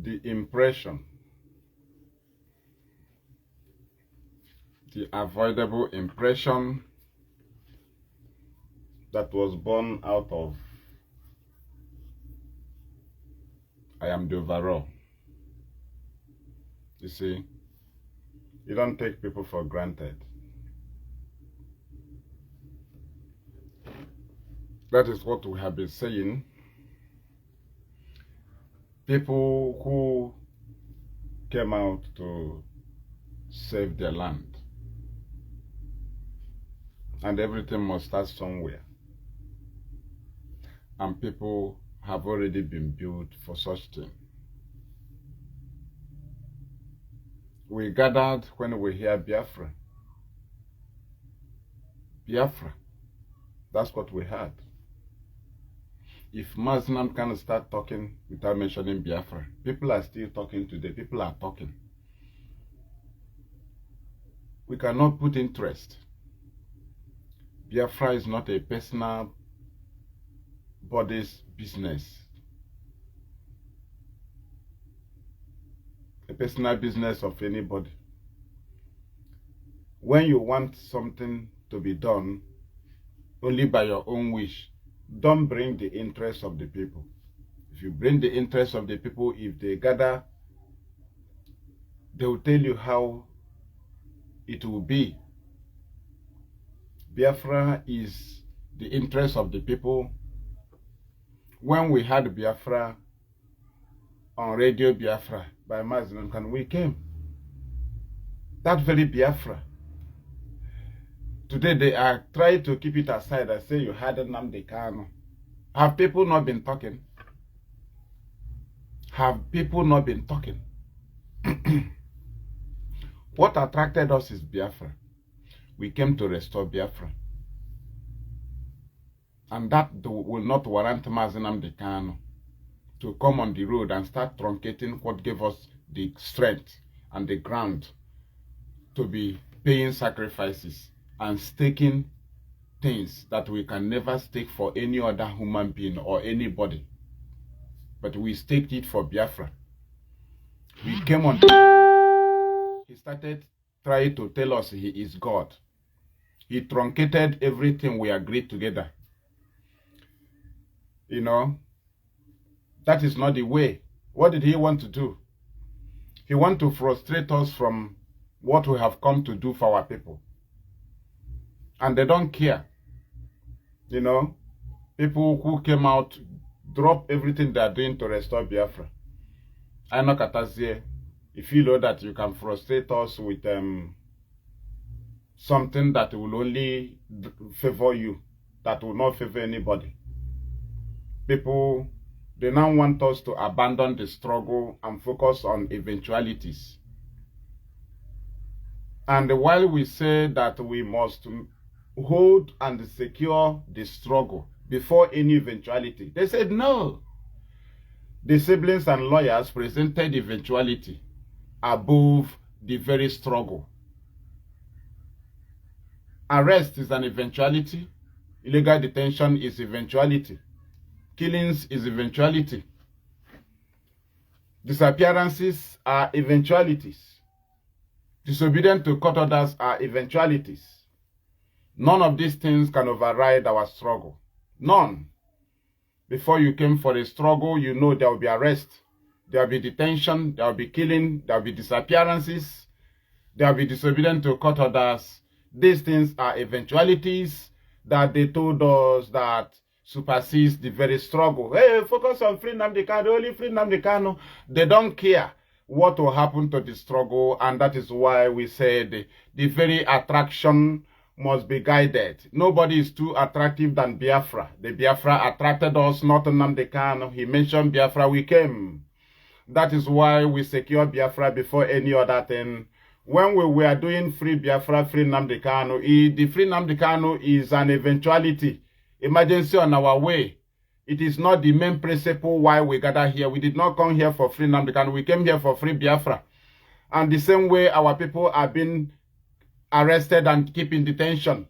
the impression, the avoidable impression that was born out of I am the overall. You see, you don't take people for granted. That is what we have been saying. People who came out to save their land, and everything must start somewhere. And people have already been built for such thing. We gathered when we hear Biafra. Biafra, that's what we had. If Nnamdi can start talking without mentioning Biafra, people are still talking today. People are talking. We cannot put interest. Biafra is not a personal body's business. A personal business of anybody. When you want something to be done only by your own wish, don't bring the interest of the people. If you bring the interest of the people, if they gather, they will tell you how it will be. Biafra is the interest of the people. When we had Biafra on Radio Biafra by Nnamdi, we came. That very Biafra. Today they are trying to keep it aside and say you had Nnamdi. Have people not been talking? Have people not been talking? What attracted us is Biafra. We came to restore Biafra. And that will not warrant Nnamdi to come on the road and start truncating what gave us the strength and the ground to be paying sacrifices and staking things that we can never stake for any other human being or anybody. But we staked it for Biafra. We came on. He started trying to tell us he is God. He truncated everything we agreed together. You know, that is not the way. What did he want to do? He wanted to frustrate us from what we have come to do for our people. And they don't care. You know, people who came out, drop everything they are doing to restore Biafra. I know Katazie, if you know that you can frustrate us with something that will only favor you, that will not favor anybody. People, they now want us to abandon the struggle and focus on eventualities. And while we say that we must hold and secure the struggle before any eventuality, they said no. The siblings and lawyers presented eventuality above the very struggle. Arrest is an eventuality. Illegal detention is eventuality. Killings is eventuality. Disappearances are eventualities. Disobedience to court orders are eventualities. None of these things can override our struggle. None. Before you came for a struggle, you know there will be arrest, there will be detention, there will be killing, there will be disappearances, there will be disobedience to court orders. These things are eventualities that they told us that supersedes the very struggle. Hey, focus on free Nnamdi Kanu, only free Nnamdi Kanu. They don't care what will happen to the struggle, and that is why we said the very attraction must be guided. Nobody is too attractive than Biafra. The Biafra attracted us, not Nnamdi Kanu. He mentioned Biafra, we came. That is why we secure Biafra before any other thing. When we were doing free Biafra, free Nnamdi Kanu, the free Nnamdi Kanu is an eventuality, emergency on our way. It is not the main principle why we gather here. We did not come here for free Nnamdi Kanu. We came here for free Biafra. And the same way our people are being arrested and kept in detention.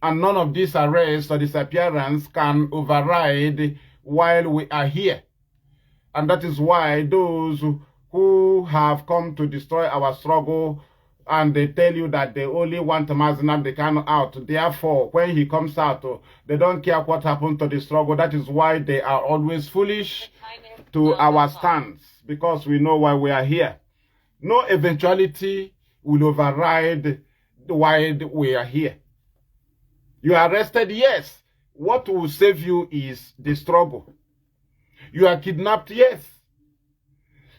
And none of these arrests or disappearance can override while we are here. And that is why those who have come to destroy our struggle, and they tell you that they only want Nnamdi Kanu out. Therefore, when he comes out, they don't care what happened to the struggle. That is why they are always foolish to our stance, because we know why we are here. No eventuality will override why we are here. You are arrested, yes. What will save you is the struggle. You are kidnapped, yes.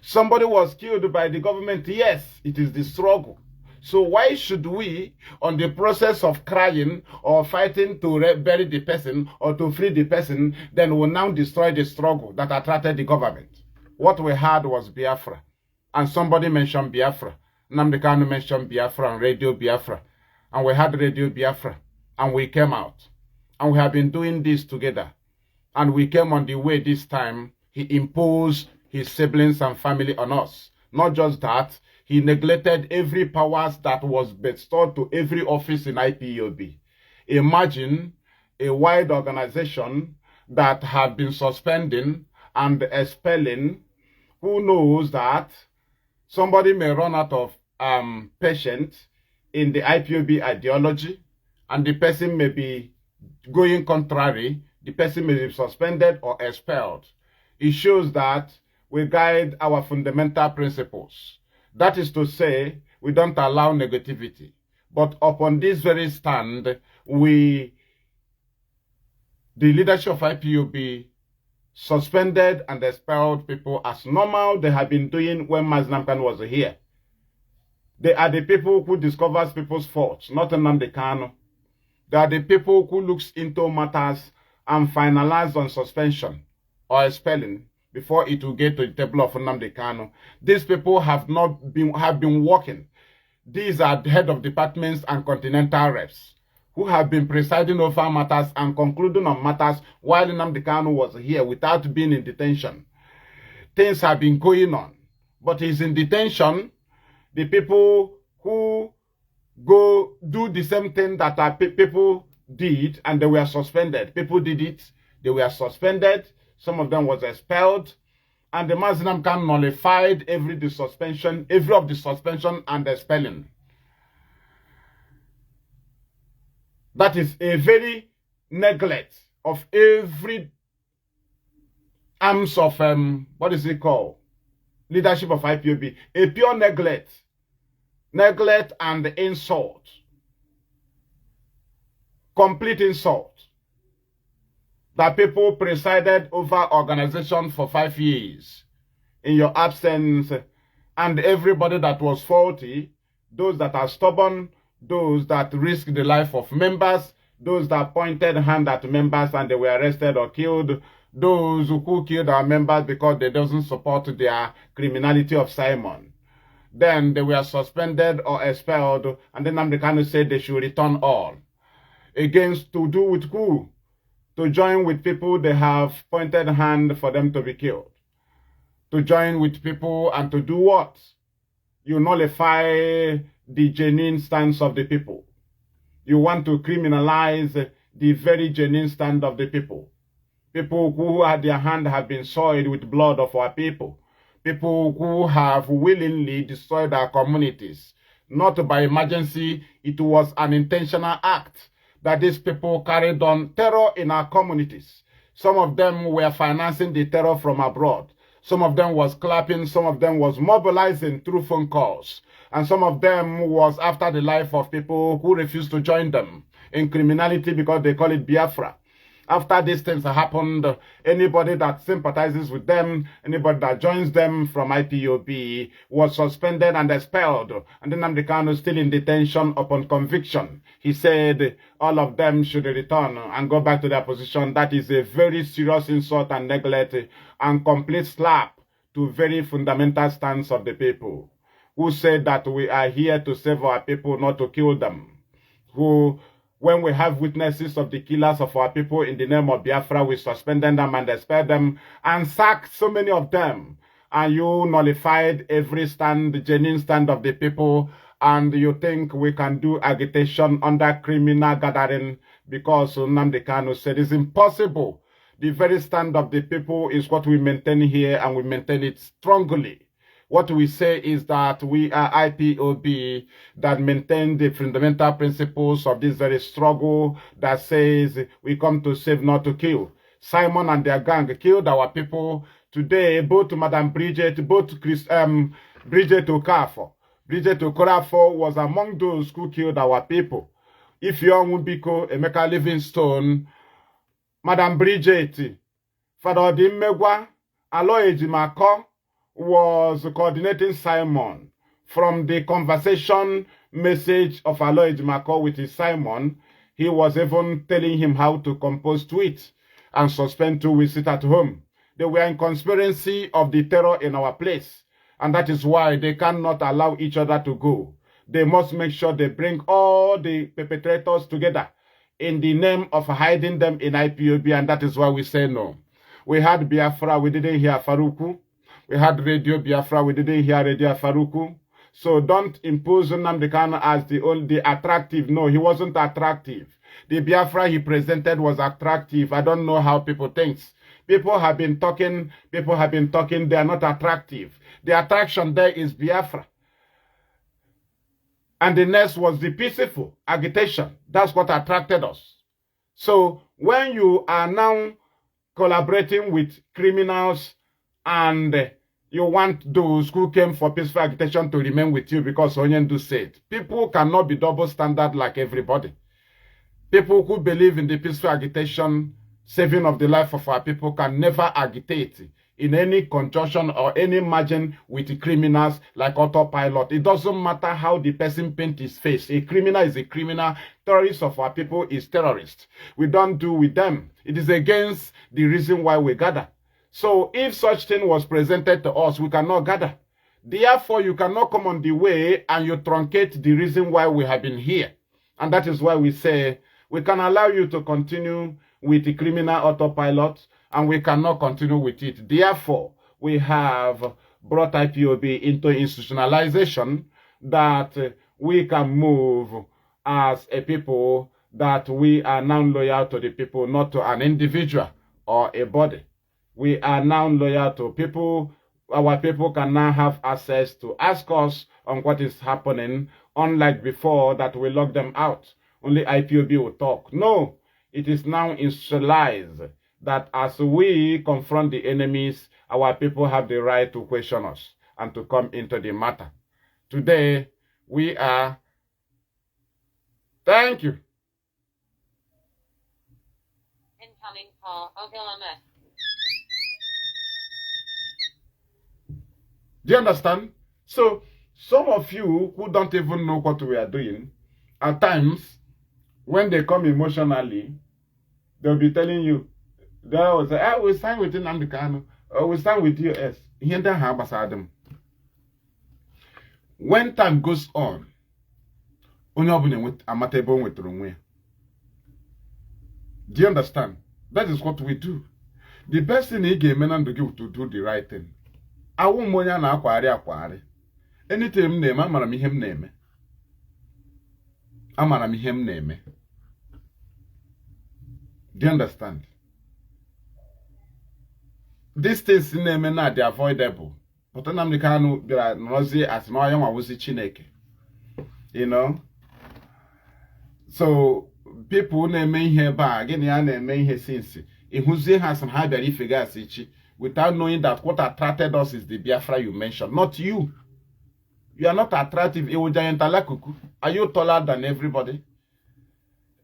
Somebody was killed by the government, yes. It is the struggle. So why should we, on the process of crying or fighting to bury the person or to free the person, then will now destroy the struggle that attracted the government? What we had was Biafra. And somebody mentioned Biafra. Nnamdi Kanu mentioned Biafra on Radio Biafra. And we had Radio Biafra. And we came out. And we have been doing this together. And we came on the way this time. He imposed his siblings and family on us. Not just that, he neglected every powers that was bestowed to every office in IPOB. Imagine a wide organization that had been suspending and expelling. Who knows that somebody may run out of patience in the IPOB ideology, and the person may be going contrary, the person may be suspended or expelled. It shows that we guide our fundamental principles. That is to say, we don't allow negativity. But upon this very stand, the leadership of IPOB suspended and expelled people as normal they have been doing when Nnamdi Kanu was here. They are the people who discovers people's faults, not Nnamdi Kanu. They are the people who looks into matters and finalize on suspension or expelling before it will get to the table of Nnamdi Kanu. These people have been working. These are the head of departments and continental reps who have been presiding over matters and concluding on matters while Nnamdi Kanu was here without being in detention. Things have been going on. But he's in detention. The people who go do the same thing that our people did and they were suspended. People did it. They were suspended. Some of them was expelled. And the Nnamdi Kanu nullified every of the suspension and expelling. That is a very neglect of every arms of, what is it called? Leadership of IPOB. A pure neglect. Neglect and insult. Complete insult. That people presided over organization for 5 years in your absence, and everybody that was faulty, those that are stubborn, those that risk the life of members, those that pointed hand at members and they were arrested or killed, those who killed our members because they doesn't support their criminality of Simon. Then they were suspended or expelled, and then Nnamdi Kanu said they should return all. Against to do with who? To join with people they have pointed hand for them to be killed. To join with people and to do what? You nullify the genuine stance of the people. You want to criminalize the very genuine stand of the people. People who at their hand have been soiled with blood of our people. People who have willingly destroyed our communities. Not by emergency, it was an intentional act that these people carried on terror in our communities. Some of them were financing the terror from abroad. Some of them was clapping, some of them was mobilizing through phone calls. And some of them was after the life of people who refused to join them in criminality because they call it Biafra. After these things happened, anybody that sympathizes with them, anybody that joins them from IPOB was suspended and expelled. And then Nnamdi Kanu is still in detention upon conviction. He said all of them should return and go back to their position. That is a very serious insult and neglect and complete slap to very fundamental stance of the people who said that we are here to save our people, not to kill them. Who, when we have witnesses of the killers of our people in the name of Biafra, we suspended them and expelled them and sacked so many of them. And you nullified every stand, the genuine stand of the people, and you think we can do agitation under criminal gathering because Nnamdi Kanu said it's impossible. The very stand of the people is what we maintain here, and we maintain it strongly. What we say is that we are IPOB that maintain the fundamental principles of this very struggle that says we come to save, not to kill. Simon and their gang killed our people. Today, both Madam Bridget, Bridget Okafor. Bridget Okafor was among those who killed our people. If you are Biko, Emeka Livingstone, Madam Bridget, Father Odimegwa, Aloy Ejimako was coordinating Simon from the conversation message of Aloy Ejimako with his Simon. He was even telling him how to compose tweets and suspend 2 weeks sit at home. They were in conspiracy of the terror in our place, and that is why they cannot allow each other to go. They must make sure they bring all the perpetrators together in the name of hiding them in IPOB, and that is why we say no. We had Biafra, we didn't hear Faruku. We had Radio Biafra, we didn't hear Radio Faruku. So don't impose Nnamdi Kanu as the attractive. No, he wasn't attractive. The Biafra he presented was attractive. I don't know how people think. People have been talking, they are not attractive. The attraction there is Biafra. And the next was the peaceful agitation. That's what attracted us. So when you are now collaborating with criminals and you want those who came for peaceful agitation to remain with you because Onyendu said, people cannot be double standard like everybody. People who believe in the peaceful agitation, saving of the life of our people, can never agitate in any conjunction or any margin with criminals like autopilot. It doesn't matter how the person paints his face. A criminal is a criminal. Terrorist of our people is terrorist. We don't do with them. It is against the reason why we gather. So if such thing was presented to us, we cannot gather. Therefore, you cannot come on the way and you truncate the reason why we have been here. And that is why we say we can allow you to continue with the criminal autopilot, and we cannot continue with it. Therefore, we have brought IPOB into institutionalization that we can move as a people, that we are now loyal to the people, not to an individual or a body. We are now loyal to people. Our people can now have access to ask us on what is happening, unlike before that we lock them out. Only IPOB will talk. No, it is now institutionalized that as we confront the enemies, our people have the right to question us and to come into the matter. Today, we are... Thank you. Incoming call, OLMS. Do you understand? So, some of you who don't even know what we are doing, at times, when they come emotionally, they'll be telling you, they will say, I will sign with Nnamdi Kanu, or we sign with US. When time goes on, do you understand? That is what we do. The best thing he gave Nnamdi to do the right thing. I won't monya na akwari. Anytime name, I'm gonna him name. I'm gonna him name. Do you understand? These things name na they avoidable. But Nnamdi Kanu bira nozi as ma yan wawusi Chineke. You know? So people name here ba again ya name here since. Ihuzi has some high very figures without knowing that what attracted us is the Biafra you mentioned, not you. You are not attractive. Are you taller than everybody?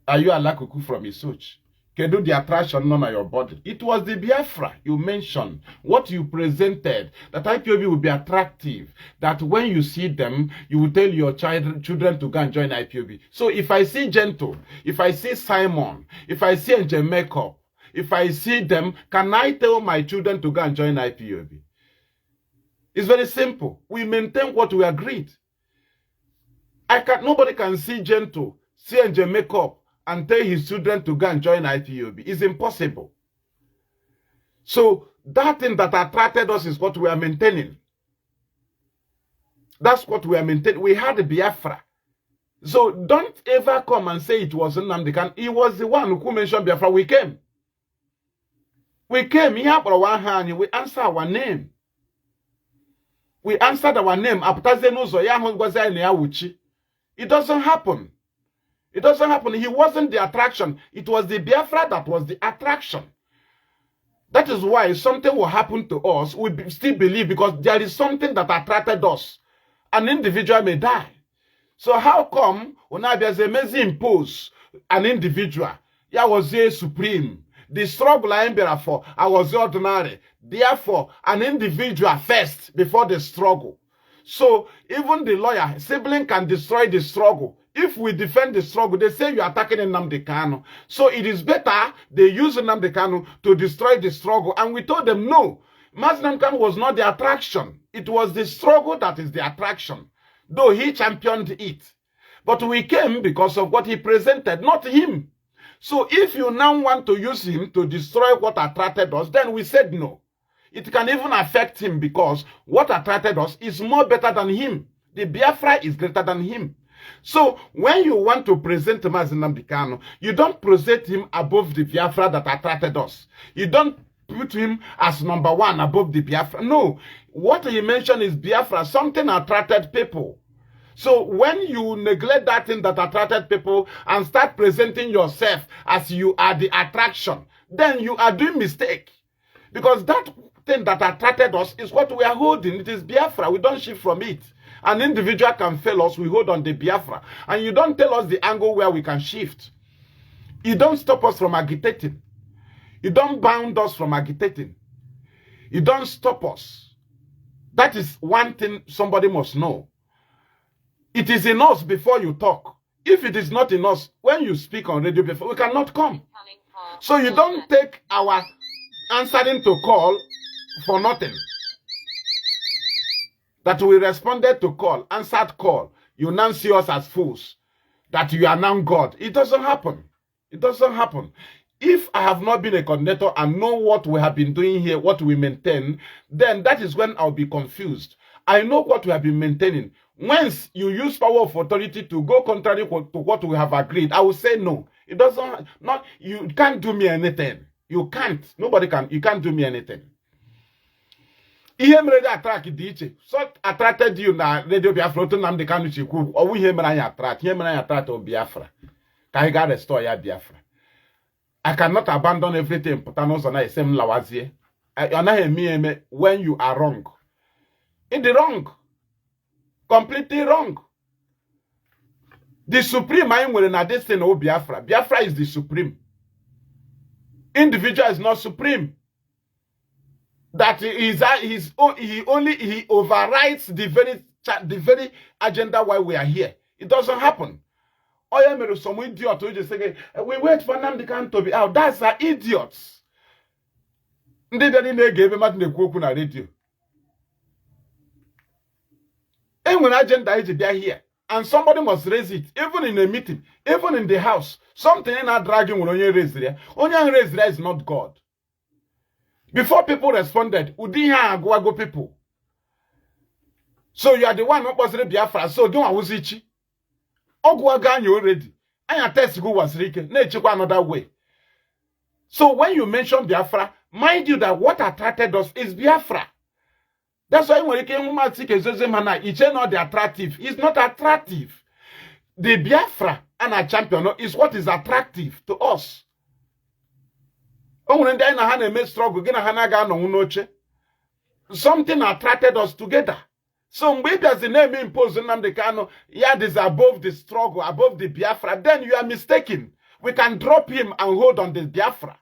Are you a lakuku from Isuch? Can do the attraction none of your body. It was the Biafra you mentioned, what you presented, that IPOB will be attractive, that when you see them, you will tell your children to go and join IPOB. So if I see Gentle, if I see Simon, if I see Angel Makeup, if I see them, can I tell my children to go and join IPOB? It's very simple. We maintain what we agreed. Nobody can see Gentle, see Angel Makeup, and tell his children to go and join IPOB. It's impossible. So that thing that attracted us is what we are maintaining. That's what we are maintaining. We had a Biafra. So don't ever come and say it wasn't Nnamdi Kanu. He was the one who mentioned Biafra. We came. We came here for one hand. We answer our name. we answered our name. It doesn't happen. It doesn't happen. He wasn't the attraction. It was the Biafra that was the attraction. That is why something will happen to us. We still believe because there is something that attracted us. An individual may die. So how come Nnamdi impose an individual? I was a supreme. The struggle I am for, I was ordinary. Therefore, an individual first before the struggle. So even the lawyer, sibling can destroy the struggle. If we defend the struggle, they say you are attacking Nnamdi Kanu. So it is better they use Nnamdi Kanu to destroy the struggle. And we told them no. Nnamdi Kanu was not the attraction. It was the struggle that is the attraction. Though he championed it. But we came because of what he presented, not him. So if you now want to use him to destroy what attracted us, then we said no. It can even affect him because what attracted us is more better than him. The Biafra is greater than him. So when you want to present him as Nnamdi Kanu, you don't present him above the Biafra that attracted us. You don't put him as number one above the Biafra. No. What he mentioned is Biafra. Something attracted people. So when you neglect that thing that attracted people and start presenting yourself as you are the attraction, then you are doing mistake. Because that thing that attracted us is what we are holding. It is Biafra. We don't shift from it. An individual can fail us. We hold on the Biafra. And you don't tell us the angle where we can shift. You don't stop us from agitating. You don't bound us from agitating. You don't stop us. That is one thing somebody must know. It is in us before you talk. If it is not in us, when you speak on radio before, we cannot come. So you don't take our answering to call for nothing. That we responded to call, answered call. You now see us as fools. That you are now God. It doesn't happen. It doesn't happen. If I have not been a coordinator and know what we have been doing here, what we maintain, then that is when I'll be confused. I know what we have been maintaining. Once you use power of authority to go contrary to what we have agreed, I will say no. It doesn't, not, you can't do me anything. You can't. Nobody can. You can't do me anything. Ihe mere attract dị iche. So attracted you na radio Biafra otu Nnamdi Kanu chikwu. Owu ihe mere anyị attract. Ihe mere anyị attract o Biafra. Ka anyị ga restore ya Biafra. I cannot abandon everything. Pụta n'ụzọ na ese m lawazie. Ọ naghị eme eme when you are wrong. In the wrong. Completely wrong. The supreme I nwere na this thing o Biafra. Biafra is the supreme. Individual is not supreme. That he overrides the very agenda why we are here. It doesn't happen. Some idiot who just say, we wait for Nnamdi Kanu to be out. That's our idiots. They didn't give him na radio. And when agenda is here, and somebody must raise it, even in a meeting, even in the house, something in our dragging will only raise there. Only raise there is not God. Before people responded, Udiha Agwago people. So you are the one who was the Biafra, so don't was it. Ogwagan you already. And your test go was Rike, nature another way. So when you mention Biafra, mind you that what attracted us is Biafra. That's why when you came home at Zezemana, it's not the attractive. It's not attractive. The Biafra and a champion is what is attractive to us. Something attracted us together. So maybe as the name imposed Nnamdi Kanu, yeah, this is above the struggle, above the Biafra, then you are mistaken. We can drop him and hold on the Biafra.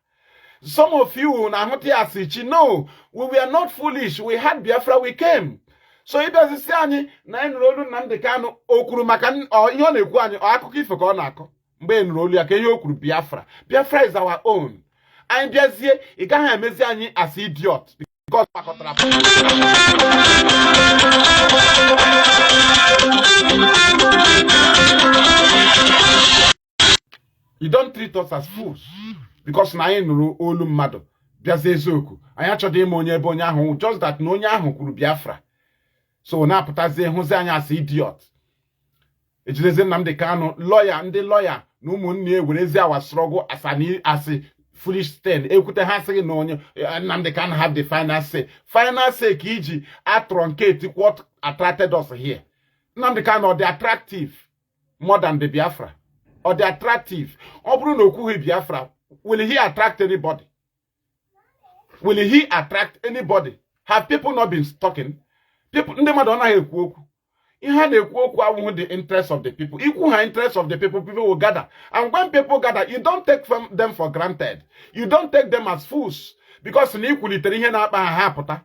Some of you, no, we were not foolish. We had Biafra, we came. So if there's a saying, Nnamdi Kanu, Okurumakan, or Yonekuan, or Akuki for Konako, Ben Rolia, Kayoku Biafra. Biafra is our own. And just here, you can't have Messiani as idiot. Because you don't treat us as fools. Because na olu mmadụ biaze eziokwu anyị achọdị ime onye ebe onye ahụ just that na onye ahụ kwuru Biafra so na apụtazie hụzi anya as idiot ejideze Nnamdi Kanu lawyer ndị lawyer na ụmụnne ewerezi our struggle as foolish thing. Ekwute ha sị no Nnamdi can have the final say. Final say ka iji truncate what attracted us here. Nnamdi can or the attractive more than the Biafra. Or the attractive. Ọ bụrụ na okwughị Biafra, will he attract anybody? Will he attract anybody? Have people not been talking? People, ndị mmadụ anaghị ekwu okwu. Ihe na-ekwu okwu awụghị the interest of the people. Ikwu ha interest of the people, people will gather. And when people gather, you don't take them for granted. You don't take them as fools. Because na ikwulitere ihe na-akpa ha apụta.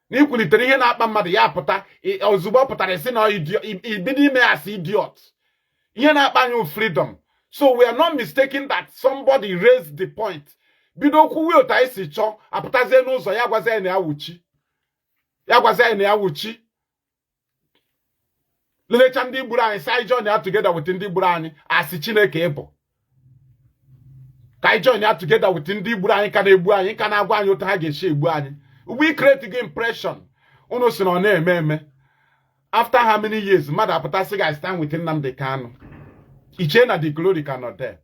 Na ikwulitere ihe na-akpa mmadụ ya apụta. Ozugbo ọ pụtara isi na ibido ime as idiot. Ihe na-akpa anyị freedom. So we are not mistaken that somebody raised the point. Bido kwuwe otu anyị si chọọ apụtazie n'ụzọ ya gwazie na ya wuchi. Ya gwazie na ya wuchi. Lecha ndị gburu anyị, say join ya together with ndị gburu anyị asị Chineke ịbụ. Ka anyị join ya together with ndị gburu anyị ka na-egbu anyị, ka na-agwa anyị otu ha ga-esi egbu anyị. We create the impression. Unu si na ọ na-eme eme. After how many years, mmadụ apụtasị ga stand with Nnamdi Kanu. Iche na the glory cannot there.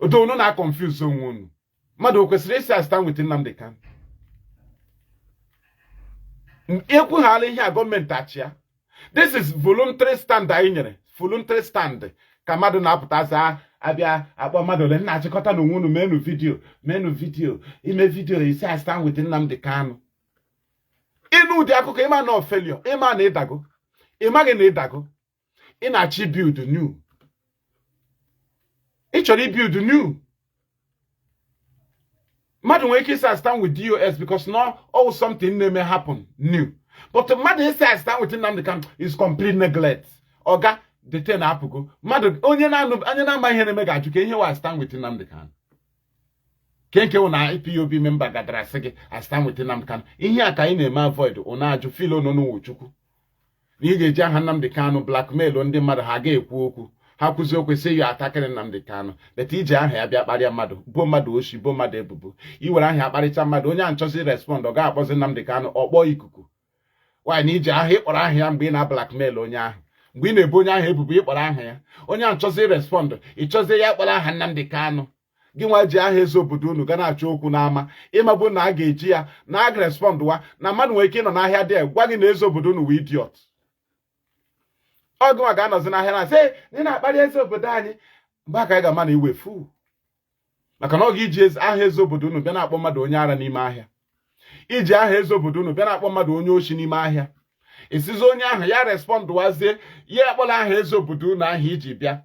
Odo unu na confuse onwe unu. Mmadụ kwesịrị isi stand with Nnamdi Kanu. Ekwughala ihe a gọọmenti achịa. This is voluntary stand anyị nyere. Voluntary stand. Ka mmadụ na-apụtasị abịa akpọ mmadụ ole na-achịkọta n'onwe unu menu video. Ime video isi stand with Nnamdi Kanu. Ịnụ ụdị akụkọ ịma na failure. Ịma na ịdago. Ịmaghị na ịdago. Ị na-achị build new. Ị chọrọ build new. Mmadụ nwere ike isi stand with DOS because now all something may happen new. But the mother is stand with Nnamdi Kanu is complete neglect. Oga, the ten apụgo. Mmadụ onye na-ama ihe na-eme ga-ajụ ka ihe wa stand with Nnamdi Kanu. Kenke una IPOB member gadara sị gị I stand with Nnamdi Kanu. Ihe a ka anyị na-eme avoid una ajụ feel ono n'Uchukwu. Na ị ga-eji aha Nnamdi Kanu blackmail ndị mmadụ ha ga-ekwu okwu. Ha kwuzi okwu sị ya atakịrị Nnamdi Kanu. But ije aha ya bịa kparịa mmadụ, bo mmadụ oshi, bo mmadụ ebubo. Iwere aha ya kparịcha mmadụ, onye a nchọzi respond, ọ ga-akpọzi Nnamdi Kanu ọkpọ ikuku. Why na ije aha ịkpọrọ aha ya mgbe ị na-blackmail onye ahụ. Mgbe ị na-ebu onye ahụ ebubo ịkpọrọ aha ya. Onye a nchọzi respond, ịchọzi ya kpọrọ aha Nnamdi Kanu. Gị nwa ji aha eze obodo unu ga na-achọ okwu n'ama. Ịmagbu na a ga-eji ya na a ga-respond wa na mmadụ nwere ike ịnọ n'ahịa dị gwa gị na eze obodo unu wee idiot. Ọgụ nwa ga-anọzi n'ahịa na sị na ị na-akparị eze obodo anyị mgbe aka anyị ga-ama na iwefu. Maka na ọ ga-iji aha eze obodo unu bịa na-akpọ mmadụ onye ara n'ime ahịa. Iji aha eze obodo unu bịa na-akpọ mmadụ onye oshi n'ime ahịa. Isizi onye ahụ ya respond wazie ya akpọla aha eze obodo unu ahụ iji bịa.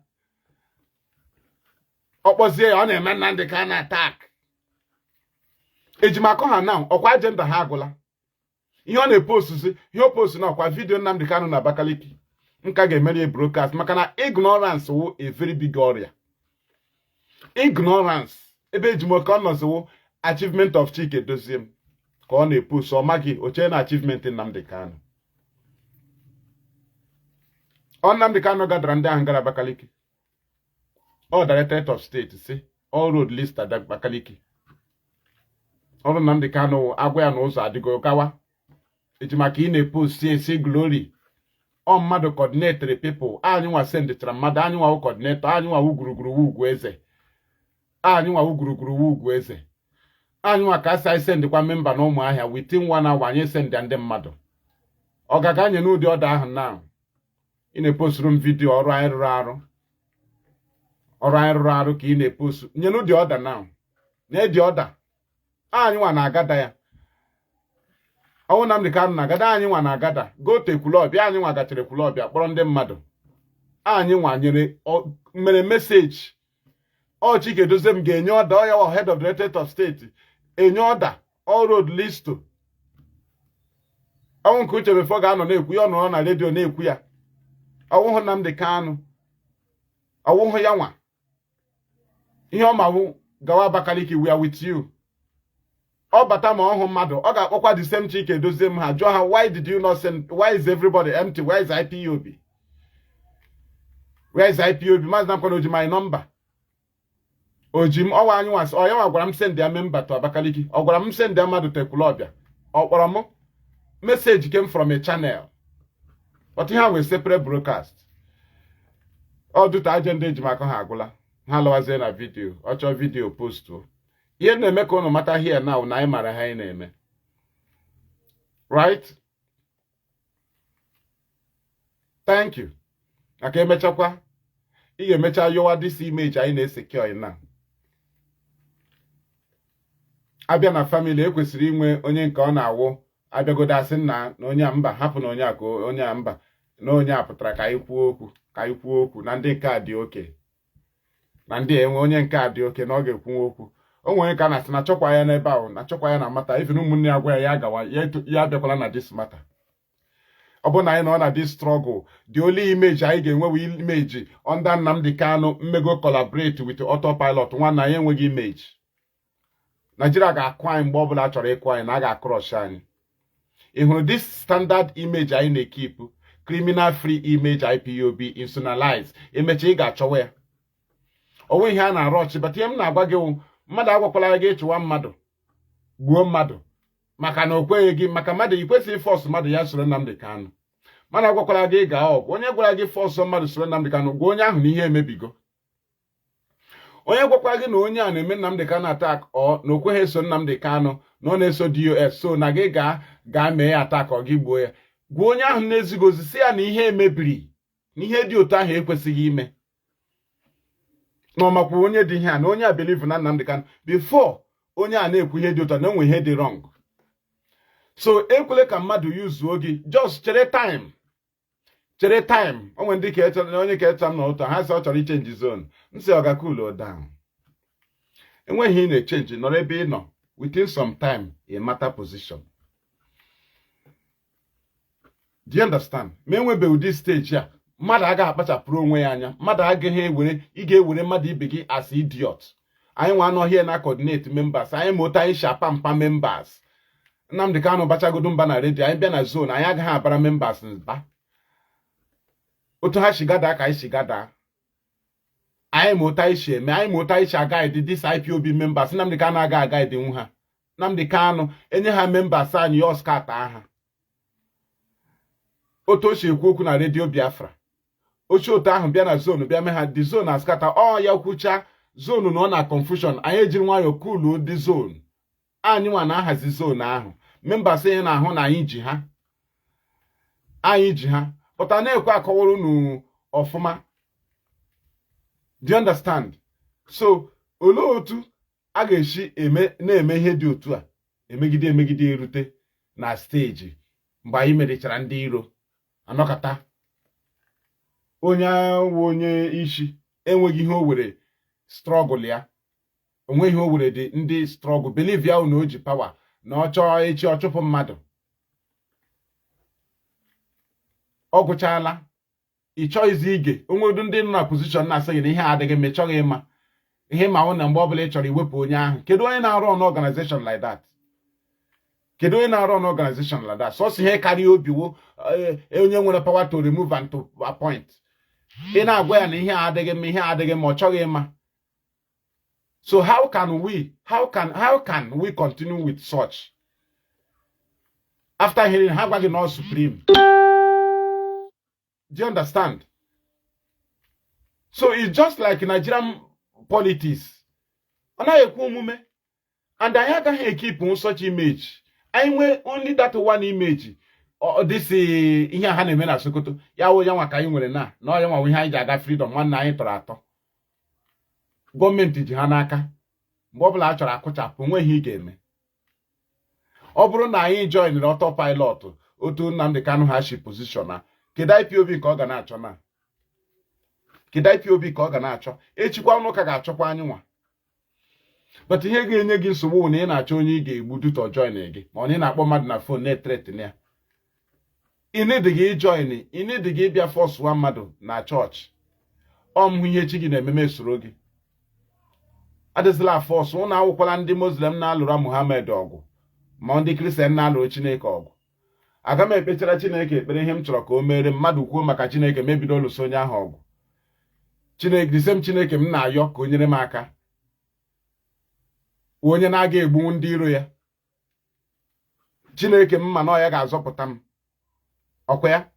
Ọ kpọzie ya ọ na-eme Nnamdi Kanu attack. Ejimakọ ha now ọkwa agenda ha agwụla. Ihe ọ na-epostuzi ihe o postu na ọkwa vidio Nnamdi Kanu na Abakaliki. Nka ga-emeri broadcast maka na ignorance wo a very big ọrịa. Ignorance ebe ejimoke ọ nọziwo achievement of Chike Doziem ka ọ na-epost ọ maghị oche na achievement Nnamdi Kanu. Nnamdi Kanu gadara ndị ahụ gara Abakaliki. All Directorate of State say all road list at Abakaliki. Ọrụ Nnamdi Kanu agwa ya n'ụzọ adịgo gawa. Ejimaka ị na-epost si glory. Mmadụ coordinate people. Anyị nwa sendịchara mmadụ, anyị nwa coordinator, anyị nwa gburugburu ugwu eze. Anyị nwa gburugburu ugwu eze. Anyị nwa ka asị sendịkwa memba na ụmụ ahịa within 1 hour anyị sendị ndị mmadụ. Ọ gaga anya n'ụdị ọda ahụ now. Ị na-eposturu m vidio ọrụ anyị rụrụ arụ. Ọrụ anyị rụrụ arụ ka ị na-epostu. Nye n'ụdị ọda now. Na-edi ọda. Anyị nwa na-agada ya. Ọwụ Nnamdi Kanu na-agada anyị nwa na-agada. Go to Ekwulọbịa anyị nwa gachara Ekwulọbịa kpọrọ ndị mmadụ. Anyị nwa nyere mere meseji. Chike Doziem ga-enye ọda ọ ya head of the Directorate of State. Enye ọda all road list. Ọwụ nke uche before ga-anọ na-ekwu ya ọnụ na redio na-ekwu ya. Ọwụhụ Nnamdi Kanu. Ọwụhụ ya nwa. Ihe ọmawụ gawa Abakaliki we are with you. Ọ bata ma ọhụ mmadụ ọ ga-akpọkwa the same Chike Doziem ha jụọ ha why did you not send, why is everybody empty, where is IPOB? Where is IPOB? Maazị Namkwano oji my number. Oji m ọwa anyị nwasị ọ ya nwa gwara m send ya member to Abakaliki. Ọ gwara m send ya mmadụ to Ekwulọbịa. Ọ kpọrọ m message came from a channel. But ihe ha wee separate broadcast. Ọ dụta agenda ejimaka ha agwụla. Ha lọwazie na vidio. Ọ chọọ vidio postu. ihe na-eme ka unu mata here now na anyị mara ha anyị na-eme. Right? Thank you. Aka emechakwa, ị ga-emecha yọwa this image anyị na-esecure na. Abịa na family ekwesịrị inwe onye nke ọ na-awụ abịagodo asị na onye a mba hapụ na onye a ka onye a mba na onye a pụtara ka anyị kwuo okwu na ndị nke a dị oke na ndị enwe onye nke a dị oke na ọ ga-ekwu okwu. O nwere ka a na-asị na chọkwa ya n'ebe ahụ na chọkwa ya na mata even ụmụnne ya gwa ya agawa ya abịakwala na this matter. Ọ bụ na anyị nọ na this struggle, the only image anyị ga-enwewe image under Nnamdi Kanu mmego collaborate with autopilot nwanna anyị enweghị image. Nigeria ga-akụ anyị mgbe ọbụla chọrọ ịkụ anyị na a ga-akrosh anyị. Ị hụrụ this standard image anyị na-ekip criminal free image IPOB institutionalize emecha ị ga-achọwa ya. Onwe ihe a na-arụ ọchị but ihe m na-agwa gị mmadụ agwakwala gị ịchụwa mmadụ gbuo mmadụ maka na o kweghị gị maka mmadụ ikwesịghị fọs mmadụ ya soro Nnamdi Kanu. Mmadụ agwakwala gị ịga ọgụ onye gwara gị fọs mmadụ soro Nnamdi Kanu gwa onye ahụ na ihe emebigo. Onye gwakwara gị na onye a na-eme Nnamdi Kanu attack ọ na okweghị eso Nnamdi Kanu na ọ na-eso DOS so na gị gaa mee ya attack ọ gị gbuo ya gwa onye ahụ na-ezighị ozi si ya na ihe emebiri na ihe dị otu ahụ ekwesịghị ime na ọmakwa onye dị ihe a na onye a believe na Nnamdi Kanu before onye a na-ekwu ihe dị otu a na onwe ihe dị wrong. So ekwele ka mmadụ yuzuo gị just chere time. Onwe ndị ka onye ka echa m na ụtọ ha sị ọ chọrọ ichenji zone nsị ọ ga-cool down. Enweghị ị na-echenji nọrọ ebe ị nọ within some time a matter position. Do you understand? Ma enwebe ụdị stage a mmadụ agaghị akpachapụrụ onwe ya anya mmadụ agaghị ị ga-ewere mmadụ ibe gị as idiot. Anyị nwa anọghị na coordinate members anyị ma otu anyị si apa mpa members. Nnamdi Kanu bachagodo mba na redio anyị bịa na zone anyị agaghị abara members mba. Otu ha shigada ka anyị shigada anyị ma otu anyị si eme anyị ma otu anyị si agaghị this IPOB members. Nnamdi Kanu agaghị nwu ha. Nnamdi Kanu enye ha members anyị ya ọskat aha otu o si ekwu okwu na redio Biafra oche otu ahụ bịa na zone bịa mee ha the zone askata ọ ya kwucha zone na ọ na confusion anyị ejiri nwayọ kulu dị zone anyị nwa na-ahazi zone ahụ members anyị na-ahụ na anyị ji ha pụta na-ekwe akọwara unu ọfụma. Do you understand? So olee otu a ga-esi na-eme ihe dị otu a emegide erute na steji mgbe anyị merichara ndị iro anọkata onye isi enweghị ihe o were struggle ya onweghị ihe o were dị ndị struggle believe ya na o ji power na ọ chọọ echi ọ chụpụ mmadụ ọ gụchala ị chọghịzi ige onwedu ndị nọ na position na-asị gị na ihe adịghị ma ị chọghị ịma ihe ma ọ na mgbe ọbụla ị chọrọ iwepụ onye ahụ. Kedu onye na-arụ ọnụ organization like that? Sọsọ ihe karịa obiwo onye nwere power to remove and to appoint. Ị na-agwa ya na ihe adịghị ma ọ chọghị ịma. So how can we continue with such after hearing ha gwa gị na supreme? Do you understand? So it's just like Nigerian politics. Ọ naghị ekwu omume and anyị agaghị ekipụ such image. Anyị nwee only that one image. This ihe ha na-eme na Sokoto ya wụ ya nwa ka anyị nwere na ọ ya nwa ihe anyị ji aga freedom nwanne anyị tọrọ atọ. Gọọmenti ji ha n'aka mgbe ọbụla a chọrọ akụchapụ onweghị ị ga-eme. Ọ bụrụ na anyị join autopilot otu Nnamdi Kanu ha shi position na kedu IPOB ka ọ ga na-achọ na kedu IPOB ka ọ ga na-achọ echikwa ọnụ ka ga-achọkwa anyị nwa. But ihe ga-enye gị nsogbu na ị na-achọ onye ị ga-egbu duto join gị ma ọ na ị na-akpọ mmadụ na phone na-etretin ya. Ị need gị join ị need gị bịa force one mmadụ na chọọchị ọmhụ ihe chi gị na-ememe soro gị. Adịzịla force ụnụ awụkwala ndị Muslim na-alụra Muhammad ọgụ ma ndị Kristian na-alụrụ Chineke ọgụ. Aga m ekpechara Chineke ekpere ihe m chọrọ ka o mere mmadụ kwuo maka Chineke mebido lụso onye ahụ ọgụ. Chineke m na-ayọ ka o nyere m aka onye na-aga egbu ndị iro ya. Chineke m ma na ọ ya ga-azọpụta m ọkwa ya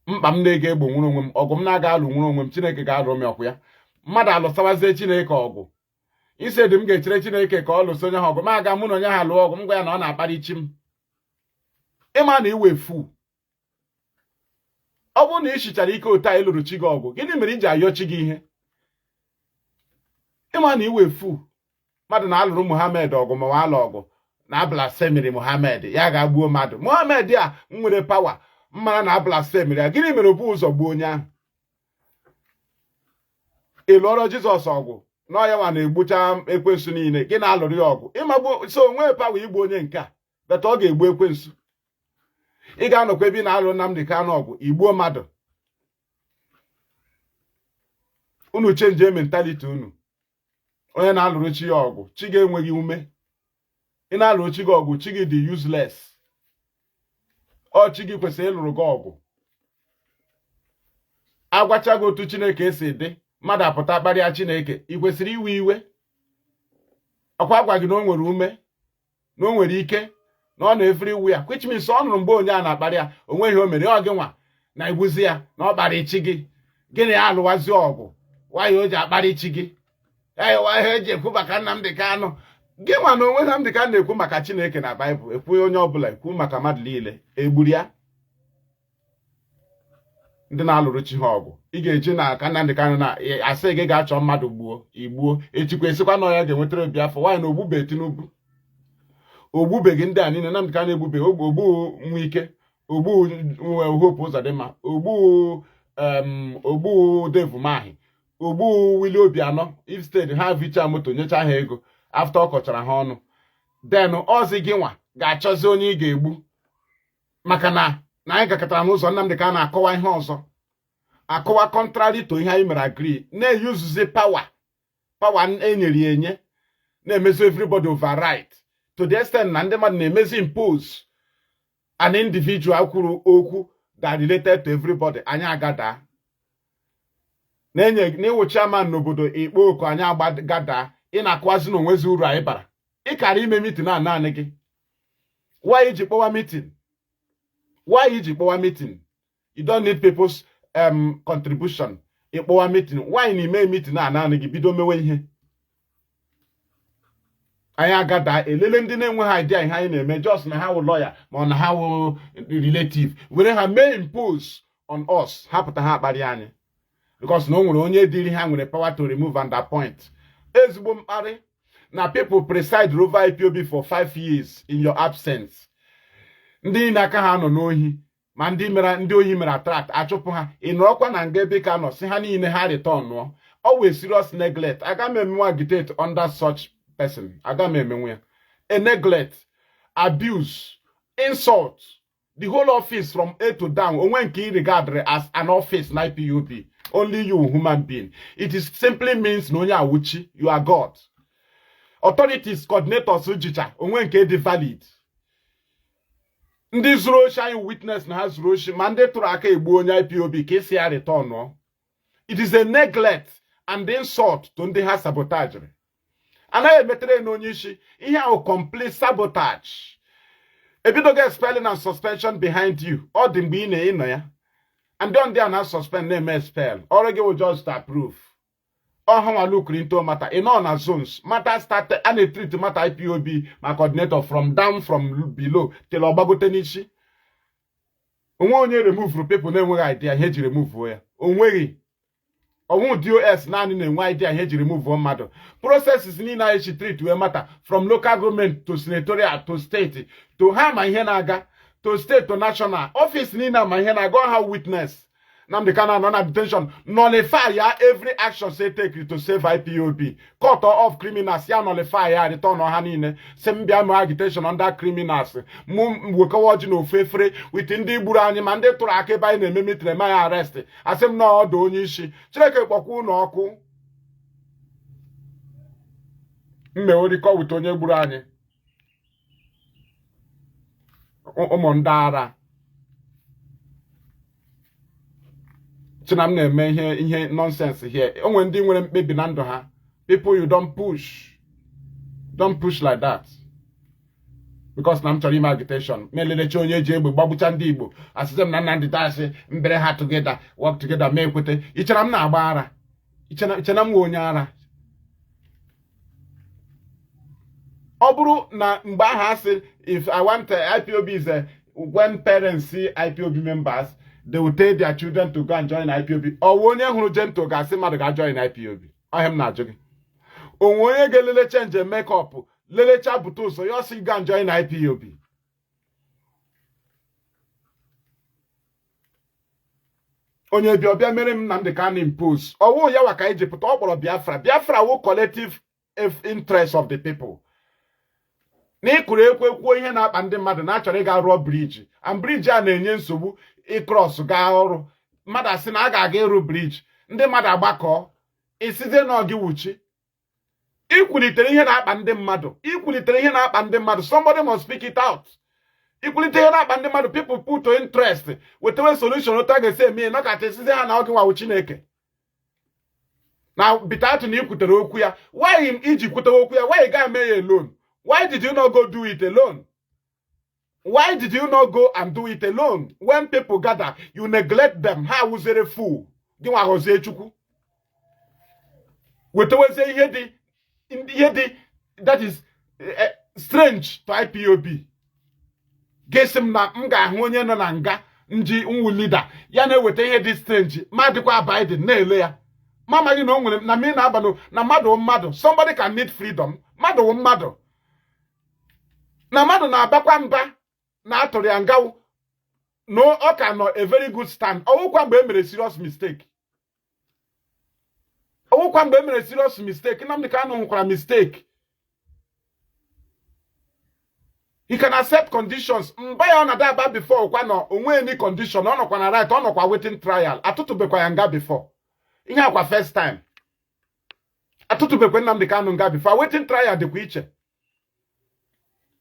mkpa m na-ege egbo nwere onwe m ọgụ m na-aga alụ nwere onwe m Chineke ga-alụ m ọkwa ya. Mmadụ alụsawazie Chineke ọgụ ise dị m ga-echere Chineke ka ọ lụso onye ha ọgụ ma aga mụ na onye ha lụọ ọgụ m gwa ya na ọ na-akparị chi m. Ịma na iwe fu ọ bụrụ na ị shichara ike otu a ịlụrụ chi gị ọgụ, gịnị mere iji ayọ chi gị ihe? Ịma na iwe fu mmadụ na-alụrụ Muhammad ọgụ ma ọ alụ ọgụ na blasfemiri Muhammad ya ga-agbuo mmadụ. Muhammad a nwere pawa mmara na blasfemiri ya, gịnị mere o bu ụzọ gbuo onye ahụ? Ị lụọrọ Jizọs ọgụ na ọya nwa na-egbucha ekwensu niile, gị na-alụrụ ya ọgụ ịmagbu so onwe pawa igbu onye nke a beta ọ ga-egbu ekwensu. Ị ga-anọkwa ebe ị na-alụ Nnamdi Kanu ọgụ igbuo mmadụ. Unu chenjie mentality unu. Onye na-alụrụ chi ya ọgụ, chi gị enweghị ume. Ị na-alụrụ chi gị ọgụ, chi gị dị useless. Ọ chi gị kwesịrị ịlụrụ gị ọgụ. Agwacha gị otu Chineke si dị, mmadụ apụta kparịa Chineke, ị kwesịrị iwe iwe. Ọkwa agwa gị na o nwere ume, na o nwere ike, na ọ na-efere iwu ya, which means ọ nụrụ mgbe onye a na-akparị ya, o nweghị o mere, ọ gị nwa na igbuzi ya na ọ kparị chi gị. Gịnị ya alụwazi ọgụ? Nwanyị o ji akparị chi gị? Ihe eji ekwu maka Nnamdi Kanu. Gị nwa na onwe Nnamdi Kanu na-ekwu maka Chineke na Baịbụl, ekwu onye ọbụla, ekwu maka mmadụ niile, egburu ya. Ndị na-alụrụ chi ha ọgụ, ị ga-eji na aka Nnamdi Kanu na asị gị ga-achọ mmadụ gbuo, igbuo, echikwa esikwa na ya ga-enwetara Biafra. Nwaanyị na ogbube Tinubu, ogbubeghị ndị a niile. Nnamdi Kanu egbubeghị, ogbu Nwike, ogbu Hope Uzodimma, ogbu Dave Umahi, ogbu Willie Obianọ. If steeti ha vicha moto nyecha ha ego after ọ kọchara ha ọnụ, then ọzi gị nwa ga-achọzi onye ị ga-egbu maka na anyị gakọtara n'ụzọ Nnamdi Kanu na-akọwa ihe ọzọ, akọwa contrary to ihe anyị mere agree, na-eyuzuzi power enyere ya enye, na-emezi everybody override to the extent na ndị mmadụ na-emezi impose an individual kwuru okwu that related to everybody. Anyị agada na-enye chairman n'obodo ikpo oku, anyị agbagada. Ị na-akwazi na onwezi uru anyị bara. Ị kara ime meeting na naanị gị. Why iji kpọwa meeting? Why iji kpọwa meeting? You don't need people's contribution. Ịkpọwa meeting. Why na ime meeting na naanị gị bido mewe ihe? Anyị agada elele ndị na-enweghị idea ihe anyị na-eme, just na ha wụ lawyer ma ọ na ha wụ relative, were ha mee impose on us, hapụta ha akparị anyị because na o nwere onye dịrị ha nwere power to remove and appoint. Ezigbo mkparị na people preside over IPOB for 5 years in your absence. Ndị na-aka ha nọ n'ohi ma ndị ohi mere attract achụpụ ha, ị nọrọkwa na nga ebe ka nọ si ha niile ha return nụọ. Always serious neglect. Aga m emenwe agitate under such person. Aga m emenwe ya. A neglect, abuse, insult, the whole office from A to down. Onwe nke I regard as an office na IPOB. Only you human being. It is simply means na onye awuchi, you are God. Authorities, coordinators ujicha, onwe nke dị valid. Ndị zuru oshi anyị witness na ha zuru oshi, ma ndị tụrụ aka egbu onye IPOB ka esi ya return no. It is a neglect and insult to ndị ha sabotage. Anaghị emetere na onye isi, ihe ahụ complete sabotage. Ebido get expelling and suspension behind you. Ọ dị mgbe ị na-ịnọ ya. And don't dare not suspend them expel. Already will just approve. Oh, how I look into matter. In all our zones, matter started and a treat matter IPOB, my coordinator from down from below till Obagotenishi. Only remove from people no idea here to remove where. Only DOS none in no idea here to remove one matter. Processes in she treat to a matter from local government to senatorial to state to have my henaga. To state to national office nina mahena go have witness Nnamdi Kanu non-detention nullify every action say take to save IPOB. Court of criminals ya nullify ya return on hanine sembia mo agitation under criminals mu wokawoji no fefre with ndị gburu anyị ma ndị tụrụ aka ebe anyị na-eme mitre ma ya arrest asem na ọdụ onye isi Chineke kpọkwa ụlọ ọkụ mmeworikọ with onye gburu anyị ụmụndara chinam na-eme ihe nonsense here. Onwe ndị nwere mkpebi na ndụ ha, people you don't push like that because na m chọrọ ime agitation melelecha onye ji egbe gbagbucha ndị Igbo asịsị m na Nnamdi dasị mbere ha together work together mee ekwete. Ichena m na-agba ara, ichena m nwe onye ara. Oburu na mgbe say if I want IPOB is when parents see IPOB members, they will take their children to go and join IPOB. Or when you gentle ga say mother ga join IPOB. I am not joking. Or when you get little change and make up, little chabuto, so you see go and join IPOB. Onye Biobia mere Nnamdi can impose. Or ya waka eje put all Biafra. Biafra will collective interest of the people. N'ikuru ekwu ihe na-akpa ndị mmadụ na-achọrọ ịga rụọ briji and briji a na-enye nsogbu ịkros gaa ọrụ mmadụ asị na a ga-aga ịrụ briji ndị mmadụ agbakọ isizie n'ọgị wuchi ikwulitere ihe na-akpa ndị mmadụ somebody must speak it out. Ikwulite ihe na-akpa ndị mmadụ people put to interest wetewe solution otu a ga-esi eme nọkata esizie ha na ọgị nwawu Chineke na bitatu na ikwutere okwu ya why iji kwutere okwu ya why ga eme ya alone? Why did you not go do it alone? Why did you not go and do it alone? When people gather, you neglect them. How was it a fool? That is strange to IPOB. Gesim na mga honye no na nga nji unwu leader. Ya na wete ihe dị strange. Madikwa Biden na ele ya. Mama you know na me na abano na mado. Somebody can need freedom. Mado. Na mmadụ na-abakwa mba na atụrụ ya ngawu no ọ ka nọ a very good stand ọwụkwa mgbe emere serious mistake Nnamdi Kanu nwekwara mistake. He can accept conditions mba ya ọ na-adaba before kwa nọ onwe any condition ọ nọkwa na right ọ nọkwa waiting trial atụtụbekwa ya nga before ihe akwa first time atụtụbekwa Nnamdi Kanu nga before waiting trial dịkwa iche.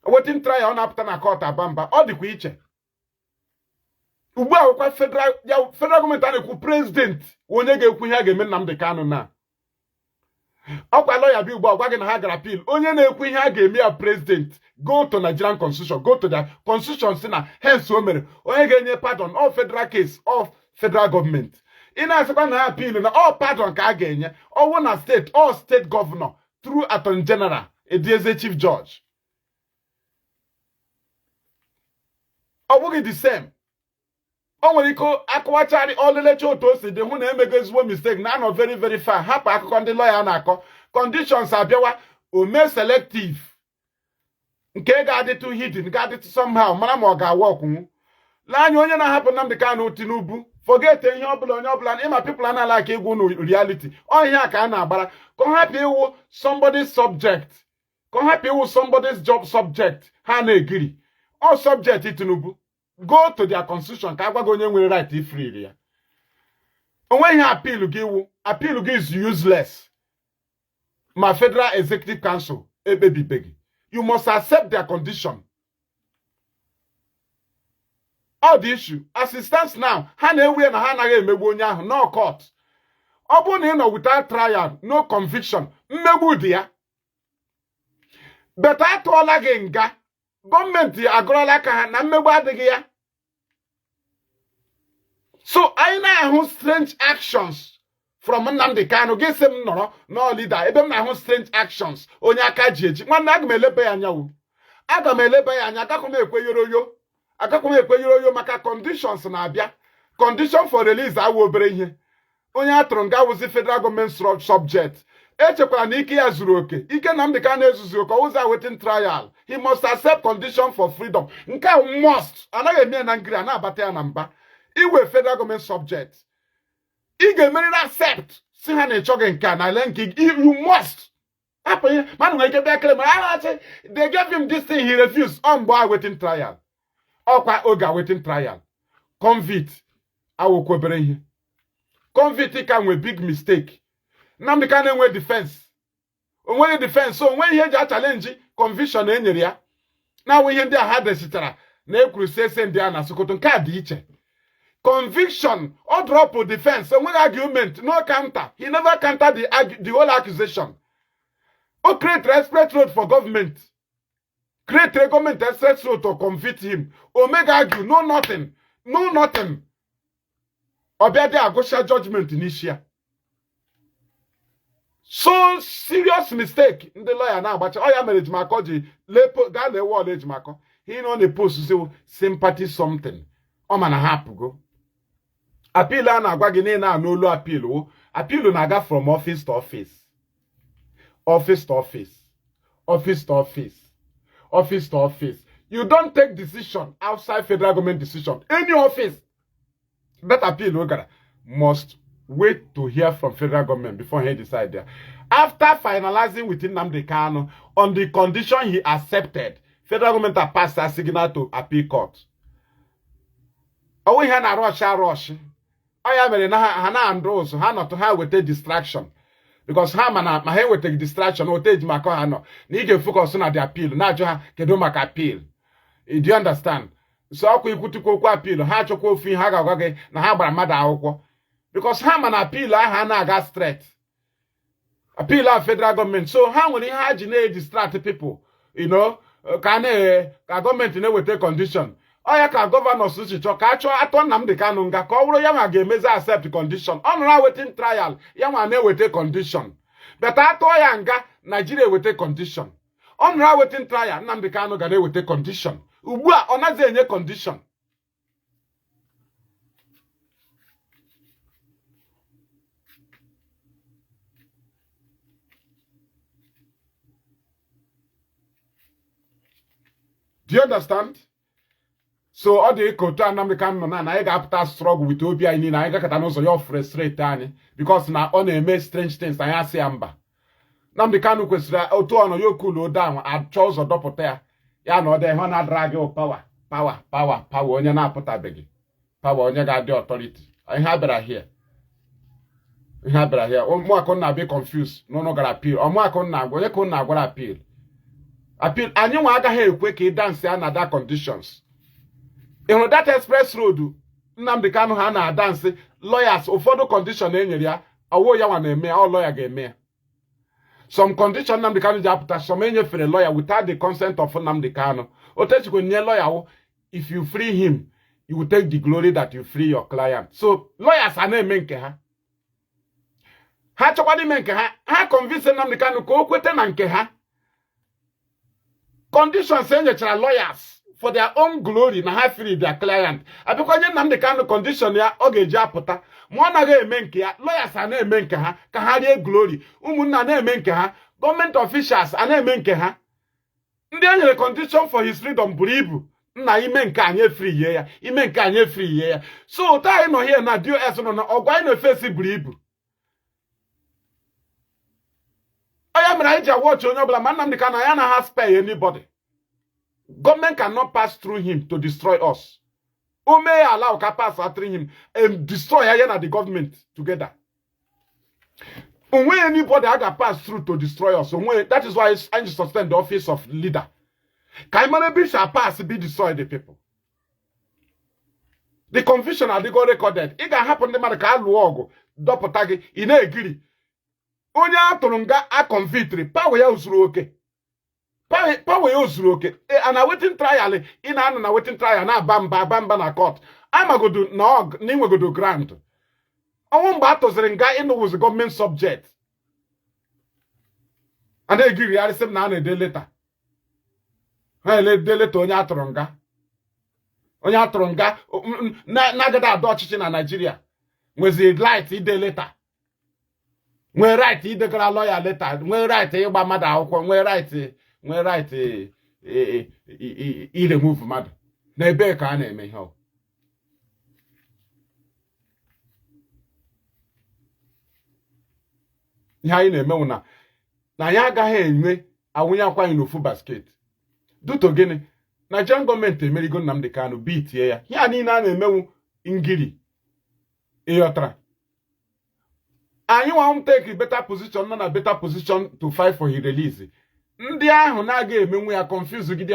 Waiting trial na-apụta na court abamba ọ dịkwa iche. Ugbu a kwa federal gọọmenti a na-ekwu president onye ga-ekwu ihe a ga-eme Nnamdi Kanu na ọkwa lawyer bi ugbu a gwa gị na ha gara appeal onye na-ekwu ihe a ga-eme ya president go to Nigerian constitution go to the constitution si na hence o mere onye ga-enye pardon all federal case of federal government ị na-asịkwa na appeal na all pardon ka a ga-enye ọwụ na state all state governor through attorney general edieze chief judge. Ọ bụghị the same. O nwere iko akọwachari olelecha otu o si dị hụ na emego ezigbo mistake na anọ very very far hapụ akụkọ ndị lawyer na-akọ conditions abịawa ome selective nke ga-adịtụ hidden ga-adịtụ somehow mara ma ọ ga-awa ọkwụnwụ laanya onye na-ahapụ Nnamdi Kanu Tinubu forget ihe ọbụla onye ọbụla ịma people ana like igwu na reality ọ ihe a ka a na-agbara ka ọ hapụ iwu somebody's subject ka ọ hapụ iwu somebody's job subject ha na-egiri all subject Tinubu go to their constitution ka agwago onye nwere right ifree ya onwe ihe appeal gị is useless ma federal executive council ekpebibegi you must accept their condition. All the issue as it stands now ha na-ewe na ha anaghị emegbu onye ahụ no court ọ bụrụ na ị nọ without trial no conviction mmegbu dị ya beta atụọla gị nga gọọmenti agụrọla aka ha na mmegbu adịghị ya so anyị na-ahụ strange actions from Nnamdi Kanu gị sị m nọrọ no leader ebe m na-ahụ strange actions onye aka ji eji nwanne aga m eleba ya anya agakwa m ekwe yoroyo maka conditions na-abịa condition for release awụ obere ihe onye atụrụ nga wụzi federal government subject echekwara na ike ya zuru oke ike Nnamdi Kanu ezuzu oke ụzọ awaiting trial he must accept condition for freedom nke a must anaghị eme na ngiri a na-abata ya na mba iwe federal government subject ị ga-emerịrị accept si ha na-echọghị nke a na ile nke you must hapụ ihe mmadụ nwere ike bịa kere mara aghachi they gave him this thing he refused ọ mgbe awaiting trial ọkwa oge awaiting trial convict awụkwebere ihe convict ka nwee big mistake Nnamdi Kanu enwe defense onweghị defense so onwe ihe eji challenge conviction enyere ya na ihe ndị a ha desitara na ekwuru sese ndị a na Sokoto nke a dị iche conviction or drop of defense onweghị argument no counter he never countered the whole accusation o create respect road for government create a government respect road to convict him omega argue no nothing ọbịa dị agụsha judgment n'ishia So serious mistake. The lawyer now, but oh yeah, marriage makoji ga le wall ejimako. He on the post say sympathy something. O man hapụ go. Appeal a na-agwa gị na n'olu appeal. Appeal na-aga from office to office. Office to office. Office to office. Office to office. You don't take decision outside federal government decision. Any office that appeal must wait to hear from federal government before he decide there. After finalizing with Nnamdi Kanu on the condition he accepted, federal government has passed a signal to appeal court. Oh, we na rush. Oh, yeah, mere na hana andros, hana to have with a distraction. Because Hamana, my head will take distraction, or take my car. No, need to focus on the appeal. Now, can do my appeal. Do you understand? So, I could go appeal. How to go free Hagawage, na Habra Mada. Because Hamana appeal, I hana gas threat. Appeal our federal government. So, how will he have distract people? You know, can a government will take condition. Oh, yeah, governor Sushi Chok. Actually, I told Nnamdi Kanu nga call Yama game accept condition. On now waiting trial. Yama ne will take condition. But I told Yanga Nigeria will take condition. On now waiting trial. Nnamdi Kanu gane will take condition. Ubua on a condition. Do you understand? So all the echo to Nnamdi Kanu na I got after struggle with Obi in I got also your frustrate because na on a make strange things I say amba. Nnamdi Kanu kwesira otu ono yo cool down at chose or dopotea. Ya no de ho na drag your power onye na apụtabegi. Power onye ga the authority. I have better here. We have better here. Omo akon be confused. No gara appeal. Omo akon na onye kon na gwara appeal. Appeal anyi nwa agaghị ekwe ka dance another conditions. In that express road, Nnamdi Kanu ha na dance lawyers ụfọdụ condition enyere ya awo ya wa na-eme all lawyer ga-eme. Some condition Nnamdi Kanu ji apụta some enyefere lawyer without the consent of Nnamdi Kanu. Otechikwe nye lawyer if you free him, you will take the glory that you free your client. So lawyers are na-eme nke ha. Ha chọkwa n'ime nke ha, ha convince Nnamdi Kanu ka o kwete na nke ha. Conditions enyechara lawyers for their own glory na ha free their client. Abịakwa Nnamdi Kanu condition ya ọ ga-eji apụta. Ma ọ naghị eme nke ya, lawyers a na-eme nke ha ka ha rie glory. Ụmụnna na-eme nke ha, government officials a na-eme nke ha. Ndị enyere condition for his freedom buru ibu. Nna ime nke anyị free ye ya, ime nke anyị free ye ya. So ụta anyị nọ here na DOS nọ na ọgwa anyị na-efesi buru ibu. Oya mere anyị ji watch onye ọbụla ma Nnamdi Kanu ya na ha spare anybody. Government cannot pass through him to destroy us. O may allow ka pass through him and destroy him and the government together. When anybody had pass through to destroy us, that is why I sustain the office of leader. Kaimanabi shall pass be destroy the people. The confusion had go recorded. It can happen the man can log dopotagi in a giri. Onya atonga a convictory. Power ya usuru okay. Power ya usuru okay. And a waiting trial in an waiting trial na bamba na court. I'm a good nog nimwe go do grant. Own battles in guy in was a government subject. And they give you a day later. Hey, day later onya atonga. Onya atonga nagada Dutch in Nigeria. Was it light day later? When right, he declare lawyer letter. When right, he ba mother akwụkwọ. When right, he remove mother. Na ebe ka a na-eme ihe. Ihe anyị na-eme na ya agaghị enwe awụnye akwa anyị n'ofu basket. Duto gịnị? Nigerian gọọmenti emerigo Nnamdi Kanu bitie ya. Ihe niile a na-emenwu ngiri. Ịghọtara? Anyị want to take a better position, not a better position to fight for his release. Ndị ahụ na-aga emenwe ya confuse gide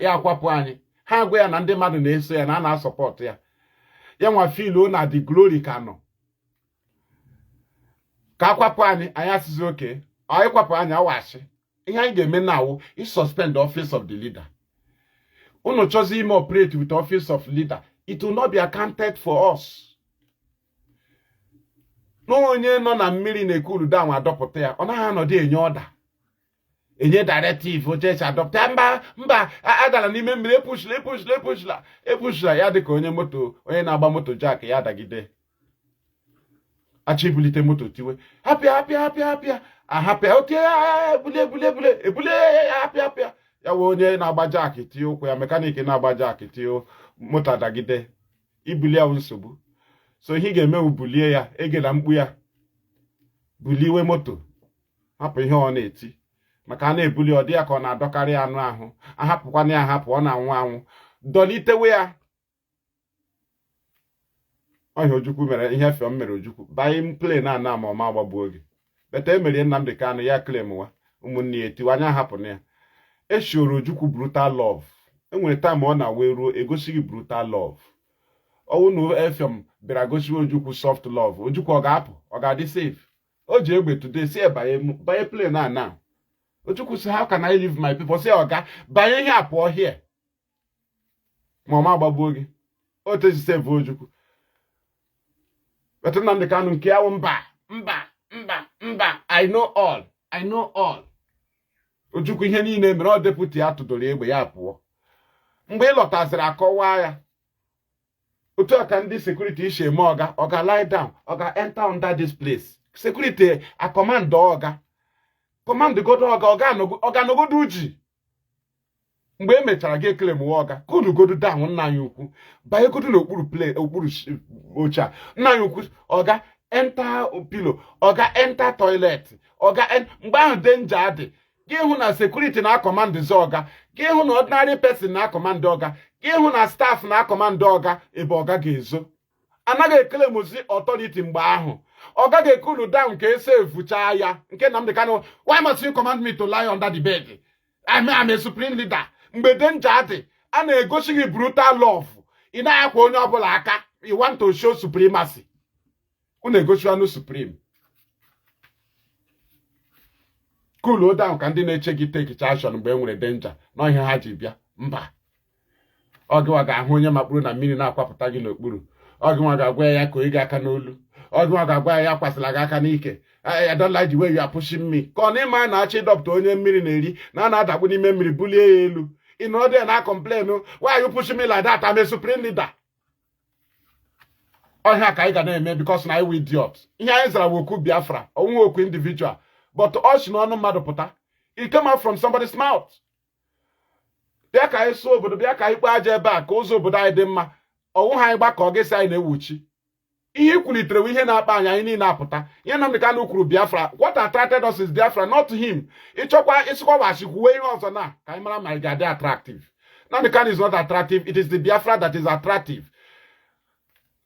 ya akwapụ anyị. Ha gwa ya na ndị mmadụ na-eso ya na a na-support ya. Ya nwa feel na the glory ka nọ. Ka akwapụ anyị asịzi oke. Ọ ịkwapụ anyị awashi. Ihe anyị ga-eme now is suspend the office of the leader. Unu choose ime operate with the office of leader. It will not be accounted for us. na onye nọ na mmiri na-ekulu down adọpụta ya, ọ naghị anọdụ enye ọda, enye directive oche adọpụta mba adala n'ime mmiri, epushla ya dịka onye na-agba moto jack ya dagide achịbulite moto tiwe hapịa ahapịa otie ebule hapịa ya wee onye na-agba jack tie ụkwụ ya, mekaniki na-agba jack tie moto adagide, ibuli ya nsogbu. So ihe ga-eme bulie ya, egela mkpu ya, buliwe moto, hapụ ihe ọ na-eti, maka a na-ebuli ọ dị ya ka ọ na-adọkarị anụ ahụ, ahapụkwana ya ahapụ, ọ na-anwụ anwụ, dọlitewe ya. Ọhịa Ojukwu mere ihe fiọm mere Ojukwu banye plen a na ma ọma agbagbuo gị, beta emerie Nnamdi Kanu ya klem wa ụmụnne ya etiwanya hapụ na ya. Eshoro Ojukwu brutal love, enwere taịm ọ na-wee ruo egosighị brutal love. Ọwụ na efiọm bịara gosiwe Ojukwu soft love, Ojukwu ọ ga-apụ, ọ ga-adị safe? O ji egbe today si banye plen a na. Ojukwu si how can I leave my people? Si ọga banye ihe apụọ here ma ọma agbagbuo gị. O tezi save Ojukwu. But Nnamdi Kanu nke ya mba, I know all. Ojukwu ihe niile mere, ọ deputy ya tụdoro egbe ya pụọ. Mgbe ị lọtaziri akọwa ya, otu aka ndị security ishe eme ọga lie down, ọga enter under this place. Security a command command godo ọga nogodo uji. Mgbe emechara gị ekele mụwa ọga kunu godo down nna anyị ukwu, banye godo n'okpuru oche a, nna anyị ukwu ọga enter pillow, ọga enter toilet, mgbe ahụ danger adị, gị hụ na security na command ọga, gị hụ na ordinary person na command ọga, gị hụ na staff na command ọga ebe ọga ga-ezo. Anaghị ekele mozi authority mgbe ahụ. Ọga ga-ekulu down ka esevuchaa ya, nke Nnamdi Kanu, why must you command me to lie under the bed? I'm a supreme leader. Mgbe danger adị, a na-egosi gị brutal love, ị na-akwa onye ọbụla aka, you want to show supremacy. Unu egosi anụ supreme. Cool down ka ndị na-eche gị take action mgbe e nwere danger na ihe ha ji bịa. Mba, ọ gịnwa ga-ahụ onye makpụrụ na mmiri na-akwapụta gị n'okpuru, ọ gịnwa ga-agwa ya ka gị aka n'olu, ọ gịnwa ga-agwa ya kwasịla gị aka n'ike. I don't like the way you are pushing me. Ka ọ na ịma na-achọ ịdọpụta onye mmiri na-eri na-adakpu n'ime mmiri bulie ya elu, ị nọ there na complain, why are you pushing me like that? I'm a supreme leader. Ọhịa ka anyị ga na-eme because na iwu idiot. Ihe anyị zara woku Biafra, onwe okwu individual, but ọ si n'ọnụ mmadụ pụta. It came out from somebody's mouth. Bịa ka anyị sụọ obodo, bịa ka anyị kpaa aja ebe a ka ụzọ obodo anyị dị mma. Ọnwụ ha anyị gbakọ gị si anyị na-ewuchi. Ihe kwulitere ihe na-akpa anyị niile apụta. Ihe Nnamdi Kanu kwuru Biafra, what attracted us is Biafra, not him. Ịchọkwa ịsịkọwachi kwuwe ihe ọzọ na ka anyị mara ma ị ga-adị attractive. Nnamdi Kanu is not attractive, it is the Biafra that is attractive.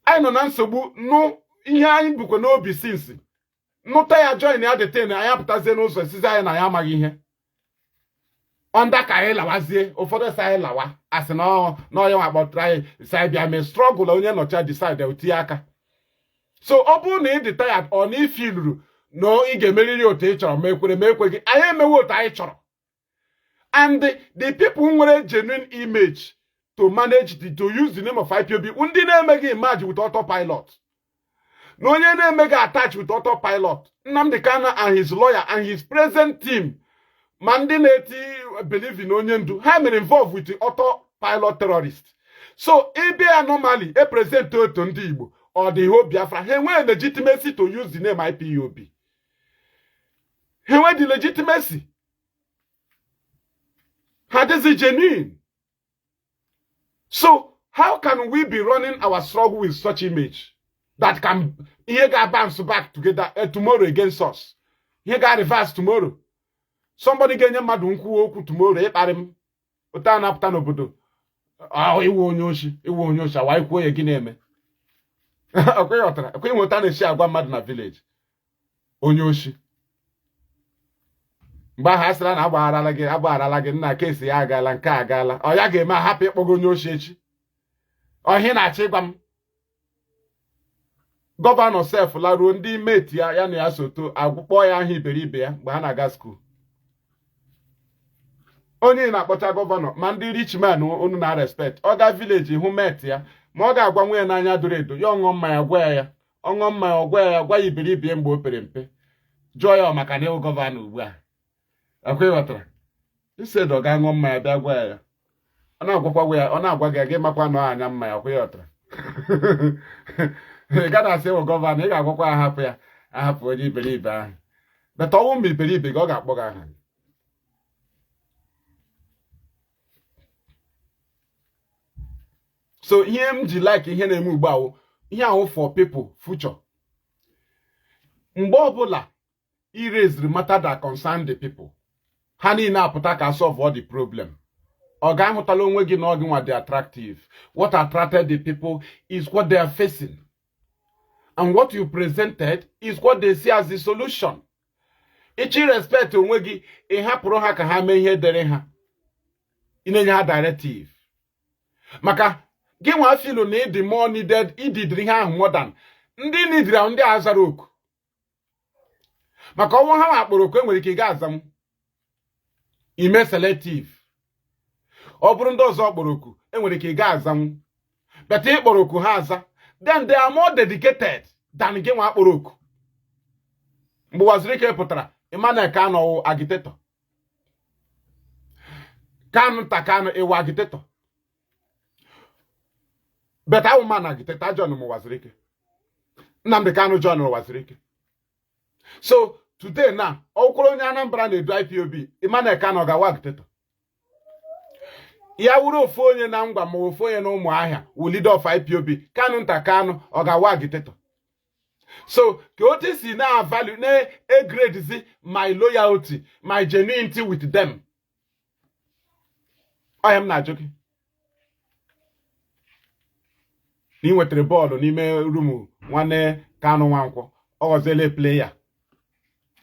Anyị nọ na nsogbu nụ ihe anyị bukwe n'obi sinsi. Nụta ya join ya detain anyị apụtazie n'ụzọ esizi anyị na ya amaghị ihe. Onda ka anyị lawazie, ụfọdụ si anyị lawa, asị na onye nwa kpọtara anyị si anyị bịa mee struggle onye nọcha decide etinye aka. So ọ bụrụ na ị dị tired ọ na ifiluru na ị ga-emeriri otu ị chọrọ ma ekwe gị, anyị emewe otu anyị chọrọ. And the people nwere genuine image to manage to use the name of IPOB, ndị na-emeghị image with autopilot. Na onye na-emeghị attach with autopilot, Nnamdi Kanu and his lawyer and his present team, ma ndị na-eti believe in onye ndu, ha mere involved with the autopilot terrorist. So ebe ya normally present otu ndị Igbo or the whole Biafra, he nwere legitimacy to use the name IPOB. He nwere the legitimacy. How is it genuine? So how can we be running our struggle with such image that can bounce back together tomorrow against us? He got reverse tomorrow. Somebody get your mad unku tomorrow. Utana apta n'obodo. Iwu onye oshi. Why kwuo ya gịnị eme? Akwe nweta na-esi agwa mmadụ na village. Onye oshi. Mgbe ha sịra na agbagharala gị nna kesi ya agaala nke agaala. Ọ ya ga-eme ahapụ ịkpọgo onye oshi echi. Ọhị na-achọ ịgwa m. Gọvanọ sef laruo ndị meti ya na ya soto agwụkpọ ya aha iberibe ya mgbe ha na-aga skuul. Onye na-akpọcha gọvanọ ma ndị rich man unu na respect ọ ga village hụ meti ya ma ọ ga-agwa nwunye n'anya doro edo ya ọṅụọ mmanya gwa ya ọṅụ mmanya ọgwa ya gwa iberibe mgbe o pere mpe jụọ ya maka na ịwụ gọvanọ ugbu a akwa ịghọtara isedo ọ ga-aṅụ mmanya bịa gwa ya ọ na-agwa gị gị makwa nọ anya mmanya akwa ịghọtara ị gaghị asị ịwụ gọvanọ ị ga-agwakwa ahapụ ya ahapụ onye iberibe ahụ beta ọnwụ mgbe iberibe gị ọ ga-akpọ gị aha so ihe m ji like ihe na-eme ugbu a ihe ahụ for people future mgbe ọbụla erase the matter that concern the people ha niile apụta ka solve all the problem ọ ga-ahụtala onwe gị na ọ gị nwa dị attractive what attracted the people is what they are facing and what you presented is what they see as the solution ichi respect onwe gị ị hapụrụ ha ka ha mee ihe dere ha ị na-enye ha directive maka gị nwa filu na ịdị more needed ididiri ihe ahụ more than ndị nidiri ahụ ndị azara oku maka ọnwa ha akpọrọ oku enwere ike ị ga-azanwu ime selective ọ bụrụ ndị ọzọ kpọrọ oku enwere ike ị ga-azanwu beta ịkpọrọ oku ha aza then they are more dedicated than gị nwa akpọrọ oku mgbe Wazirike pụtara Emmanuel Kanu agitator Kanu ịwa agitator beta awụ man agitator John Wazirike Nnamdi Kanu John Wazirike so today na ọkwụrụ onye Anambra na-edu IPOB Emmanuel Kanu ga-awa agitator ya wuru ofu onye na ngwa ma ofu onye na Ụmụahịa wu leader of IPOB Kanu ọ ga-awa agitator so ka otu si na value na grade my loyalty my genuinity with them I am na joking ni wetere bọọlụ n'ime room nwanne Kanu Nwankwọ ọ ghọzele player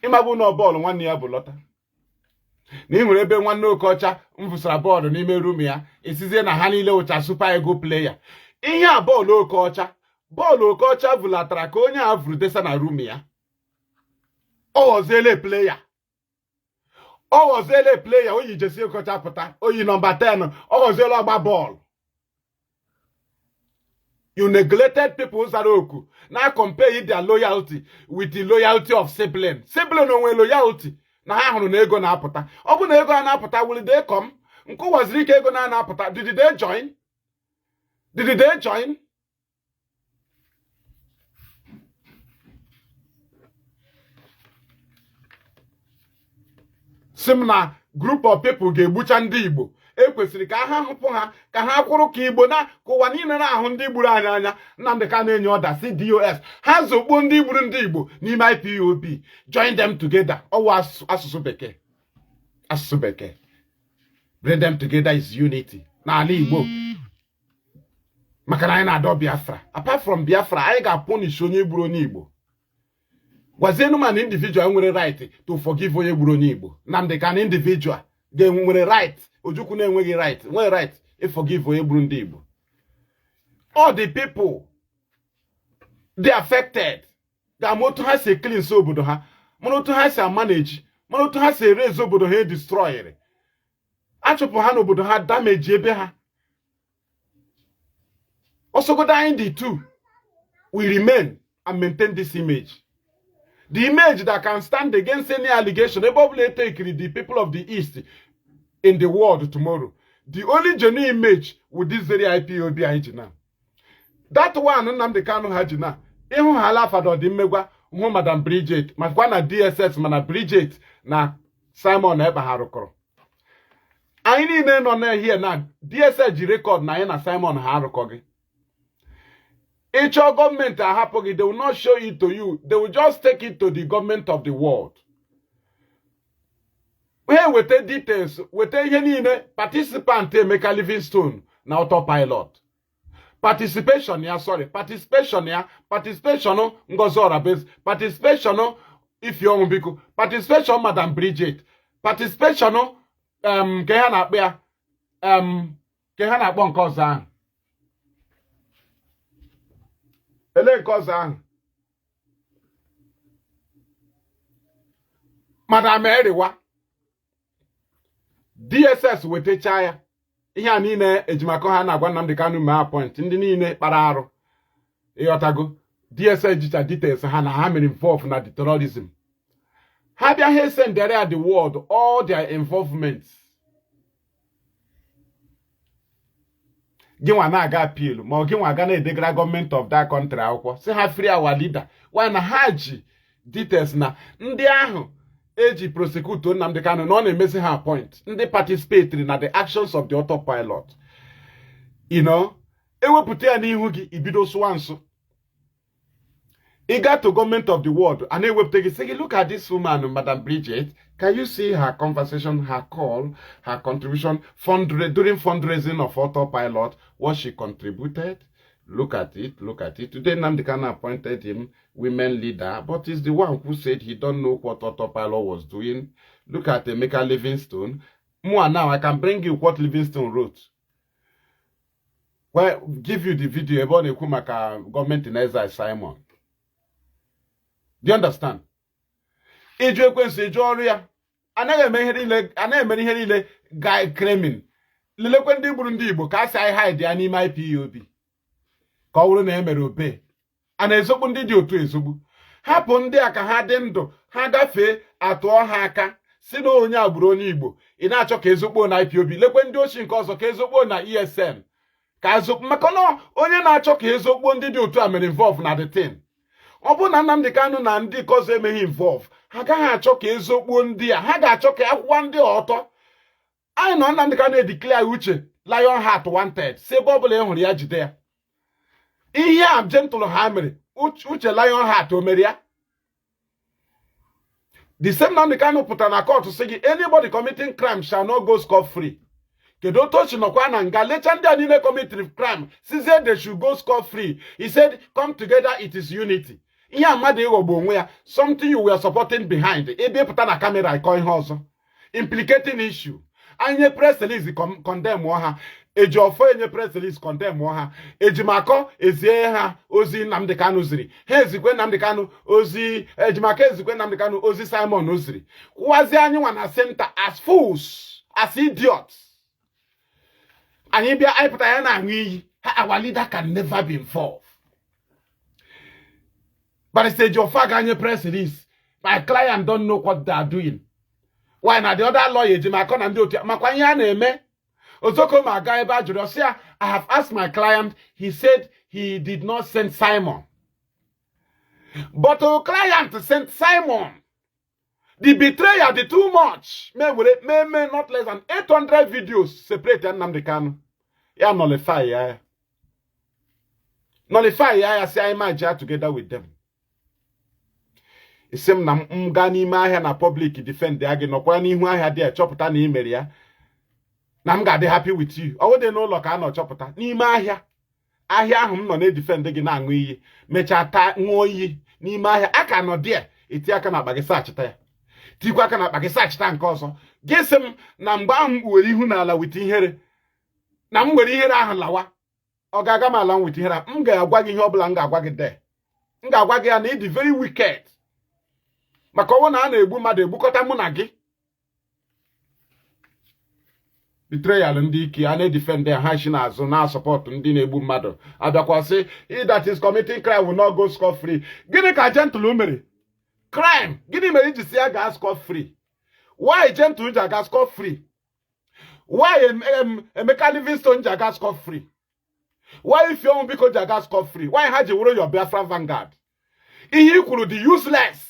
ịmabụ na bọọlụ nwanne ya bụ lọta na ị nwere ebe nwanne Okocha mvụsara bọọlụ n'ime room ya isizie na ha niile wụcha super ego player ihe a bọọlụ Okocha vụlatara ka onye a vụrụ desa na room ya ọ ghọzele player oyi jesi Okocha pụta oyi nọmba 10 ọ ghọzele ọgba bọọlụ you neglected people zara oku na compare their loyalty with the loyalty of sibling onwe loyalty na ha hụrụ na ego na-apụta ọ bụ na ego a na-apụta will they come nke Wazirike ego na-apụta did they join sim na group of people ga-egbucha ndị Igbo ekwesịrị ka ha hụpụ ha ka ha kwụrụ ka Igbo na ka ụwa niile na-ahụ ndị gburu anyị anya Nnamdi Kanu enye ọda CDOS ha zogbuo ndị gburu ndị Igbo n'ime IPOB join them together ọwụ asụsụ bekee bring them together is unity n'ala Igbo maka na anyị na-adọ Biafra apart from Biafra anyị ga-apụnish onye gburu onye Igbo gwazienu ma na individual nwere right to forgive onye gburu onye Igbo Nnamdi Kanu individual ga-enwere right Ojukwu na-enweghị right nwere right forgive onye gburu ndị Igbo all the people they affected ga-ama otu ha si cleanse obodo ha mana otu ha si manage mana otu ha si erase obodo ha destroyere achụpụ ha n'obodo ha damage ebe ha osogodo anyị the two we remain and maintain this image the image that can stand against any allegation ebe ọbụla take the people of the East in the world tomorrow. The only genuine image with this very IPOB anyị now. That one Nnamdi Kanu ha ji na ịhụ ha ala fado dị mmegwa hụ Madam Bridget makwa na DSS mana Bridget na Simon ebe ha rụkọrọ anyị niile nọ na here na DSS ji record na anyị na Simon ha arụkọghị ịchọ gọọmenti ahapụghị they will not show it to you they will just take it to the government of the world. Hey, wete details, wete ihe niile participant Emeka Livingstone na autopilot. Participation Ngozi Orabez, participation Ifeanyi Biko, participation Madam Bridget, participation ke ha na-akpọ ya ke ha na-akpọ nke ọzọ ahụ. Ele nke ọzọ ahụ. Madam Eriwa DSS wetecha ya ihe a niile ejimakọ ha na-agwa Nnamdi Kanu ma appoint ndị niile kpara arụ ịghọtago DSI jicha details ha na ha mere involved na the terrorism. Ha bịa ha sendere at the world all their involvements. Gịnwa na-aga appeal ma ọ gịnwa aga na-edegara gọọmenti of that country akwụkwọ si ha free our leader. Why na ha ji details na ndị ahụ eji prosecute Nnamdi Kanu na ọ na-emezi ha point ndị participatory na the actions of the autopilot. You know, ewepụta ya n'ihu gị ibido sụwa nsụ. He got to government of the world and they will take it. Say, look at this woman, Madam Bridget. Can you see her conversation, her call, her contribution during fundraising of autopilot, what she contributed? Look at it, look at it. Today, Nnamdi Kanu appointed him women leader, but he's the one who said he don't know what autopilot was doing. Look at Emeka Livingstone. More now, I can bring you what Livingstone wrote. Well, give you the video about the Kumaka government in Ezra Simon. Do you understand? Iju ekwensu iju ọrụ ya anaghị eme ihe niile guy claiming lelekwe ndị gburu ndị Igbo ka asị anyị hide ya n'ime IPOB ka ọ bụrụ na emere obe a na-ezogbu ndị dị otu ezogbu hapụ ndị a ka ha dị ndụ ha gafee atụọ ha aka si na onye agbụrụ onye Igbo ị na-achọ ka ezogbo na IPOB lekwe ndị ochi nke ọzọ ka ezogbo na ESN ka ezogbo maka na onye na-achọ ka ezogbo ndị dị otu a mere involve na the thing. Ọ bụ na Nnamdi Kanu na ndị ọzọ emeghị involve ha agaghị achọ ka ezogbuo ndị a ha ga-achọ ka akwụkwọ ndị ọtọ anyị nọ Nnamdi Kanu declare Uche Lionheart wanted si ebe ọbụla hụrụ ya jide ya ihe a gentle ha mere Uche Lionheart o mere ya the same Nnamdi Kanu pụtara na court sị gị anybody committing crime shall not go scot free. Kedu otu ochi nọkwa na nga lecha ndị a niile committed crime sizie they should go scot free. He said come together, it is unity. Ihe amadi ịghọgbu onwe ya something you were supporting behind ebe pụta na camera ịkọ ihe ọzọ implicating issue. Anyị press release condemn ha eji ofo enye press release condemn ha ejimako ezie ha ozi Nnamdi Kanu ziri ha ezikwe Nnamdi Kanu ozi ejimako ezikwe Nnamdi Kanu ozi Simon oziri kwụwazi anyị nwa na center as fools as idiots. Anyị bịa anyị pụta ya na aṅụ iyi our leader can never be involved. But the stage of Faganye press release, my client don't know what they are doing. Why now the other lawyer, Jimakon and Doti, Makwanya me? Ozoko Magaiba Jurosia, I have asked my client, he said he did not send Simon. But our client sent Simon. The betrayal, the too much. May not less than 800 videos separate Nnamdi Kanu. Yeah, nullify, yeah. Nullify, yeah, I say I might together with them. Isem na mga n'ime ahịa na public defend ya gị nọkwara n'ihu ahịa dị chọpụta na imere ya na m ga-adị happy with you. Ọ dị n'ụlọ ka a nọ chọpụta n'ime ahịa ahụ m nọ na-edefend gị na-aṅụ iyi mechaa taa ṅụọ iyi n'ime ahịa aka nọ dị eti aka na akpa gị sachita ya tikwa aka na akpa gị sachita nke ọzọ gị sị m na mgbe ahụ m were ihu n'ala wit ihere na m were ihere ahụ lawa ọ ga-aga m ala m wit ihere m ga-agwa gị ihe ọ bụla m ga-agwa gị de m ga-agwa gị ya na ịdị very wicked. Maka ọwụ na a na-egbu mmadụ egbukọta mụ na gị betrayal ndị ike a na-edefend ha shi n'azụ na support ndị na-egbu mmadụ abịakwa sị he that is committing crime will not go scot free. Gịnị ka gentle mere crime gịnị mere iji si ya gaa scot free? Why gentle ji aga scot free? Why Emeka Livingstone ji aga scot free? Why Ifeoma Biko ji aga scot free? Why ha ji wụrụ your Biafra vanguard? Ihe kwuru the useless.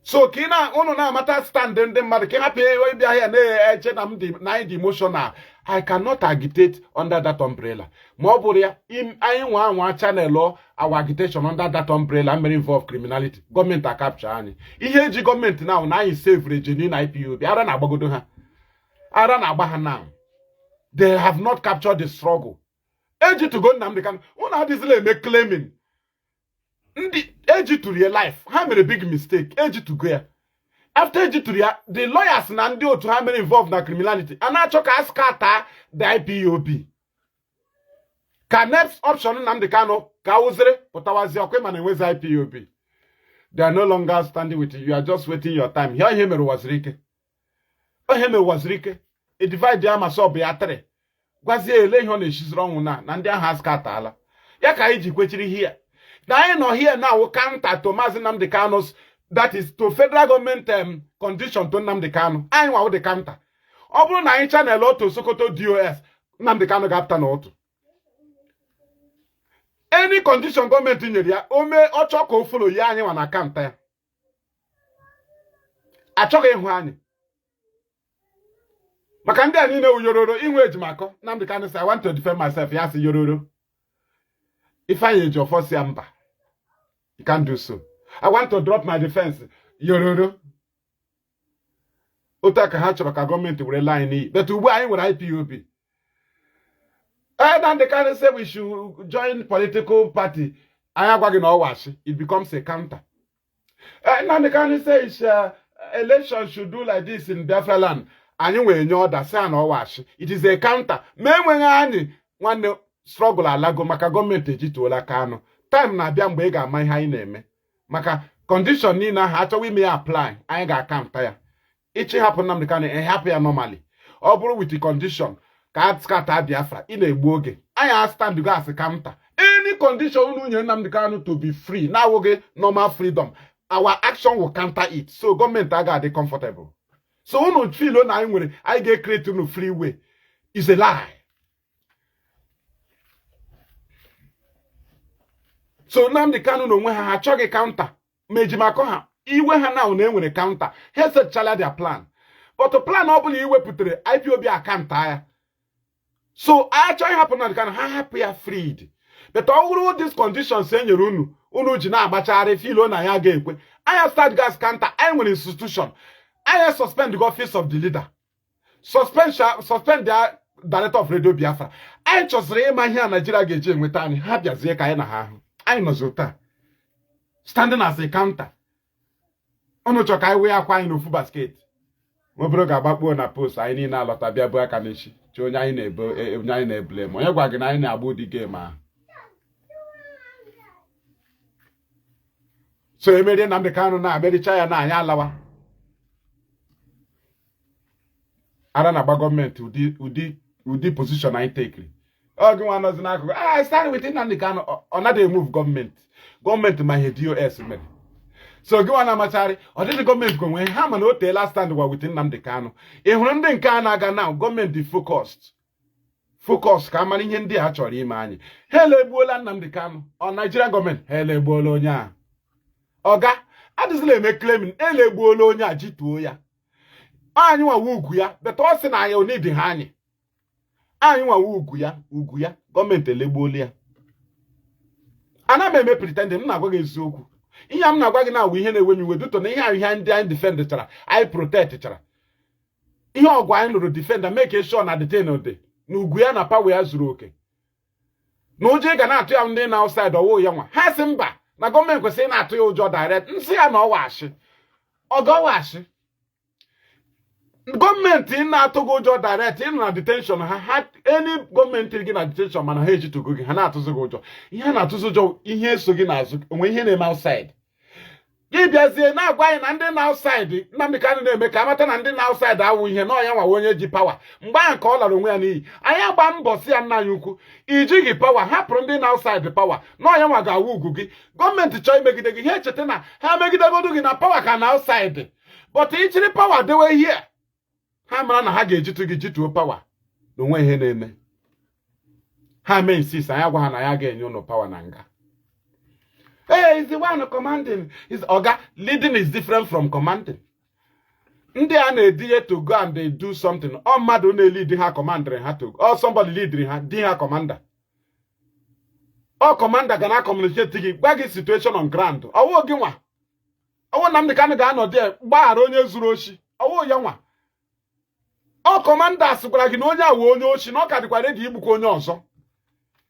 So kina unu na amata stand ndị mmadụ ka hapụ ịbịa ahịa na-eche na m dị emotional. I cannot agitate under that umbrella. Ma ọ bụrụ ya anyị nwa channel our agitation under that umbrella mere involve criminality. Gọọmenti capture anyị. Ihe eji gọọmenti now na anyị save genuine IPOB. Ara na-agbagodo ha. Ara na-agba ha now. They have not captured the struggle. Eji to go Nnamdi Kanu. Unu adịzila eme claiming. Ndị eji to real life ha mere big mistake eji to go ya after eji to ya the lawyers na ndị otu ha mere involved na criminality a na-achọ ka scatter the IPOB ka next option Nnamdi Kanu ka uzere pụtawazi ọkwa ma na-enwezi IPOB. They are no longer standing with you. You are just waiting your time. Ihe mere waziri ike. Ihe mere waziri ike. A divide ya ma so bụ ya 3 gwazie ele ihe ọ na-eshiziri ọnwụ na ndị ahụ askatala ya ka anyị ji kwechiri here na anyị nọ here now counter to Maazị Nnamdi Kanu's, that is to federal government condition to Nnamdi Kanu. Anyị nwa the counter. Ọ bụrụ na anyị channel otu Sokoto DOS, Nnamdi Kanu ga-apụta n'otu. Any condition gọọmenti nyere ya, ome ọchọ ka o follow ya anyị nwa na counter ya. Achọghị ịhụ anyị. Maka ndị a niile wu yororo inwe ejimakọ. Nnamdi Kanu say I want to defend myself. Ya si yororo. Ifeanyi Ejiofor si mba. You can't do so. I want to drop my defense. Yororo. Ota ka ha chọrọ ka gọọmenti were line n'iyi. But ugbu anyị nwere IPOB. And they can say we should join political party. Anyị agwaghị na ọwashi. It becomes a counter. And they can say election should do like this in Biafra land. Anyị nwere nye order say na ọwashi. It is a counter. Ma enweghị anyị nwanne struggle alago maka gọọmenti ejituola Kanu. Time na-abịa mgbe ị ga-ama ihe anyị na-eme. Maka condition niile ahụ achọghị ime ya apply, anyị ga-akanta ya. Ichi hapụ Nnamdi Kanu ehapụ ya normally. Ọ bụrụ with the condition ka askata Biafra, ị na-egbu oge. Anyị stand go as counter. Any condition unu nye Nnamdi Kanu to be free, na awụghị normal freedom, our action will counter it. So gọọmenti aga-adị comfortable. So unu feel na anyị nwere, anyị ga-create unu free way. Is a lie. So Nnamdi Kanu n'onwe ha achọghị counter. Mejimakọ ha iwe ha na enwere counter. Ha sechala their plan. But the plan ọ bụla iwepụtara IPOB account ya. So achọghị hapụ Nnamdi Kanu ha hapụ ya freed. But ọ bụrụ these conditions enyere unu ji na-agbachagharị filo na ya ga-ekwe. Anya start gas counter, anyị nwere institution. Anya suspend the office of the leader. Suspend the director of Radio Biafra. Anyị chọsịrị ịma ihe a Nigeria ga-eji enweta anyị. Ha bịazie ka anyị na ha ahụ. I know Zota. Standing as a counter. Ono choka iwe akwa anyị n'ofu basket. Mobro ga-agbakpuo na post anyị niile alọta bịa bụ aka n'echi. Chi onye anyị na-eblame. Onye gwa gị na anyị na-agba ụdị game ahụ. So emerie Nnamdi Kanu na-abịaricha ya na anyị alawa. Ara na-agba gọọmenti ụdị position anyị tekiri. Oh, go on as an alcohol. I started with Nnamdi Kanu. Another move government. Government my DOS man. So go on Amachari. Or did the government go when Haman hotel last stand with Nnamdi Kanu. If Nnamdi Kanu aga now, government be focused. Focus, Kamani Hindi actually man. Hele Bola Nnamdi Kanu. Or Nigerian government. Hele Bolonya. Oga, I just let me claiming Hele Bolonya Jituya. I knew a wuguya, but also I need the honey. Anyị nwa ugwu ya gọọmenti elegbuola ya. Ana m eme pretending m na-agwa gị eziokwu. Ihe m na-agwa gị na-awụ ihe na-ewe m iwe duto na ihe ahụ ihe ndị anyị defend chara, anyị protect chara. Ihe ọgwụ anyị lụrụ defender make sure na detain ode na ugwu ya na power ya zuru oke. Na ụjọ ga na-atụ ya ndị na outside ọwụ ya nwa. Ha sị mba na gọọmenti kwesịrị na-atụ ya ụjọ direct. Nsị ya na ọwashi. Ọgọwashi. Gọọmenti na-atụgo ụjọ direct ịnụ na detention ha any gọọmenti gị na detention mana ha ejitugo gị ha na-atụzi gị ụjọ. Ihe ha na-atụzi ụjọ ihe so gị n'azụ onwe ihe na-eme outside. Gị bịazie na-agwa anyị na ndị na outside Nnamdi Kanu na-eme ka amata na ndị na outside awụ ihe na ọnya nwa onye ji power. Mgbe ahụ ka ọ lara onwe ya n'iyi. Anyị agba mbọ si ya nna anyị ukwu ijighị power hapụrụ ndị na outside power na ọnya nwa ga-awụ ugwu gị. Gọọmenti chọọ imegide gị ha echeta na ha megidegodu gị na power ka na outside. But ichiri power dewe here. Ha mara na ha ga-ejitu gị jituo power n'onwe ihe na-eme. Ha mee insist anyị agwa ha na ya ga-enye ụnụ power na nga. Hey, is the one commanding. Is Oga leading is different from commanding. Ndị a na-edinye to go and they do something. Ọ mmadụ na-lead ha commander ha to. Or somebody lead ha di ha commander. Ọ commander ga na communicate gị gwa gị situation on ground. Ọwụ gị nwa. Ọwụ Nnamdi Kanu ga-anọ dị gbaghara onye zuru oshi. Ọwụ ya nwa. Ọ commanders gwara gị na onye awu onye ochi na ọ ka dịkwa ready igbukwa onye ọzọ.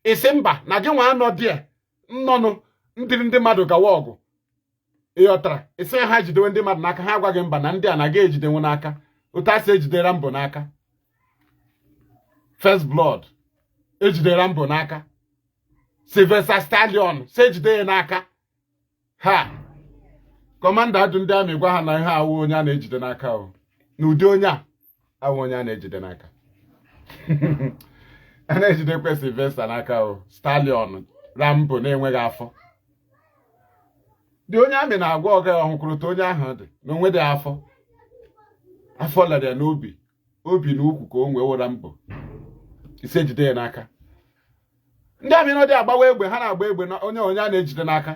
Isi mba na gị nwa anọ dị nnọnụ ndị mmadụ gawa ọgụ. Ịghọtara isi ha jidewe ndị mmadụ n'aka ha agwaghị mba na ndị a na-aga ejidenwu n'aka otu a si ejidere mbụ n'aka. First blood ejidere mbụ n'aka. Sylvester Stallion si ejide ya n'aka. Ha kọmanda adụ ndị amị gwa ha na ihe awụ onye a na-ejide n'aka o. N'ụdị onye a awụ onye a na-ejide n'aka. a na-ejidekwa Sylvester n'aka o Stallion Rambo na-enweghị afọ dị onye amị na-agwa ọga ọhụkwụrụta onye ahụ dị na onwe dị afọ lere n'obi obi na ukwu ka o nwee wụra mbọ ise jide ya n'aka ndị amị nọ dị agbawa egbe ha na-agba egbe na onye a na-ejide n'aka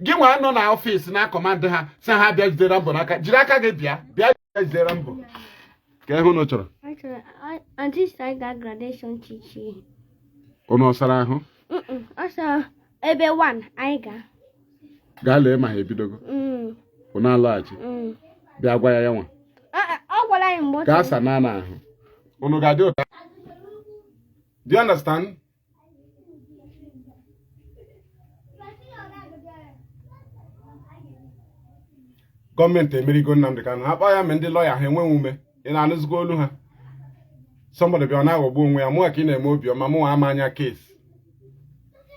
gị nwa nọ na ọfịs na kọmandị ha sị ha bịa jidere mbọ n'aka jiri aka gị bịa jidere mbọ ka ịhụ na chọrọ ụnụ ọsara ahụ ebe 1 anyị gaa lee ma ha ebidogo ụnụ alọghachi bịa gwa ya nwa ọ gwara anyị mgbe gaa sa na ahụ ụnụ ga-adị ụta. Do you understand? Gọọmenti emerigo Nnamdi Kanu ha kpaa ya ma ndị lọya ha enweghị ume ị na-anụzikwa olu ha somebody bịa ọ na-aghọgbu onwe ya mụnwa ka ị na-eme obiọma mụnwa amanya kesi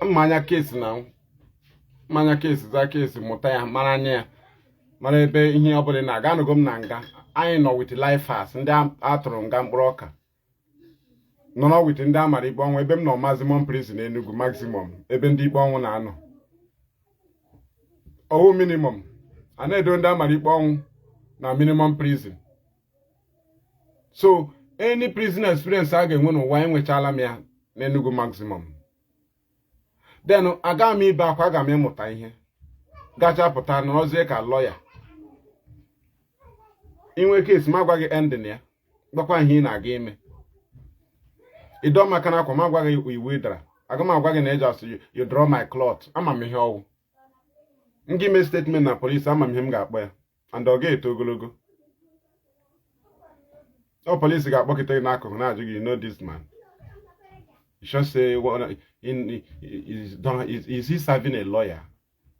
mmanya kesi na mmanya kesi za kesi mụta ya mara anya ya mara ebe ihe ọ bụla na-aga anụgo m na nga anyị nọ with lifers ndị atụrụ nga mkpụrụ ọka nọrọ with ndị amara ikpe ọnwụ ebe m nọ maximum prison n'Enugu maximum ebe ndị ikpe ọnwụ na-anọ ọwụ minimum a na-edo ndị amara ikpe ọnwụ na minimum prison so any prison experience a ga-enwe n'ụwa enwechala m ya n'Enugu maximum then aga m ibe akwa aga m ịmụta ihe gachapụta nọrọzie ka lọya inwe kesi ma gwaghị ending ya gbakwa ihe ị na-aga ime ịdọ maka na akwa ma gwaghị iwu dara aga m agwa gị na eji asụ you draw my cloth ama m ihe ọwụ m gị mee statement na polisi ama m ihe m ga-akpọ ya and ọ ga-eto ogologo ọ polisi ga-akpọkịta gị n'akụkụ na-ajụ gị you know this man you should say is he serving a lawyer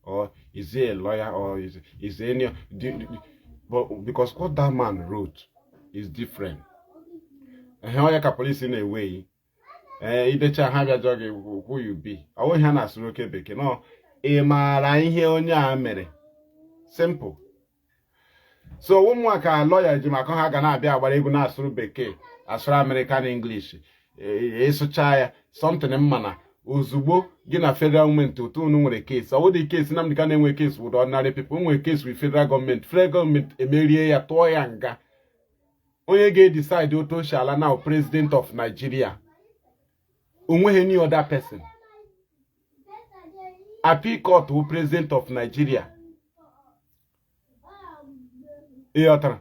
or is he a lawyer or is any but because what that man wrote is different onye ka polisi na-eweghị idecha ha bịa jụọ gị who you be ọwụghị ha na-asụrụ oke bekee nọ ị maara ihe onye a mere simple so ụmụaka lọya ji maka ha ga na-abịa agbara egwu na-asụrụ bekee asụrụ American English ịsụcha ya something mma na ozugbo gị na federal gọọmenti otu unu nwere kesi ọ dị kesi Nnamdi Kanu enwe kesi with ordinary people nwere kesi with federal gọọmenti emerie ya tụọ ya nga onye ga-decide otu o si ala now president of Nigeria onweghị any other person appeal court who president of Nigeria ịghọtara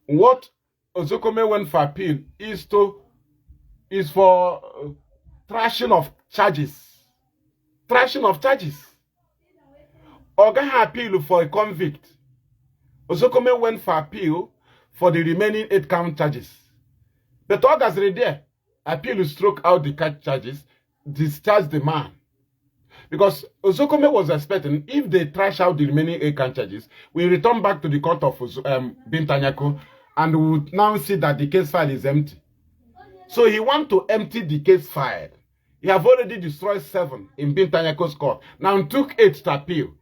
what Ozokome went for appeal is for trashing of charges ọ gaghị appeal for a convict. Ozokome went for appeal for the remaining 8 count charges but ọ gaziri there appeal stroke out the charges discharge the man because Ozokome was expecting if they trash out the remaining 8 count charges we return back to the court of Bintanyako and we would now see that the case file is empty. So he want to empty the case file. He have already destroyed 7 in Bintanyako's court. Now took 8 to appeal.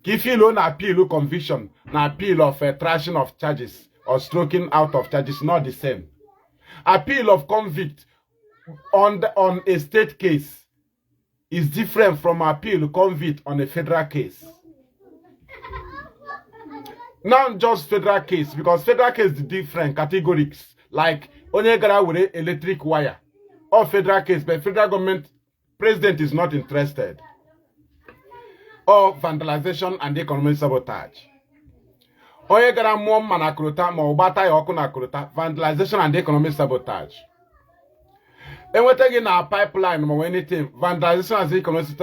If you don't appeal conviction, now appeal of trashing of charges or stroking out of charges, not the same. Appeal of convict on a state case is different from appeal convict on a federal case. Not just federal case, because federal case is different categories. Like onye gara with electric wire or federal case, but federal government president is not interested. Or vandalization and economic sabotage. Onye gara muo mma na krota ma ụgbata ya ọkụ na krota, vandalization and economic sabotage. Enwete gị na pipeline or anything, vandalization and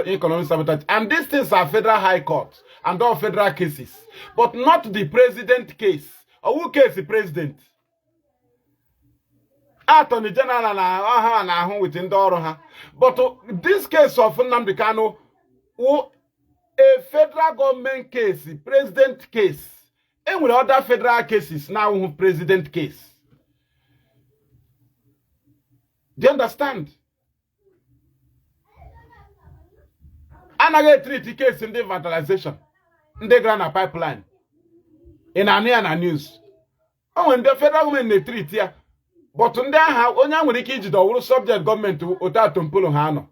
economic sabotage. And these things are federal high court and all federal cases, but not the president case. Or who case the president? Attorney General na ahụ with ndị ọrụ ha. But this case of Nnamdi Kanu, a federal government case, president case, and with other federal cases now president case. Do you understand? Anaghị treat case in the vandalization, ndị gara na pipeline, in a news. Oh, when the federal government they treat here. but ndị agha onye a nwere ike ijide ọwụrụ subject gọọmenti otu atompolo ha nọ.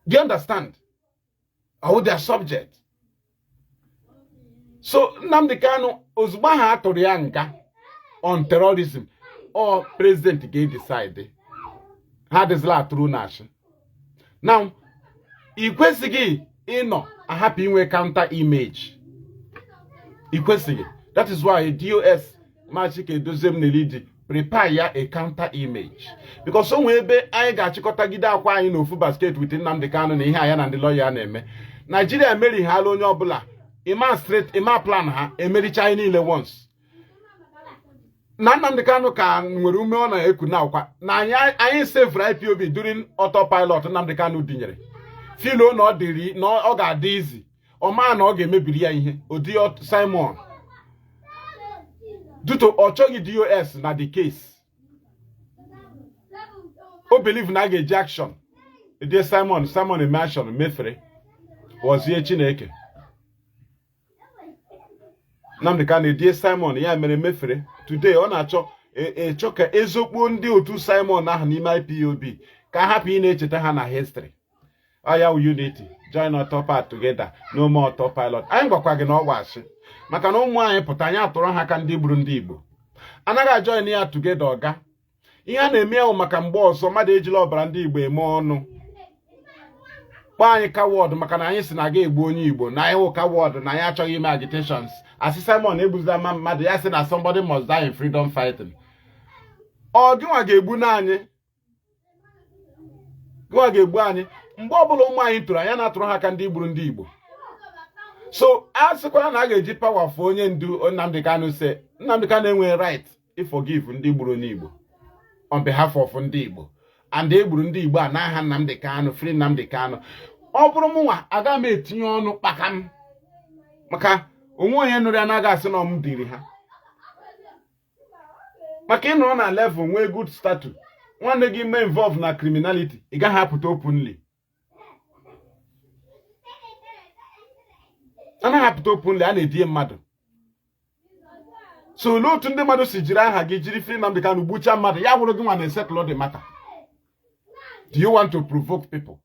Do you understand? Or their subject. So Nnamdi Kanu ozugbo ha atụrụ ya nga on terrorism or president ga-decide. Ha dịzịla atụrụ na-achị. Now, ị kwesịghị ịnọ ahapụ inwe counter image. Ị kwesịghị. That is why DOS Machike Dozem Nelidi prepare ya a counter image. Because onwe ebe anyị ga-achịkọtagide akwa anyị n'ofu basket with Nnamdi Kanu na ihe anya na ndị lawyer na-eme. Nigeria emeri ha onye ọbụla. Ima plan ha emericha anyị niile once. Na Nnamdi Kanu ka nwere ume ọ na-eku na akwa na anyị save IPOB during autopilot Nnamdi Kanu dinyere. Filo na ọ dịrị na ọ ga-adị izi. Ọ maa na ọ ga-emebiri ya ihe. Odi Simon. Duto ọ chọghị DOS na the case. O believe na ga-eji action. Edi Simon eme action mefere. Ozie Chineke. Nnamdi Kanu edi Simon ya mere mefere. Today ọ na-achọ echọ ka ezokpo ndị otu Simon ahụ n'ime IPOB ka hapụ ị na-echeta ha na history. Aya unity, join autopilot together, no more autopilot. Anyị gwakwa gị na ọ gwaasị. Maka na ụmụ anyị pụta anyị atụrụ ha ka ndị gburu ndị Igbo. Anaghị ajoin ya together ọga. Ihe a na-eme ya maka mgbe ọzọ mmadụ ejila ọbara ndị Igbo eme ọnụ. Kpọọ anyị coward maka na anyị si na aga egbu onye Igbo na anyị wụ coward na anyị achọghị ime agitations. Asị Simon egbuzila mmadụ ya sị na somebody must die in freedom fighting. Ọ gịnwa ga-egbu na anyị. Gịnwa ga-egbu anyị. Mgbe ọbụla ụmụ anyị tụrụ anya na-atụrụ ha ka ndị gburu ndị Igbo. So a sịkwara na a ga-eji power for onye ndu Nnamdi Kanu say Nnamdi Kanu enweghị right forgive ndị gburu n'Igbo on behalf of ndị Igbo and egburu ndị Igbo a n'aha Nnamdi Kanu free Nnamdi Kanu. Ọ bụrụ mụnwa aga m etinye ọnụ kpakam maka onwe onye nụrụ ya na-aga asị na m diri ha maka ịnọrọ na level nwee good status nwanne gị mee involve na criminality ị gaghị apụta openly. Anaghị apụta openly a na-edie mmadụ. So otu ndị mmadụ si jiri aha gị jiri free Nnamdi Kanu gbucha mmadụ ya wụrụ gị nwa na-esettle the matter. Do you want to provoke people?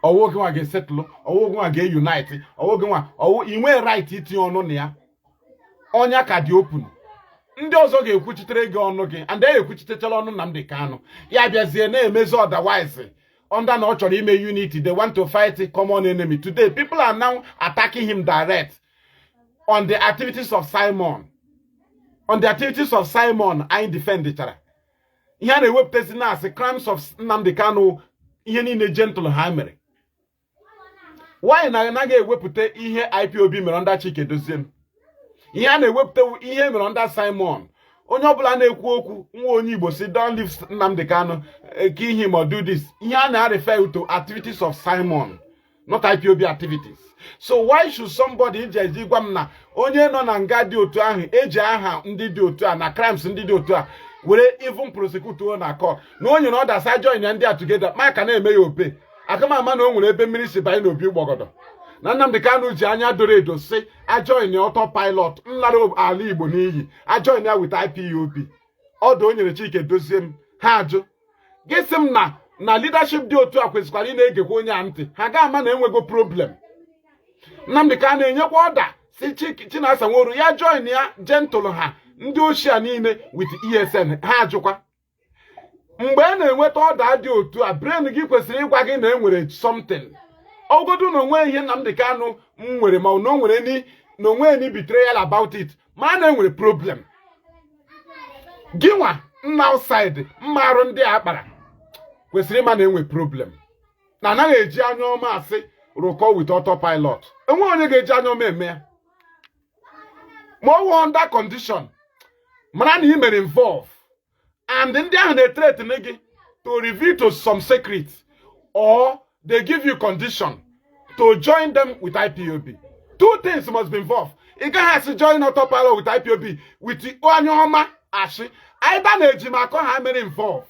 Ọwụ gị nwa ga-esettle, ọwụ gị nwa ga-unite, ọwụ gị nwa ị nwee right itinye ọnụ na ya. Ọnya ka dị open. Ndị ọzọ ga-ekwuchitere gị ọnụ gị and they ekwuchitechara ọnụ Nnamdi Kanu. Ya bịazie na-emezi otherwise. Under no ime unity, they want to fight a common enemy. Today, people are now attacking him direct on the activities of Simon. On the activities of Simon, I defend each other. Here they were testing us the crimes of Nnamdi Kanu. Here in a gentle hammer. Why na wepute ihe IPOB mere under Chike Doziem? Here they wepute ihe mere under Simon. Onye ọbụla na-ekwu okwu nwa onye Igbo si don't leave Nnamdi Kanu, kill him or do this. Ihe a na-refer to activities of Simon, not IPOB activities. So why should somebody eji gwa m na onye nọ na nga dị otu ahụ eji aha ndị dị otu a na crimes ndị dị otu a were even prosecute na court na onye na ọdasa join ya ndị a together ma ka na-eme ya ope akamama na o nwere ebe mmiri si banye n'obi ụgbọgọdọ na Nnamdi Kanu ji anya doro edo si ajoin autopilot nlara ala Igbo n'iyi ajoin ya with IPOB ọdụ o nyere Chike Doziem ha ajụ gịsị m na leadership dị otu a kwesịkwara ị na-egekwa onye a ntị ha ga-ama na enwego problem. Nnamdi Kanu na-enyekwa ọda si Chinasa Nworu ya join ya gentle ha ndị ochie niile with ESN ha ajụkwa mgbe a na-enweta ọda dị otu a brain gị kwesịrị ịgwa gị na enwere something. Ogodu na onwe ihe Nnamdi Kanu nwere ma na onwere na onwe ni betrayal about it ma na enwere problem. Gịnwa nna outside mmarụ ndị akpara kwesịrị ịma na enwe problem na anaghị eji anya ọma asị rụkọ with autopilot. Enwe onye ga-eji anya ọma eme ya ma ọ wụ under condition mara na ị mere involve and ndị ahụ na-threaten gị to reveal to some secrets or they give you condition to join them with IPOB. Two things must be involved. You can't have to join autopilot with IPOB with the Onyoma Ashi. Either Nejimako ha made involved.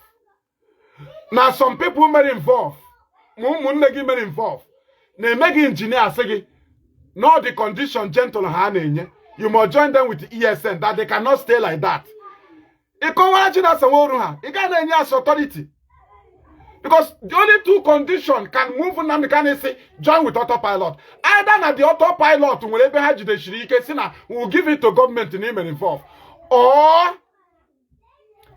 Now some people made involved. Mumunegi made involved. Ne megi engineer say no the condition gentle ha nenye. You must join them with ESN that they cannot stay like that. ịkọwara Chinasa Nworu ha ị ga na-enye as authority because the only two conditions can move Nnamdi Kanu say join with autopilot. Either na the autopilot nwere ebe ha jideshiri ike si na we'll give it to government na ime involve, or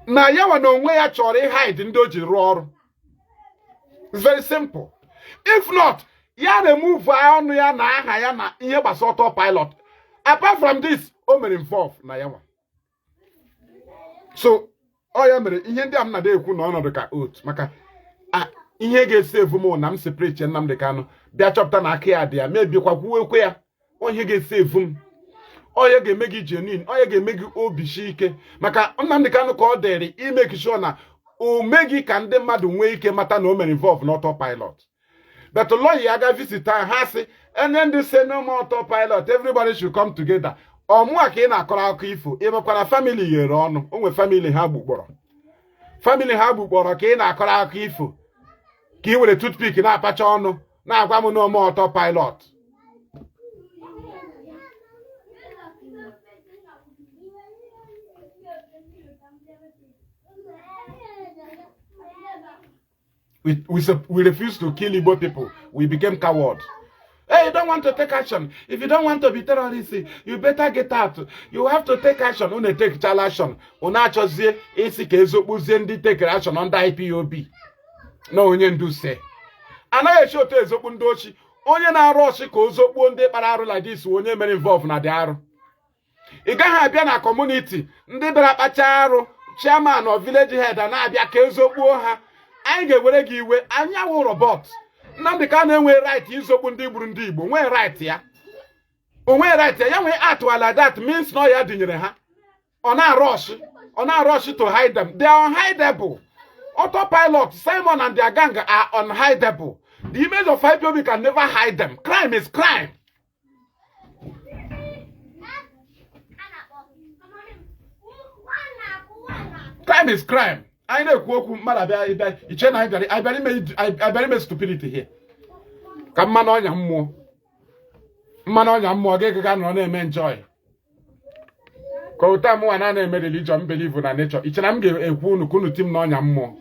na yawa na onwe ya chọrọ hide ndị o ji rụọ ọrụ. It's very simple. If not, ya remove ọnụ ya na aha ya na ihe gbasara autopilot. Apart from this, o mere involve na yawa. So, ọ ya mere ihe ndị a m na-ekwu na ọnọdụ ka oat maka ihe ga-esave m na m si preach Nnamdi Kanu bịa chọpụta na aka ya dị ya mebiekwa kwuwekwe ya. Onye ga-esave m, onye ga-eme gị genuine, onye ga-eme gị obi shi ike maka Nnamdi Kanu ka ọ dịrị ime sure na o meghị ka ndị mmadụ nwee ike mata na o mere involve na autopilot. But lawyer ya ga visit ha sị and then they say no more autopilot, everybody should come together. Ọmụa ka ị na-akọrọ akụkọ ifo ịmekwara family ghere ọnụ onwe family ha gbukpọrọ ka ị na-akọrọ akụkọ ifo ka ị were toothpick na-apacha ọnụ na-agwa m no more autopilot. We refuse to kill Igbo people. We became cowards. Hey, you don't want to take action. If you don't want to be terrorist, you better get out. You have to take action. Une take child action. Una chozie isi ka ezokpuzie ndị take action under IPOB. No onye ndu se. Anaghị echi otu ezokpu ndị ochi. Onye na-arụ ọchị ka ozokpuo ndị kpara arụ like this onye mere involve na dị arụ. Ị gaghị abịa na community ndị bịara kpacha arụ chairman of village head na-abịa ka ezokpuo ha. Anyị ga-ewere gị iwe. Anyị awụ robot. Nnamdi Kanu enwe right izokpu ndị gburu ndị Igbo. Nwe right ya. O nwe right ya. Ya nwe atụala that means no ya dinyere ha. Ọ na-rush to hide them. They are unhideable. Autopilot, Simon and their gang are unhideable. The image of IPOB can never hide them. Crime is crime. Crime is crime. I know I very stupidity here. Come man on your more. Man on your more get on them enjoy. Go time one and I made religion believe in nature. Each and I'm giving a wound kunu team on your more.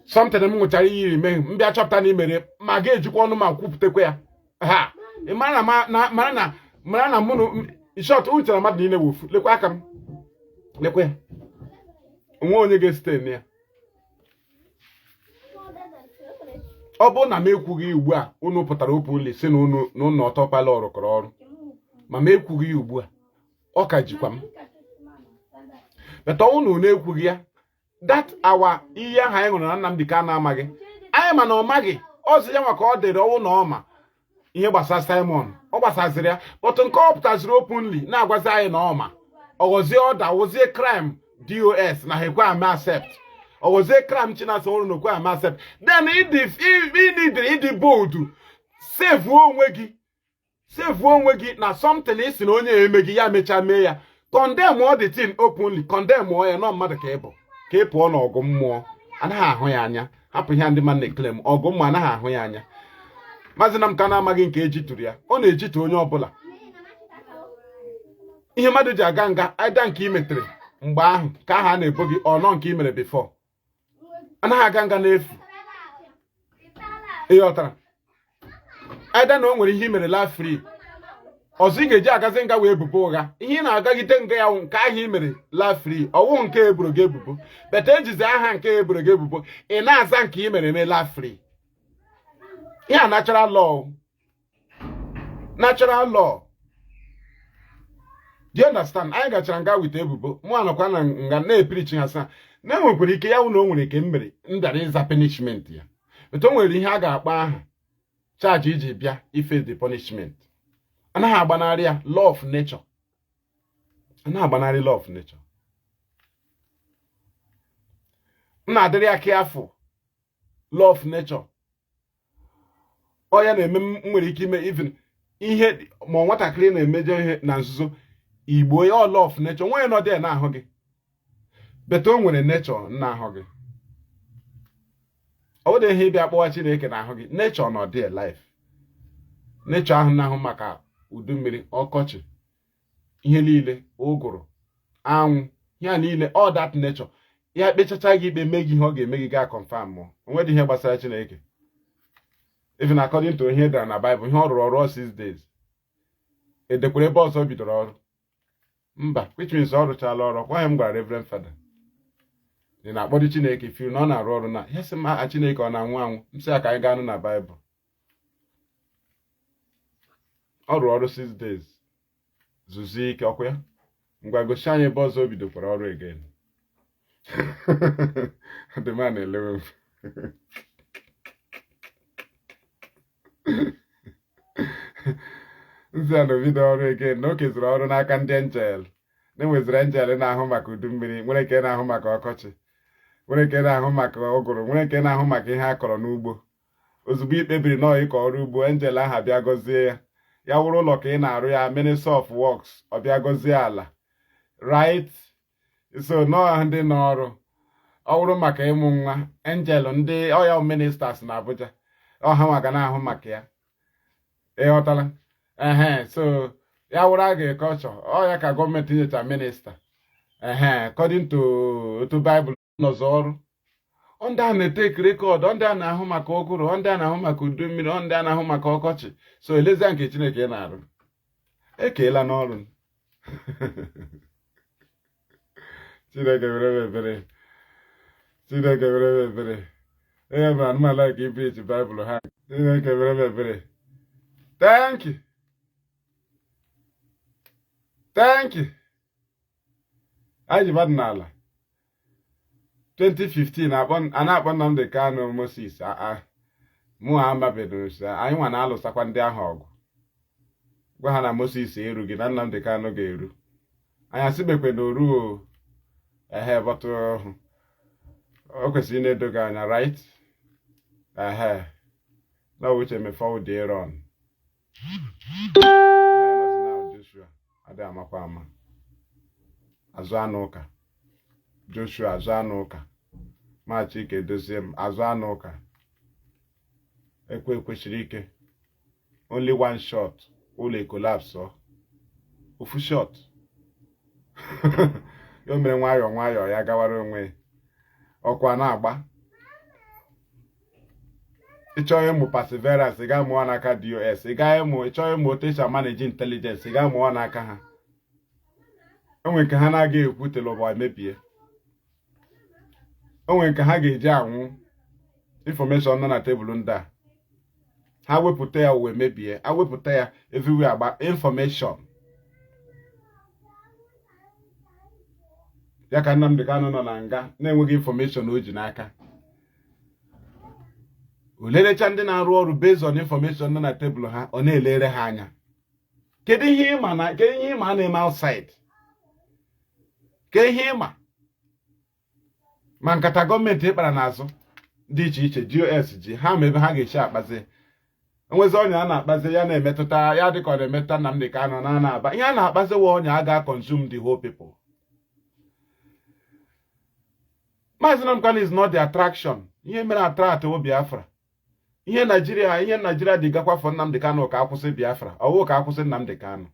Something the moon tell you remain. Be a chapter name, my gauge one man coop the queer. Ha! A man, Marana Mono shot until a mad in a wolf. Look, welcome. Look where. Onye ga-esite na ya. Ọ bụ na m ekwughị ugbu a unu pụtara openly si na unu autopilot rụkọrọ ọrụ. Ma m ekwughị ugbu a ọ ka jikwa m. But unu na-ekwughị ya that our ihe ahụ anyị ṅụrụ na Nnamdi Kanu amaghị. Anyị ma na ọ maghị. Ọzọ ya maka ọ dịrị ọwụ na ọma ihe gbasara Simon. Ọ gbasaziri ya. But nke ọ pụtaziri openly na-agwazi anyị na ọma. Ọgọzie ọda wozie crime DOS na hekwa am accept. Or was a crime Chinasa Nworu no kwa am accept. Then he need bold. Save one wegi na something is in onye emegi ya mecha me ya. Condemn all the thing openly. Condemn all ya no mmadụ ka ịbụ. Ka ịpụ ọ na ọgụ mmụọ. Anaghị ahụ ya anya. Hapụ ihe ndị man na-claim. Ọgụ mmụọ anaghị ahụ ya anya. Maazị Nnamdi Kanu amaghị nke ejitụrụ ya. Ọ na-ejitu onye ọbụla. Ihe mmadụ ji aga nga aida nke imetere. Mgbe ahụ ka aha na-ebo gị ọnọ nke i mere before. Anaghị aga nga n'efu. Ihe ọtara. Aida na o nwere ihe i mere la free. Ọzọ ị ga-eji agazi nga wee ebubo ụgha. Ihe ị na-agagide nga ya nke ahụ i mere la free. Ọwụ nke eburu gị ebubo. Bete ejizi aha nke eburu gị ebubo. Ị na-aza nke i mere la free. Ihe a natural law. Natural law. Do you understand? I got nga with ebubo. Mụ anọkwa na nga na-epirichi hasa. Na enwekwara ike ya ụlọ nwere ke mbere ndara ịza punishment ya. But o nwere ihe a ga-akpa aha. Charge iji bịa ife the punishment. Anaghị agbanarị ya law of nature. Anaghị agbanarị law of nature. Na-adịrị ya careful. Law of nature. Ọ ya na-eme nwere ike ime even ihe ma nwatakịrị na-emejọ ihe na nzuzo. Igbo ya law of nature. Nwe nọ dị na ahụ gị. Beto nwere nature na ahụ gị. Ọ dị ihe bịa kpọwa Chineke na ahụ gị. Nature nọ dị life. Nature ahụ na ahụ maka udu mmiri, ọkọchị, ihe niile, ụgụrụ, anwụ, Here niile all that nature. Ya kpechacha gị ikpe mee gị ihe ọ ga-eme gị ga confirm mụ. Onwedị ihe gbasara Chineke. Even according to ihe dara na Bible, ihe ọ rụrụ ọrụ 6 days. Edekwere ebe ọzọ bidoro ọrụ. Mba, which means ọ rụchala ọrụ. Kwa ihe m gwara Reverend Father. Ị na-akpọdụ Chineke feel na ọ na-arụ ọrụ na ya sị m a Chineke ọ na-anwụ anwụ. M sị ya ka anyị gaa nụ na Bible. Ọ rụrụ ọrụ 6 days. Zuzie ike ọkwa ya. Ngwa gosi anyị ebe ọzọ bidokwara ọrụ again. The man eleven. Nzi a bido ọrụ again na o keziri ọrụ n'aka ndị angel. Na-enweziri angel na-ahụ maka udu mmiri, nwere nke na-ahụ maka ọkọchị, nwere nke na-ahụ maka ụgụrụ, nwere nke na-ahụ maka ihe a kọrọ n'ugbo. Ozugbo ikpebiri na ịkọ ọrụ ugbo, angel ahụ abịa gọzie ya. Ya wụrụ ụlọ ka ị na-arụ ya, Ministry of Works, ọ bịa gọzie ala. Right? So nọọ ndị n'ọrụ. Ọ wụrụ maka ịmụ nwa, angel ndị ọya ministers na Abuja. Ọha maka na-ahụ maka ya. Ịghọtala? So ya wụrụ agriculture, ọ ya ka gọọmenti nyecha minista. According to Bible nọzọ ọrụ. Ndị a na-eteki rekọd, ndị a na-ahụ maka ụgụrụ, ndị a na-ahụ maka udu mmiri, ndị a na-ahụ maka ọkọchị. So elezia nke Chineke na-arụ. Ekeela n'ọrụ. Chineke were ebere. Chineke were ebere. Onye bụ anụmanụ like ipreach Bible ha. Chineke were ebere. Thank you. Thank you. Anyị ji mmadụ n'ala. 2015 a na-akpọ Nnamdi Kanu Moses mụ amabedo anyị nwa na-alụsakwa ndị ahụ ọgụ. Gwa ha na Moses erughị na Nnamdi Kanu ga-eru. Anyị asịbekwe na oruo bọtụ o kwesịrị na-edoga anya, right? Na uche mefa ụdị Aaron. Joshua adị amakwa ama. Azụ anụ ụka. Joshua azụ anụ ụka. Maachị ike dozie m azụ anụ ụka. Ekwesịrị ike. Only one shot. Ụlọ collapse. Ofu shot. Ya mere nwayọọ nwayọọ ya gawara onwe. Ọkwa na-agba. Ịchọghị ịmụ perseverance, ị ga-amụọ n'aka DOS. Ịchọghị ịmụ otu esi manage intelligence, ị ga-amụọ n'aka ha. Onwe nke ha na-aga ekwu telụbọ emebie. Onwe nke ha ga-eji anwụ information nọ na tebụl ndị a. Ha wepụta ya uwe mebie, ha wepụta ya everywhere agba information. Ya ka Nnamdi Kanu nọ na nga na-enweghị information o ji n'aka. Olelecha ndị na-arụ ọrụ based on information nọ na tebụl ha, ọ na-elere ha anya. Kedu ihe ịma na-eme outside? Kedu ihe ịma? Ma nkata gọọmenti ịkpara n'azụ dị iche iche GOS ji ha ma ebe ha ga-echi akpazi. Enwezi onye a na-akpazi ya na-emetụta ya dịka ọ na-emetụta Nnamdi Kanu na-aba. Ihe a na-akpazi wa onye a ga-consume the whole people. Maazị Nnamdi Kanu is not the attraction. Ihe mere attract o Biafra. Ihe Nigeria dị gakwa for Nnamdi Kanu ka akwụsị Biafra. Ọwụ ka akwụsị Nnamdi Kanu.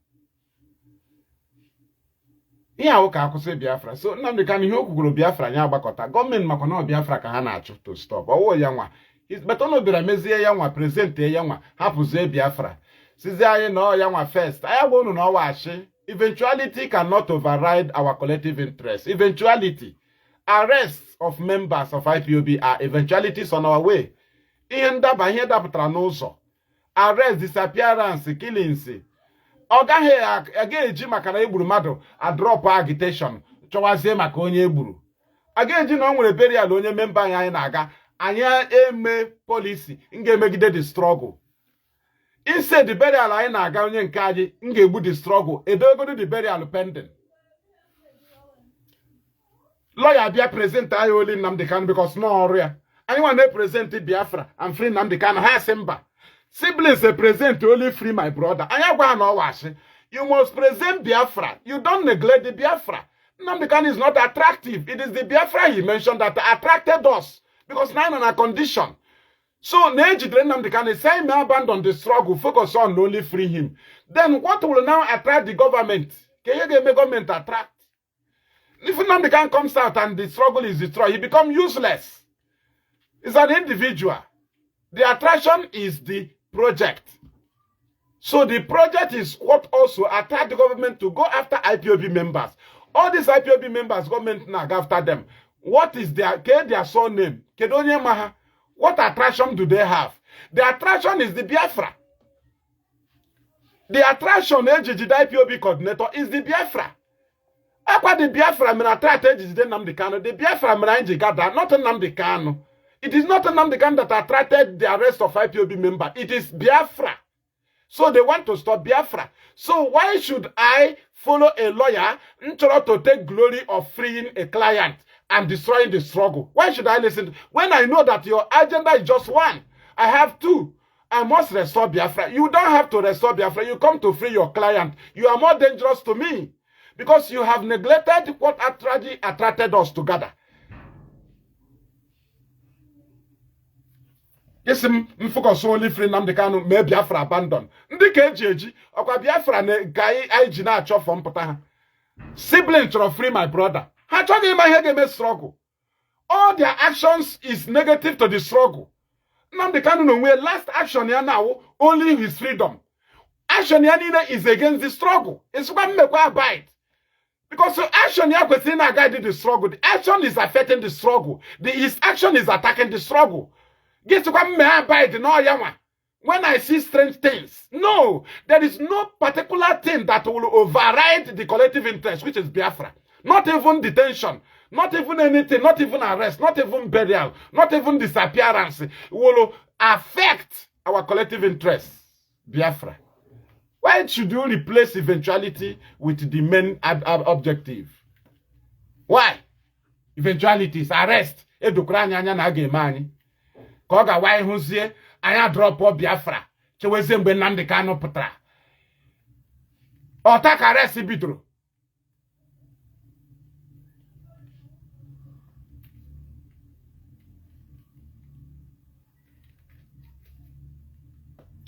Ihe ahụ ka akwụsị Biafra. So Nnamdi Kanu ihe o kwugoro Biafra anya agbakọta. Gọọmenti makwa na Biafra ka ha na-achụ to stop. Ọwụ ya nwa. Beto no bịara mezie ya nwa prezente ya nwa hapụzie Biafra. Sizie anyị na ya nwa first. Anyị gwa unu na ọwa achị. Eventuality cannot override our collective interest. Eventuality. Arrests of members of IPOB are eventualities on our way. Ihe dapụtara n'ụzọ. Arrest, disappearance, killings. Ọ gaghị eji maka na egburu mmadụ adrọpụ agitation chọwazie maka onye egburu. A ga-eji na o nwere burial onye memba anyị na-aga. Anyị eme policy ga-emegide the struggle. Instead the burial anyị na-aga onye nke anyị ga-egbu the struggle. Edogodo the burial pending. Lawyer bịa present anyị oli Nnamdi Kanu because no ọrụ ya. Anyị nwa na-present Biafra and free Nnamdi Kanu ha sị mba. Siblings present only free my brother. Anyị agwa ha na ọwashi. You must present Biafra. You don't neglect the Biafra. Nnamdi Kanu is not attractive. It is the Biafra he mentioned that attracted us. Because now in a condition. So, Nnamdi Kanu say may abandon the struggle, focus on only free him. Then what will now attract the government? Can you get the government attract? If Nnamdi Kanu comes out and the struggle is destroyed, he becomes useless. He's an individual. The attraction is the project. So the project is what also attract the government to go after IPOB members. All these IPOB members, government now go after them. What is their surname? What attraction do they have? The attraction is the Biafra. The attraction the IPOB coordinator is the Biafra. Apa the Biafra may attract Nnamdi Kanu. The Biafra may not Nnamdi Kanu. It is not Nnamdi Kanu that attracted the arrest of IPOB member. It is Biafra. So they want to stop Biafra. So why should I follow a lawyer to take glory of freeing a client and destroying the struggle? Why should I listen? When I know that your agenda is just one, I have two. I must restore Biafra. You don't have to restore Biafra. You come to free your client. You are more dangerous to me because you have neglected what attracted us together. Yes, focus only free Nnamdi Kanu, may Biafra abandon. Ndi KGG, okwa Biafra ne gai IG na achọ from pụta. Sibling to free my brother. Ha chọghị ịma ihe ga-eme struggle. All their actions is negative to the struggle. Nnamdi Kanu no way last action ya now only his freedom. Action ya niile is against the struggle. It's what mmekwa abide. Because so action ya kwesịrị na guide the struggle. The action is affecting the struggle. His action is attacking the struggle. When I see strange things, no, there is no particular thing that will override the collective interest, which is Biafra. Not even detention, not even anything, not even arrest, not even burial, not even disappearance will affect our collective interest, Biafra. Why should you replace eventuality with the main objective? Why? Eventualities, arrest, Koga why huzie anya drop Biafra cheweze mgbe Nnamdi Kanu pụtara ọta arrest bidoro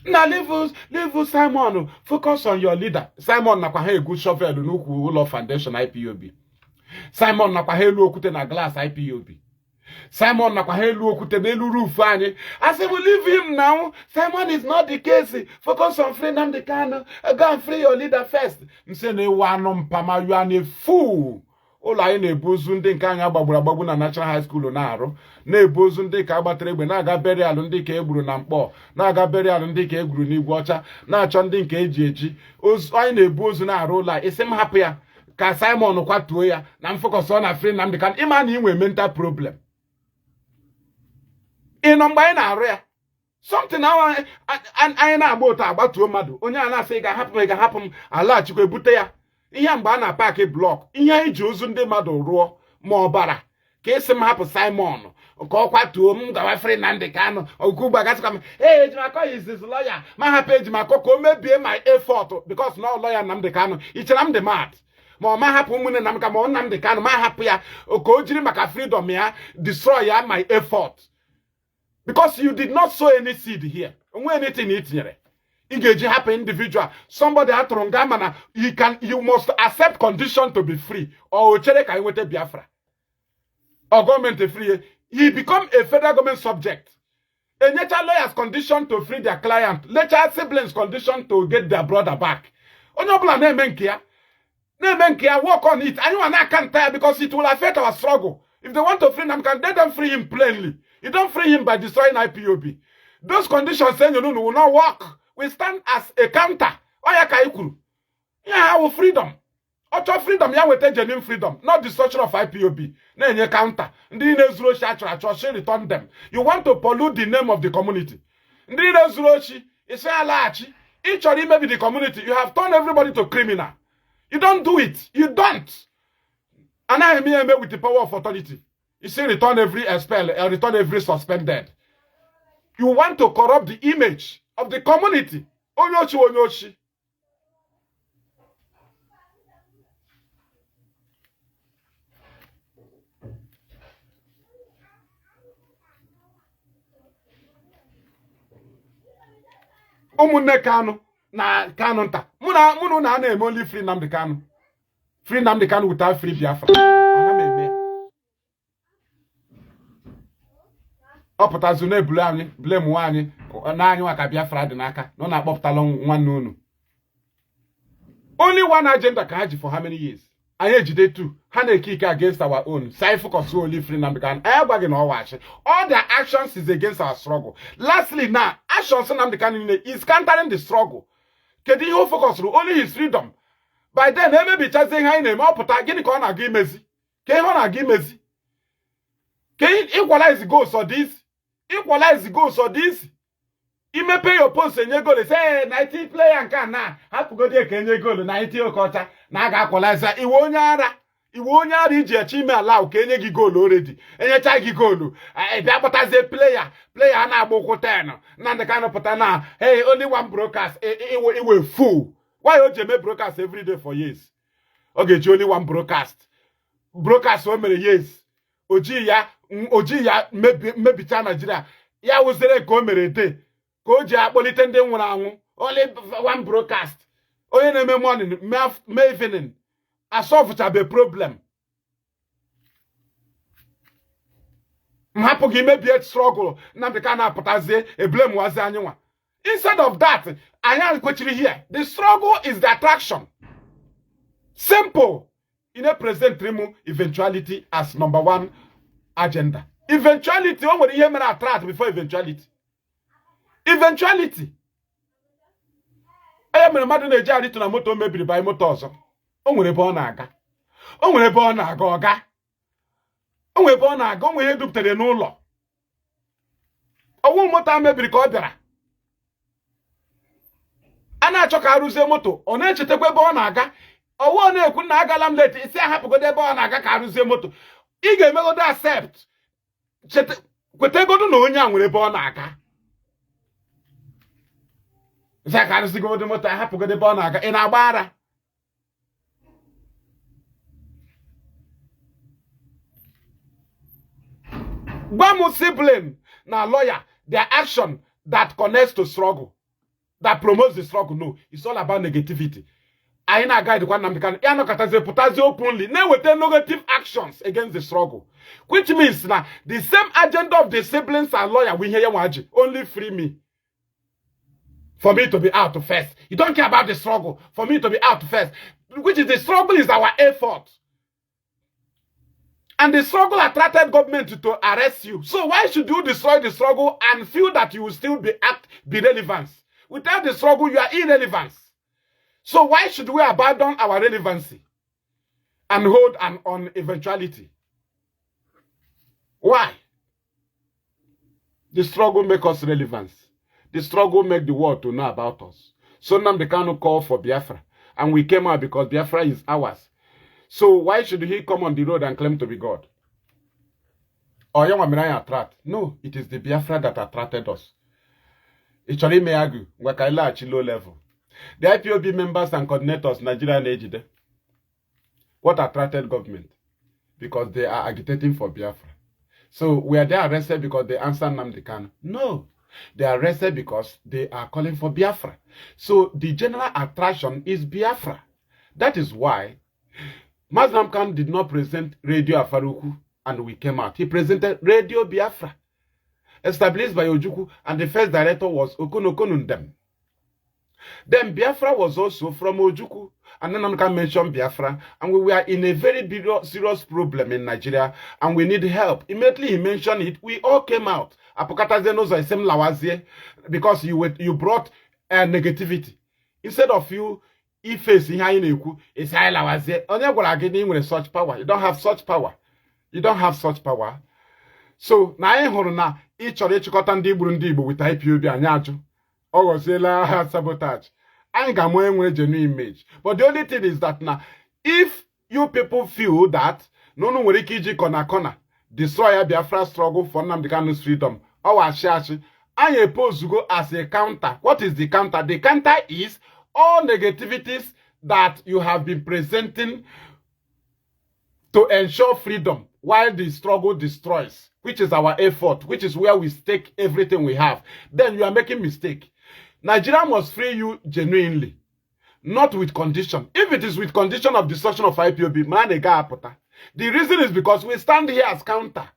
na leave Simon focus on your leader. Simon nakwa ha egu shovel n'ukwu ụlọ foundation IPOB. Simon nakwa ha elu okwute na glass IPOB. Simon Nakwahelu okute n'elu roof anyị. I said, we leave him now. Simon is not the case. Focus on free Nnamdi Kanu. Go and free your leader first. Mse ne wano mpama, you are a fool. Ola anyị na-ebuzu ndị nke anyị agbagburu agbagbu na National High School na-arụ. Na-ebuzu ndị ka agbatara egbe na-aga burial ndị ka egburu na Mkpọ. Na-aga burial ndị ka egburu n'Igwe Ọcha. Na-achọ ndị nke eji eji. Anyị na-ebu ozu na-arụ ụlọ a. Isi m hapụ ya ka Simon kwatuo ya na m focus on free Nnamdi Kanu. Ịma na ị nwere mental problem. Something now I na about to madu. Onye ana say ga happen ala chikwe ebute ya. Ihe mgbe na park block. Ihe iji ozu ndị madu ruo ma obara. Ka esi m hapụ Simon. Ka ọ kwatuo m gawa free Nnamdi Kanu. Ogugba gasị ka hey Ejimako is his lawyer. Ma hapụ Ejimako ka o mebie my effort because no lawyer Nnamdi Kanu. Ichere m the mad. Ma hapụ ụmụnne na m ka ma Nnamdi Kanu ma hapụ ya ka o jiri maka freedom ya destroy ya my effort. Because you did not sow any seed here. When anything itinyere. Igeji happen individual. Somebody atrongama you must accept condition to be free. Or chere ka iwete Biafra. Or government free. He become a federal government subject. A nature lawyer's condition to free their client. Nature siblings condition to get their brother back. Onobla nemenkia. Nemenkia work on it. Anyone can't tire because it will affect our struggle. If they want to free them, can let them free him plainly. You don't free him by destroying IPOB. Those conditions saying no will not work. We stand as a counter. Yeah, our freedom. Our freedom, yeah, we take genuine freedom, not destruction of IPOB. Then you counter. Return them. You want to pollute the name of the community. Each or maybe the community. You have turned everybody to criminal. You don't do it. You don't. And I am with the power of authority. You say return every expel and return every suspended. You want to corrupt the image of the community. Onyoshi, onyoshi. Ụmụnne Kanu na Kanu nta. Mụ na na-eme only free Nnamdi Kanu. Free Nnamdi Kanu without free Biafra. Oputazu na ebulu anyị blame nwanyị na anyị nwa ka Biafra dị n'aka no na akpọpụtala nwanne unu. Only one agenda ka ha ji for how many years? Anyị ejide two. Ha na-eke against our own. Sai focus only free Nnamdi Kanu. Anyị agbaghị na ọwa achị. All their actions is against our struggle. Lastly now, actions Nnamdi Kanu is countering the struggle. Kedu ihe o focus only his freedom. By then, maybe chazi ihe anyị na-eme ọpụta gịnị ka ọ na-aga imezi? Ka ihe ọ na-aga imezi? Ka equalize goals for this? Equalize goals for this? Imepe your post enye goal say 90 player nke na hapụgodi eke enye goal 90 okocha na aga equalize iwe onye ara iji eche ime allow ka enye gị goal already enyecha gị goal bịa kpọtazie player na-agba ụkwụ 10 Nnamdi Kanu pụta na hey only one broadcast iwe fool. Why o ji eme broadcast every day for years? Okay, only one broadcast o mere years. Oji ya mebicha Nigeria ya wụzere ka o mere day ka o ji akpọlite ndị nwụrụ anwụ. Only one broadcast onye na-eme morning mee evening asolvechabe problem. Mhapụ gị mebie struggle Nnamdi Kanu apụtazie blame wazi anyị nwa. Instead of that, anyị kwechiri here. The struggle is the attraction. Simple. In a present remove eventuality as number one agenda. Eventuality, o nwere ihe mere attract before eventuality. Eventuality. Mere mmadụ na-eji arịtụ na moto mebiri by moto ọzọ. O nwere ebe ọ na-aga. O nwere ebe ọ na-aga ọga. O nwere ebe ọ na-aga, o nwere ihe duputere n'ụlọ. Ọwụ moto mebiri ka ọ bịara. A na-achọ ka arụzie moto, ọ na-echetekwa ebe ọ na-aga. Ọwụ na-ekwu na agala m late, isi ahapụgodo ebe ọ na-aga ka arụzie moto. Ị ga-emegodo accept. Kwetegodo na onye a nwere ebe ọ na-aga. Isi ka arụzigodo moto, ahapụgodo ebe ọ na-aga. Ị na-agba ara. Gwa m sibling na lawyer, their action that connects to struggle. That promotes the struggle. No, it's all about negativity. I na guide kwa Nnamdi Kanu. Ya no kataze putazi openly. Ne wete negative actions against the struggle. Which means na the same agenda of the siblings and lawyer we hear waji. Only free me. For me to be out first. You don't care about the struggle. For me to be out first. Which is the struggle is our effort. And the struggle attracted government to arrest you. So why should you destroy the struggle and feel that you will still be relevant? Without the struggle, you are irrelevant. So why should we abandon our relevancy and hold on eventuality? Why? The struggle makes us relevant. The struggle makes the world to know about us. So Nnamdi Kanu called for Biafra. And we came out because Biafra is ours. So why should he come on the road and claim to be God? Or no, it is the Biafra that attracted us. Ichori meagu, wakaila achi low level. The IPOB members and coordinators, Nigeria and Ejide. What attracted government? Because they are agitating for Biafra. So were they arrested because they answered Nnamdi Kanu? No. They are arrested because they are calling for Biafra. So the general attraction is Biafra. That is why Nnamdi Kanu did not present Radio Afaruku and we came out. He presented Radio Biafra, established by Ojukwu, and the first director was Nnamdi. Then Biafra was also from Ojukwu, and then Nnamdi Kanu mentioned Biafra, and we were in a very big, serious problem in Nigeria, and we need help. Immediately he mentioned it, we all came out. Because you brought negativity. Instead of you, face it's such power. You don't have such power. You don't have such power. So na anyị hụrụ na ị chọrọ ịchịkọta ndị Igbo with IPOB anyị ajụ ọ ghọziela ha sabotage. Anyị ga-amụ enwere genuine image. But the only thing is that now, if you people feel that no nwere ike iji corner destroy Biafra struggle for Nnamdi Kanu's freedom, or ashashi, I oppose to go as a counter. What is the counter? The counter is all negativities that you have been presenting to ensure freedom while the struggle destroys, which is our effort, which is where we stake everything we have. Then you are making mistake. Nigeria must free you genuinely, not with condition. If it is with condition of destruction of IPOB, man, the reason is because we stand here as counter.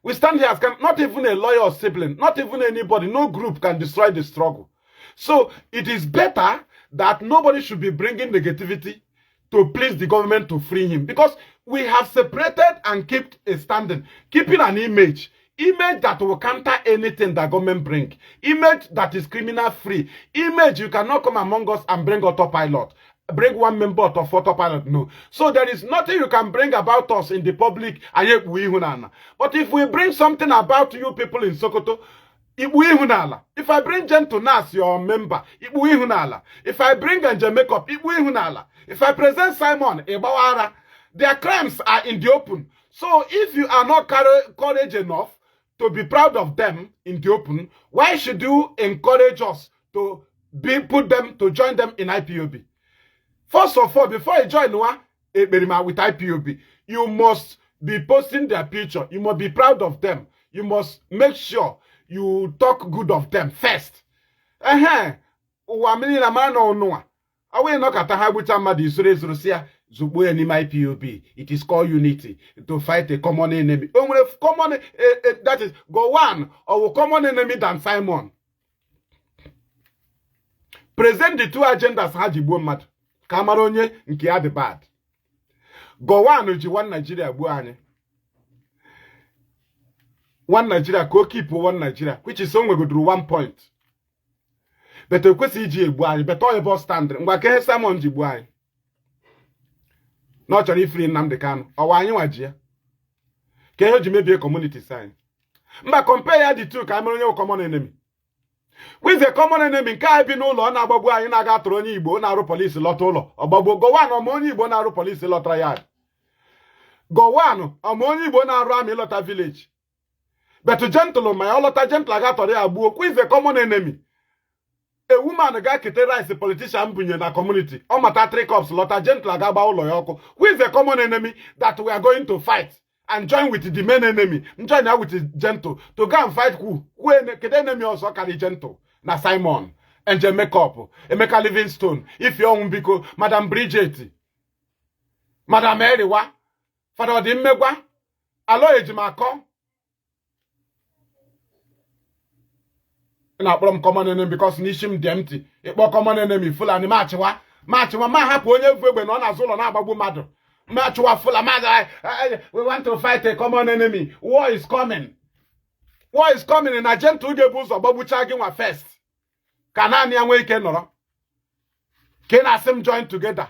We stand here as not even a lawyer or sibling, not even anybody, no group can destroy the struggle. So it is better that nobody should be bringing negativity to please the government to free him, because we have separated and kept a standing, keeping an image that will counter anything that government bring, image that is criminal free, image you cannot come among us and bring autopilot, bring one member of autopilot. No. So there is nothing you can bring about us in the public. But if we bring something about you people in Sokoto, if I bring Gentle Nas, your member, if I bring Angel Makeup, if I present Simon Ebawara, their crimes are in the open. So if you are not courage enough to be proud of them in the open, why should you encourage us to put them to join them in IPOB? First of all, before you join with IPOB, you must be posting their picture. You must be proud of them. You must make sure you talk good of them first. It is called unity to fight a common enemy. That is go one or common enemy than Simon. Present the two agendas Hajibo Mat. Kamaronye nke ya the bad. Go one ji one Nigeria bu anye. One Nigeria go keep one Nigeria, which is somewhere go through 1 point. But the question is bu anye, but all about standard. Ngwa ke Simon ji bu anye. Not your free Nnamdi Kanu. Or anyi wajia. Ke ho ji maybe a community sign. Mba compare the two Kamaronye common enemy. With the common enemy, nke bi n'ụlọ na agbagbu anyị na-aga atụrụ onye Igbo na arụ police lọta ụlọ. Ọgbagbo Gowon ọmụ onye Igbo na arụ police lọta yard. Gowon ọmụ onye Igbo na arụ army lọta village. But Gentle ma ya lọta Gentle aga atọrọ ya agbuo. Who is the common enemy? A woman ga kete rice politician bunye na community. Ọ mata 3 cups lọta Gentle aga gba ụlọ ya ọkụ. Who is the common enemy that we are going to fight and join with the main enemy? Join her with Gentle to go and fight who? The enemy also carry Gentle. Na Simon, Angel Makeup, Emeka Livingstone, if you own Biko, Madam Bridget, Madam Eriwa, Father Dimegwa, Alo Ejimako. Na from common enemy because Nishim empty. It was common enemy full and Machiwa ma hapu onye vwegbe no na zulo na agbagbu madu. Machiwa full and we want to fight a common enemy. War is coming. War is coming in a gentle gebuzo babu chagin wa first. Kanani anwe ike noro. Can asim join together.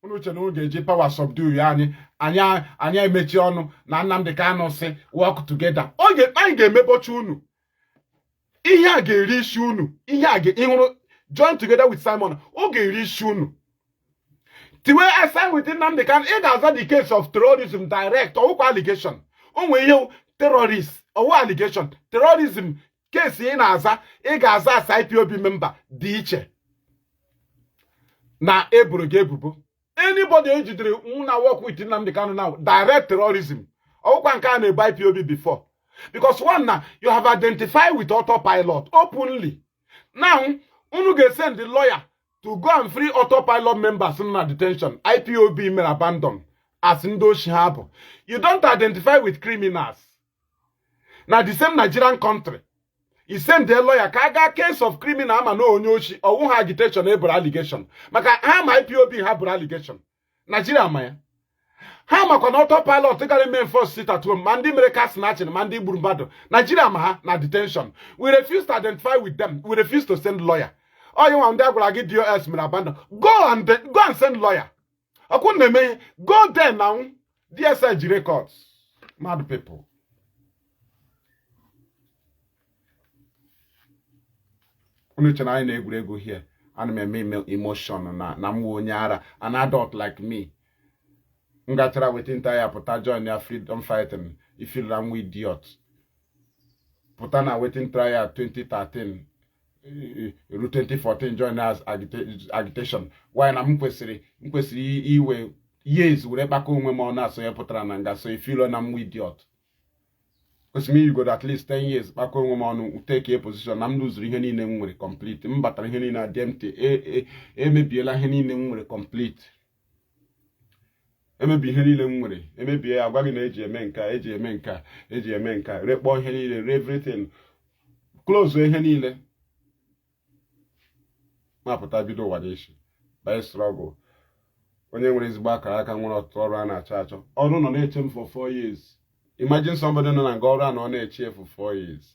Unuche no geji power subdue yani anya emechi onu na Nnamdi Kanu si work together. Oge anyị ga-emebochi unu. Ihe a ga-eri isi unu. Ihe a ga-ihuru join together with Simon. Oge eri isi unu. The way I sign with Nnamdi Kanu, it has the case of terrorism direct or allegation. Onwe you terrorist or allegation. Terrorism case in Aza, it has as IPOB member, Diche. Na Eburu. Anybody who now work with Nnamdi Kanu now, direct terrorism. Or one can buy IPOB before. Because one now, you have identified with autopilot openly. Now, you get send the lawyer to go and free autopilot members in detention. IPOB may abandon as Ndo Shihabo. You don't identify with criminals. Now the same Nigerian country. He sent the lawyer kaga case of criminal ama no onyoshi or who agitation able allegation. Maka ham IPOB have allegation. Nigeria maya. Ham a autopilot take a main first sit at home. Mandi mereka snatching, mandi burumbado. Nigeria maha na detention. We refuse to identify with them. We refuse to send lawyer. Oh, you want to get DOS me abandon. Go and send lawyer. I couldn't go there now. DSIG records. Mad people. Unuchana na-egwuregwu here. And me emotion na mwonyara. An adult like me. Ngachara with entire pota join their freedom fighting. You feel I'm idiot. Putana waiting trial 2013. 2014 join us agitation. Why na mkwesiri iwe years wure bako onwe ma na so putara na nga so if you na I'm idiot. Because me you got at least 10 years bako onwe ma no take a position na lose ihe niile nwere complete. Mbatara ihe niile na DMT mebiela ihe niile nwere complete. emebi ihe niile m nwere emebi ya agwa gị na eji eme nka eji eme nka rekpọ ihe niile re everything close ihe niile mapụta bido ụwa n'isi by struggle onye nwere ezigbo akara aka nwere ọtụtụ ọrụ a na-achọ achọ ọrụ nọ na-eche m for 4 years imagine somebody nọ na nga ọrụ a na ọ na-eche for 4 years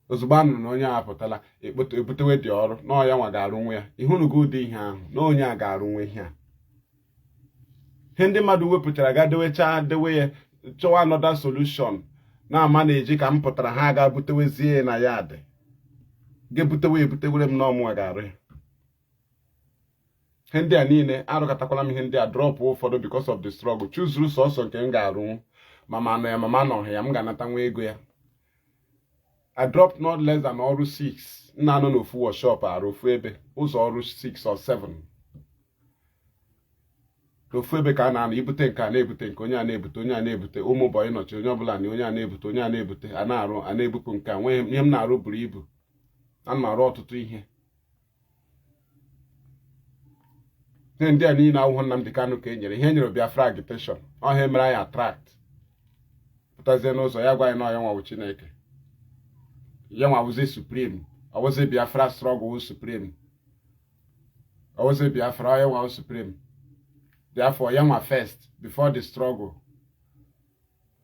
ozugbo a nụrụ na onye a apụtala ebutewe dị ọrụ na ọya nwa ga-arụnwe ya ịhụnugo ụdị ihe ahụ na onye a ga-arụnwe ihe a ihe ndị mmadụ wepụtara ga dewe ya chọwa another solution na-ama na-eji ka m pụtara ha ga-butewezie na ya dị ga-ebutewere m n'ọmụwa ga-arụ ya ihe ndị a niile arụkọtakwala m ihe ndị a drọpụ ụfọdụ because of the struggle chuzuru sọsọ nke m ga-arụnwu mama nọhụ ya m ga-anata nwa ego ya I dropped not less than ọrụ 6 nna anọ n'ofu workshop arụ ofu ebe ụzọ ọrụ 6 or 7 ofu ebe ka a na-anọ ibute nke a na-ebute nke onye a na-ebute onye a na-ebute ụmụ bọyị nọchi onye ọbụla na onye a na-ebute onye a na-ebute a na-arụ a na-ebupụ nke a nwee ihe m na-arụ buru ibu ana m arụ ọtụtụ ihe ndị a niile awụhụ Nnamdi Kanu ka e nyere ihe nyere Biafra agitation ọha mere anyị attract pụtazie n'ụzọ ya gwa anyị na ọya nwawu Chineke ya nwawuzie supreme ọwụzie Biafra struggle supreme ọwụzie Biafra ọya nwawu supreme therefore ya nwa first before the struggle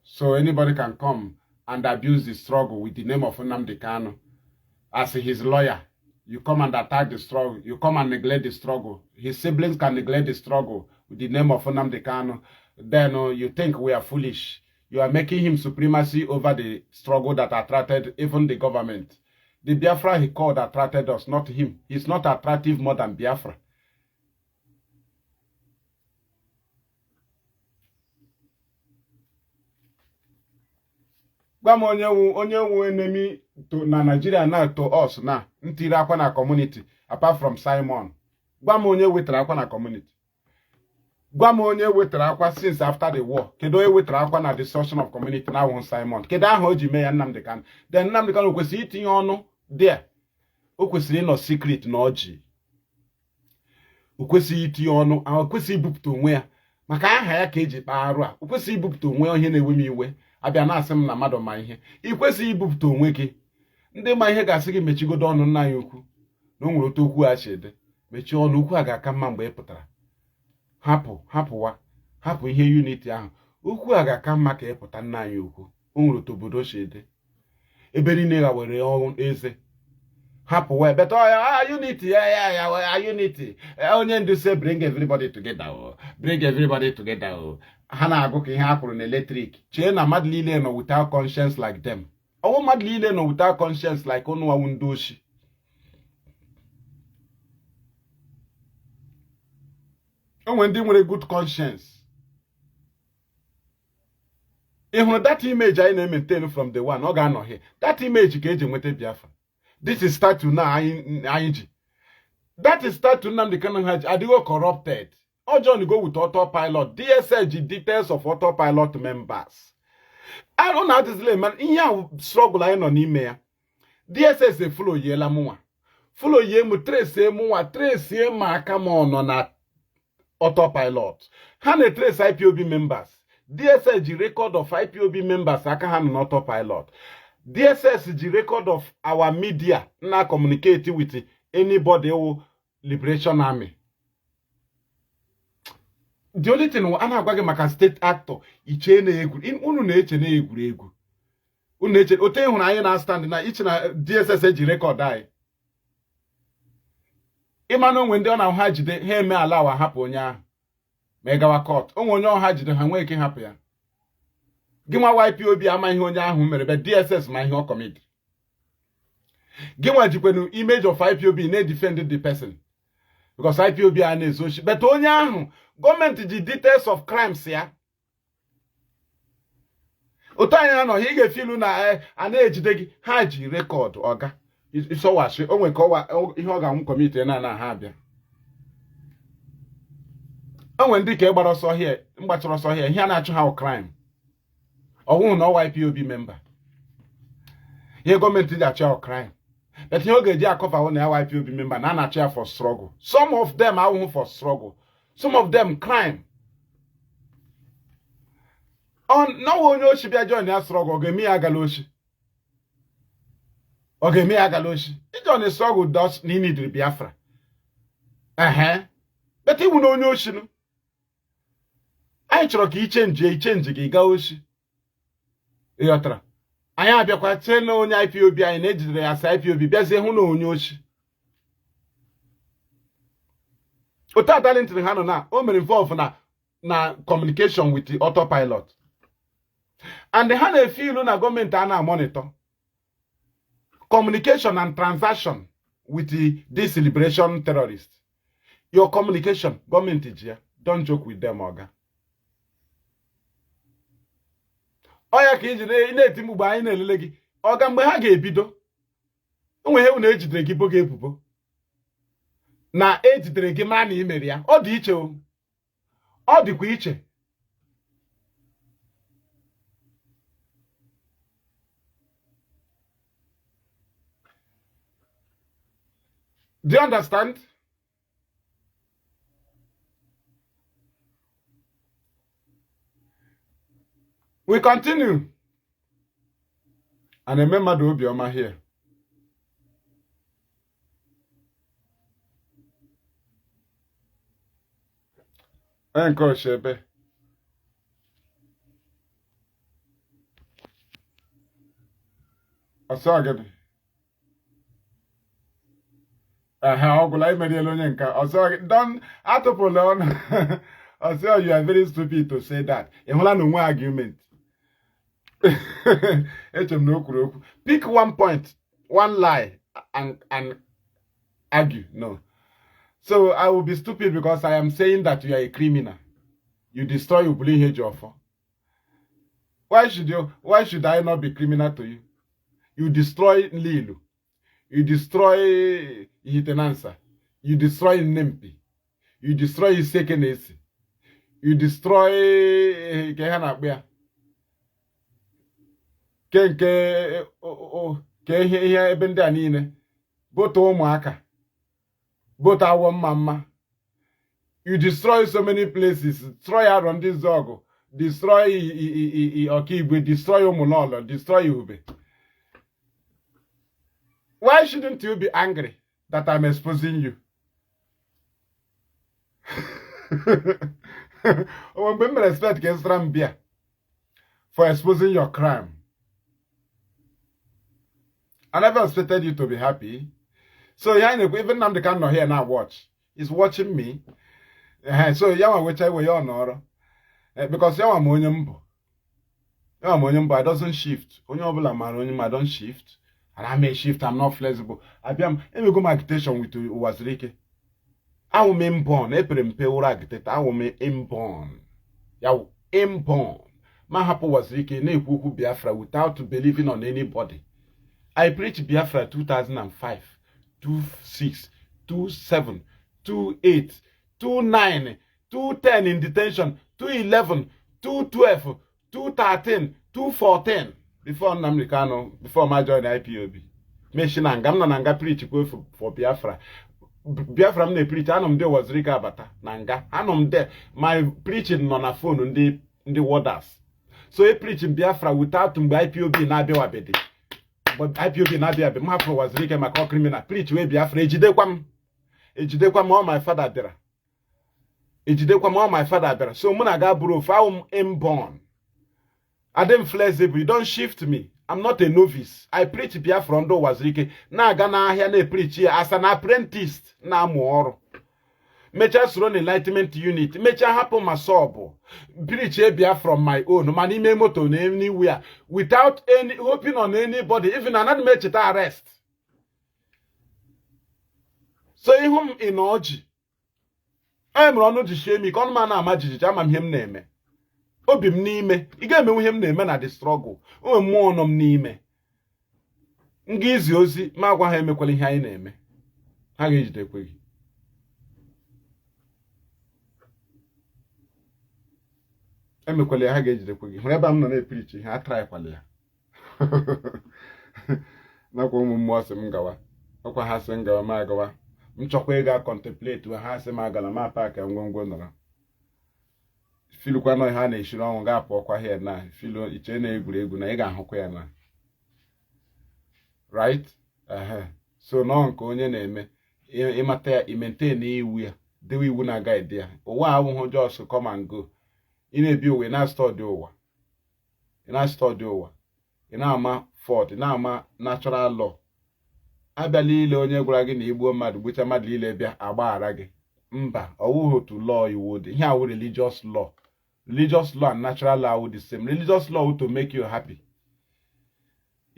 so anybody can come and abuse the struggle with the name of Nnamdi Kanu as his lawyer. You come and attack the struggle. You come and neglect the struggle. His siblings can neglect the struggle with the name of Nnamdi Kanu. Then you think we are foolish. You are making him supremacy over the struggle that attracted even the government. The Biafra he called attracted us, not him. He's not attractive more than Biafra. Onye wu enemy to na Nigeria na to us na ntiri akwa na community apart from Simon. Gwa m onye wetara akwa na community. Gwa m onye wetara akwa since after the war. Kedu onye wetara akwa na destruction of community na won Simon. Kedu ahụ o ji mee ya Nnamdi Kanu. Then Nnamdi Kanu kwesịrị itinye ọnụ there. O kwesịrị ịnọ secret na ọjị. O kwesịrị itinye ọnụ, o kwesịrị ibupụta onwe ya. Maka aha ya ka eji kpaa arụ a. O kwesịrị ibupụta onwe onye na-ewe m iwe. Abịa na-asị m na mmadụ ma ihe ị kwesịghị ibupụta onwe gị ndị ma ihe ga-asị gị mechigodo ọnụ nna anyị ukwu na o nwere otu okwu a chede mechie ọnụ ukwu a ga-aka mma mgbe ị pụtara hapụ ihe unity ahụ ukwu a ga-aka mma ka ị pụta nna anyị ukwu o nwere otu obodo chede ebe niile ga were ọnwụ eze hapụ wee beta ya unity ya unity onye ndu se bring everybody together bring everybody together ha na-agụ ka ihe a kwuru na eletrik chee na mmadụ niile nọ without conscience like them ọwụ mmadụ niile nọ without conscience like ụnụ awụ ndị oshi onwe ndị nwere good conscience ị hụrụ that image anyị na-maintain from the one ọ ga-anọ here that image ka eji nweta Biafra this is statue na anyị ji that is statue Nnamdi Kanu ha ji adịghị corrupted John go with autopilot. DSL details of autopilot members. I don't know how to say, man. Here struggle I no n'ime ya. DSS e follow ye la mwa. Follow ye mu trace ma aka mo no na autopilot. Ha na trace IPOB members. DSS ji record of IPOB members aka ha na autopilot. DSS ji record of our media na communicate with anybody who Liberation Army. The only thing I na-agwa gị maka state actor iche na egwu unu na-eche na egwuregwu unu na-eche ote hụrụ anyị na stand na iche na DSS eji record anyị ịmanụ onwe ndị ọ na ha jide ha eme ala wa hapụ onye ahụ ma ị gawa court onwe onye ọha jide ha nwee ike hapụ ya gị nwa YPOB ama ihe onye ahụ mere be DSS ma ihe ọ comedy gị nwa jikwenu image of IPOB na-defend the person because IPOB a na-ezochi but onye ahụ gọọmenti ji details of crimes ya otu anyị anọ ị ga-efilu na a na-ejide gị ha ji rekọd ọga isọwachi onwe ka ihe ọ ga-anwụ kọmiti na ha abịa onwe ndị ka gbara ọsọ hie mgbachara ọsọ hie ihe a na-achụ ha crime ọwụhụ na ọwa IPOB member ihe gọọmenti ji achụ crime but ihe ọ ga-eji akọfa na ya IPOB member na a na-achụ ya for struggle some of them awụhụ for struggle some of them crime On no one knows she be a join ya struggle, give me a galoshi. Or give me a galoshi. It on a struggle does need to be Biafra. But he will know notion. I try to change the gaoshi. Yotra. I have a quite ten on IPOB and edge as IPOB, because they who know Yoshi. Without talent in the hand now, only involved na communication with the autopilot. And the hand feel na government and monitor communication and transaction with this liberation terrorists. Your communication, government is here. Don't joke with them, Oga. Oya ka ijide ina etimu ba ina elele gi. Oga mgbe ha ga-ebido. Onwe he una ejidere gi boga ebubo. Na ejidere gi ma na imeri ya. Ọ dị iche o. Ọ dịkwa iche. Do you understand? We continue. And remember the Obioma here. Enko Shebe. I saw again. Don't atopolon. I saw you are very stupid to say that. You have no argument. Pick one point, one lie, and argue. No. So I will be stupid because I am saying that you are a criminal. You destroy Ubuli Hejofo. Why should I not be criminal to you? You destroy Lilu. You destroy Hitenansa. You destroy Nnamdi. You destroy Sekenesi. You destroy Kehanabia. Kenke here ebenda nine. Both Omaka. Both our mama. You destroy so many places. Destroy around this Zogo. Destroy Okigwe. Destroy Omololo. Destroy Ube. Why shouldn't you be angry that I'm exposing you? Respect for exposing your crime. I never expected you to be happy. So yeah, even Nnamdi cannot hear now watch. He's watching me. So yeah, which I will honor. Because yeah, I doesn't shift. I don't shift. And I may shift, I'm not flexible. Let me go my agitation with Wazirike. I will be inborn. I will be inborn. Yeah, inborn. My happy Wazirike, ne kuku Biafra without believing on anybody. I preach Biafra 2005, 26, 27, 28, 29, 210 in detention, 211, 212, 213, 214. Before Nnamdi, before I joined the IPOB. I'm not preach for Biafra. Biafra me preach. I know there was Rika Bata Nanga. I know there. My preaching on a phone on the waters. So he preaching Biafra without IPOB na bewa bedi. But IPOB na bewa bedi. My father was Rika my criminal. Preach we Biafra. Ejidekwam all my father dera. Ejidekwam all my father dera. So muna ga bro. If I'm inborn. I am flexible. You don't shift me. I'm not a novice. I preach Biafra ndo Wazirike. Na gana here na preach here as an apprentice na muoro. Mecha run enlightenment unit. Mecha happen masobo. Preach here from my own. Mani me moto anywhere without any hoping on anybody. Even another mecha arrest. So ihum inoji. I am running to shame me. Kon man amajiji. I'm him name. Obi m n'ime ị ga-emenwu ihe m na-eme na the struggle o mmụọ nọ m n'ime m ga-izi ozi ma agwa ha emekwala ihe anyị na-eme ha ga-ejidekwe gị emekwala ya ha ga-ejidekwe gị hụrụ ebe m nọ na-epirichi ha atraikwala ya nakwa ụmụ mmụọ sị m gawa ọkwa ha sị m gawa ma agawa m chọkwa ịga contemplate ha sị m agala ma paaki ngwongwo nọrọ filu kwa no ha na eshiri onwu ga apụ kwa here na filu iche na egwuregwu na ị ga-ahụkwa ya na right so no nke onye na-eme ịmata ya maintain iwu ya dewe iwu na guide ya ụwa awụhụ just come and go ị na-ebi ụwa ị na-study ụwa ị na-ama fort ị na-ama natural law abịala ile onye gwara gị na igbuo mmadụ gbucha mmadụ ile bịa agbaghara gị mba ọwụghị otu law iwu dị ihe awụ religious law and natural law are the same. Religious law to make you happy.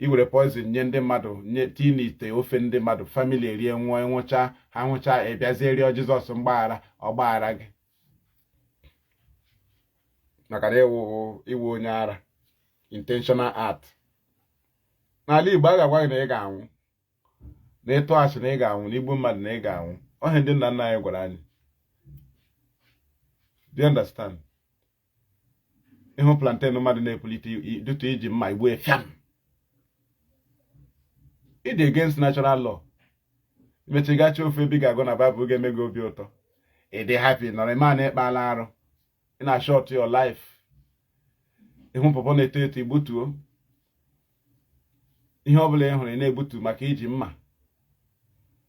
I were poison nye ndị mmadụ nye tinite ofe ndị mmadụ family eri nwụcha ha nwụcha ebiazie rịọ Jizọs ọgbaghara gị maka na iwu onye ara intentional act. N'ala Igbo a ga-agwa gị na ị ga-anwụ na ịtụ asị na ị ga-anwụ na igbu mmadụ na ị ga-anwụ ọhịa ndị nna nna anyị gwara anyị. Do you understand? Ịhụ plantain mmadụ na-epulite dutu iji mma igbu efiam. It is against natural law. Mechigachi ofe bi ga-agụ na Bible ga-eme gị obi ụtọ. Ị dị happy nọrọ ime a na-ekpala arụ. Ị na-short your life. Ịhụ pọpọ na-eto eto igbutuo. Ihe ọ bụla ị hụrụ ị na-egbutu maka iji mma.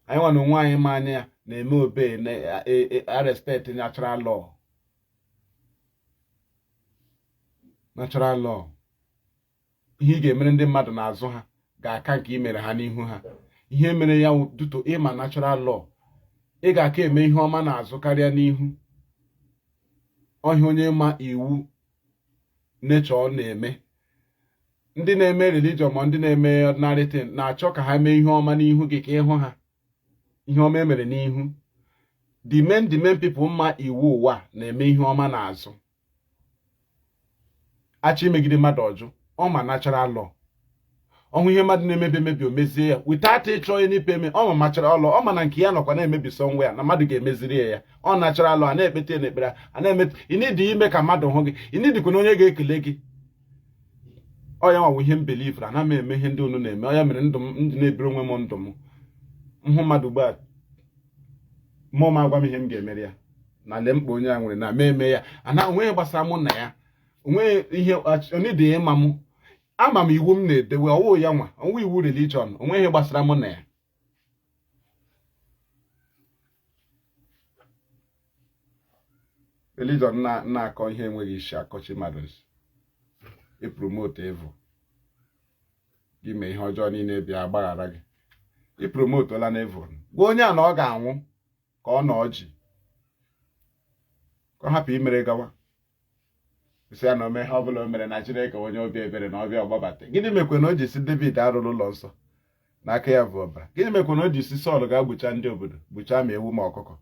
Anyị nwa na onwe anyị ma anya ya na-eme obe na respect natural law. Natural law. Ihe ị ga-emere ndị mmadụ n'azụ ha ga-aka nke imere ha n'ihu ha. Ihe mere ya duto ịma natural law. Ị ga-aka eme ihe ọma n'azụ karịa n'ihu. Ọhịa onye ma iwu nature na-eme. Ndị na-eme religion ma ndị na-eme ordinary thing na-achọ ka ha mee ihe ọma n'ihu gị ka ịhụ ha. Ihe ọma emere n'ihu. The main people ma iwu ụwa na-eme ihe ọma n'azụ. Achị megide mmadụ ọjụ, ọ ma natural law. Ọhụ ihe mmadụ na-emebi emebi o mezie ya without ịchọ onye n'ipe eme ọ ma natural law. Ọ ma na nke ya nọkwa na-emebi somewhere na mmadụ ga-emeziri ya ọ natural law a na-ekpete n'ekpere a na-emete ị need ime ka mmadụ hụ gị ị need kwa na onye ga-ekele gị. Ọ ya nwa ihe m believe ana m eme ihe ndị unu na-eme ọ ya mere ndụ m ndị na-ebiri onwe m ndụ m nhụ mmadụ ugbu a mụ ma agwa m ihe m ga-emere ya na lee mkpa onye a nwere na ma eme ya ana onwe gbasara mụ na ya onwe ihe onye dị ịma m ama m iwu m na-edewe ọwụ ya nwa onwe iwu religion onwe ihe gbasara mụ na ya. Religion na-akọ ihe enweghị isi akọchi mmadụ ipromote evil gị mee ihe ọjọọ niile bịa agbaghara gị ipromote ola na evil gwa onye a na ọ ga-anwụ ka ọ na ọjị ka ọ hapụ imere gawa isi ya na ome ihe ọbụla o mere na Chineke onye obi ebere na ọbịa ọgbabata. Gịnị mekwe na o ji si David arụrụ ụlọ nsọ n'aka ya bụ ọbara? Gịnị mekwe na o ji si Sọl ga-gbucha ndị obodo gbuchaa ma ewu ma ọkụkọ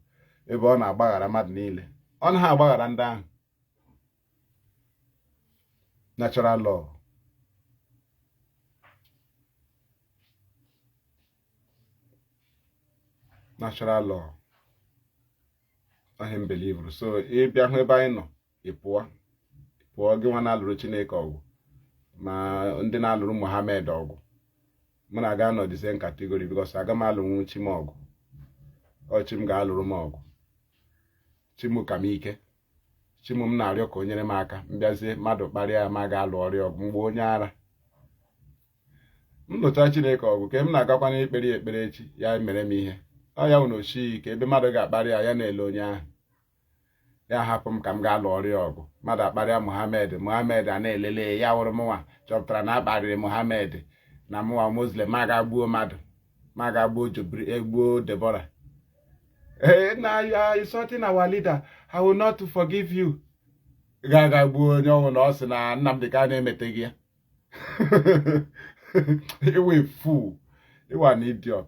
ebe ọ na-agbaghara mmadụ niile? Ọ na ha agbaghara ndị ahụ. Natural law. Natural law. Ọhịa m believe. So ịbịa hụ ebe anyị nọ ị pụọ gị nwa na-alụrụ Chineke ọgụ ma ndị na-alụrụ Muhammad ọgụ mụ na aga nọ the same category because aga m alụrụ chi m ọgụ. Chi m ga-alụrụ m ọgụ. Chi m ka m ike. Chi m na-arịọ ka o nyere m aka mbịazie mmadụ kparịa ya ma ga-alụ ọrịa ọgụ mgbe onye ara m lụcha Chineke ọgụ ka m na-agakwa n'ekpere ekpere echi ya mere m ihe ọ ya nwere oshi ike ebe mmadụ ga-akparị ya na-ele onye ahụ ya hapụ m ka m ga-alụ ọrịa ọgụ mmadụ akparịa Muhammad a na-elele ya wụrụ mụnwa chọpụtara na akparịrị Muhammad na mụnwa Muslim ma ga-gbuo mmadụ ma ga-gbuo Deborah. Na you insulting our leader, I will not forgive you. Gaga gbuo onye ọnwụ na ọ sị na Nnamdi ka na-emete gị ya. You a fool. You are an idiot.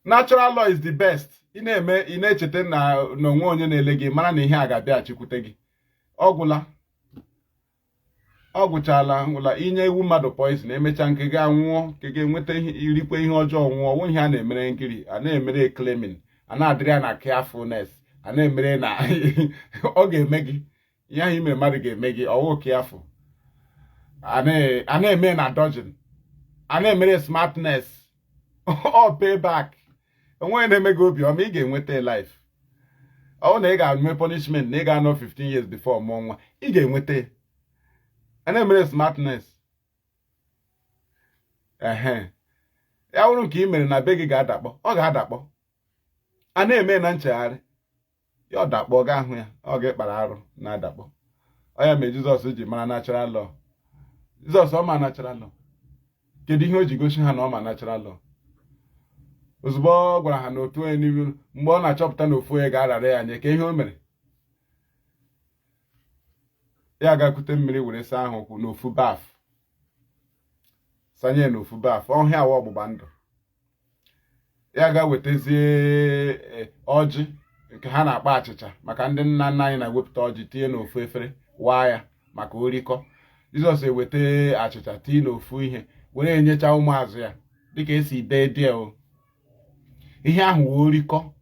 Natural law is the best. Ị na-echeta na onwe onye na-ele gị mara na ihe a ga-abịaghachikwute gị. Ọ gwụchala ngwụla inye iwu mmadụ poison emecha nke gị anwụọ nke gị enweta irikwe ihe ọjọọ nwụọ ọnwụ ihe a na-emere nkiri a na-emere claiming a na-adịrị ya na carefulness a na-emere na ọ ga-eme gị ihe ahụ ime mmadụ ga-eme gị ọwụ careful a na-eme na dodging a na-emere smartness all payback onwe na-eme gị obiọma ị ga-enweta life. Ọ na ị ga-eme punishment na ị ga-anọ 15 years before mụọ nwa ị ga-enweta a na-emere smartness. Ya bụrụ nke ị mere na be gị ga-adakpọ ọ ga-adakpọ. A na-eme na nchegharị ya ọ dakpọ ga ahụ ya ọ ga-ekpara arụ na-adakpọ. Ọ ya mere Jizọs ji mara natural law. Jizọs ọ ma natural law. Kedu ihe o ji gosi ha na ọ ma natural law? Ozugbo ọ gwara ha na otu onye n'ihu mgbe ọ na-achọpụta na ofu onye ga-arara ya nye ka ihe o mere ya ga-akute mmiri were saa ahụ ụkwụ n'ofu baf sanye n'ofu baf ọhịa awa ọgbụgba ndụ. Ya ga-wetazie ọjị nke ha na-akpa achịcha maka ndị nna nna anyị na-ewepụta ọjị tinye n'ofu efere waa ya maka orikọ. Jizọs eweta achịcha tinye n'ofu ihe were enyecha ụmụazụ ya dịka esi dee o. Ihe ahụ wee orikọ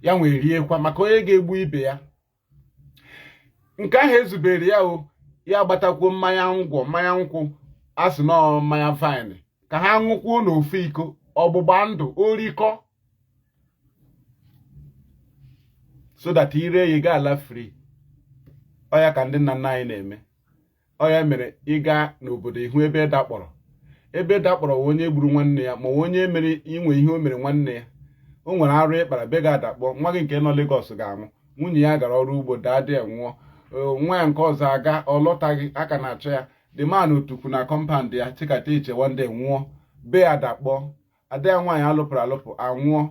ya nwee riekwa maka onye ga-egbu ibe ya. Nke ahụ ezubere ya o ya gbatakwuo mmanya nkwụ asị nọ mmanya vine ka ha ṅụkwuo n'ofu iko ọgbụgba ndụ orikọ so that ire ya ga-ala free. Ọ ya ka ndị nna nna anyị na-eme. Ọ ya mere ịga n'obodo ihu ebe dakpọrọ onye gburu nwanne ya ma onye mere inwe ihe o mere nwanne ya. O nwere arụ ịkpara be ga-adakpọ nwa gị nke nọ Lagos ga-anwụ nwunye ya gara ọrụ ugbo daa dị nwụọ nwa ya nke ọzọ aga ọ lọtaghị aka na-achọ ya the man otukwu na compound ya chịkata iche wande nwụọ be adakpọ ada ya nwaanyị alụpụrụ alụpụ anwụọ.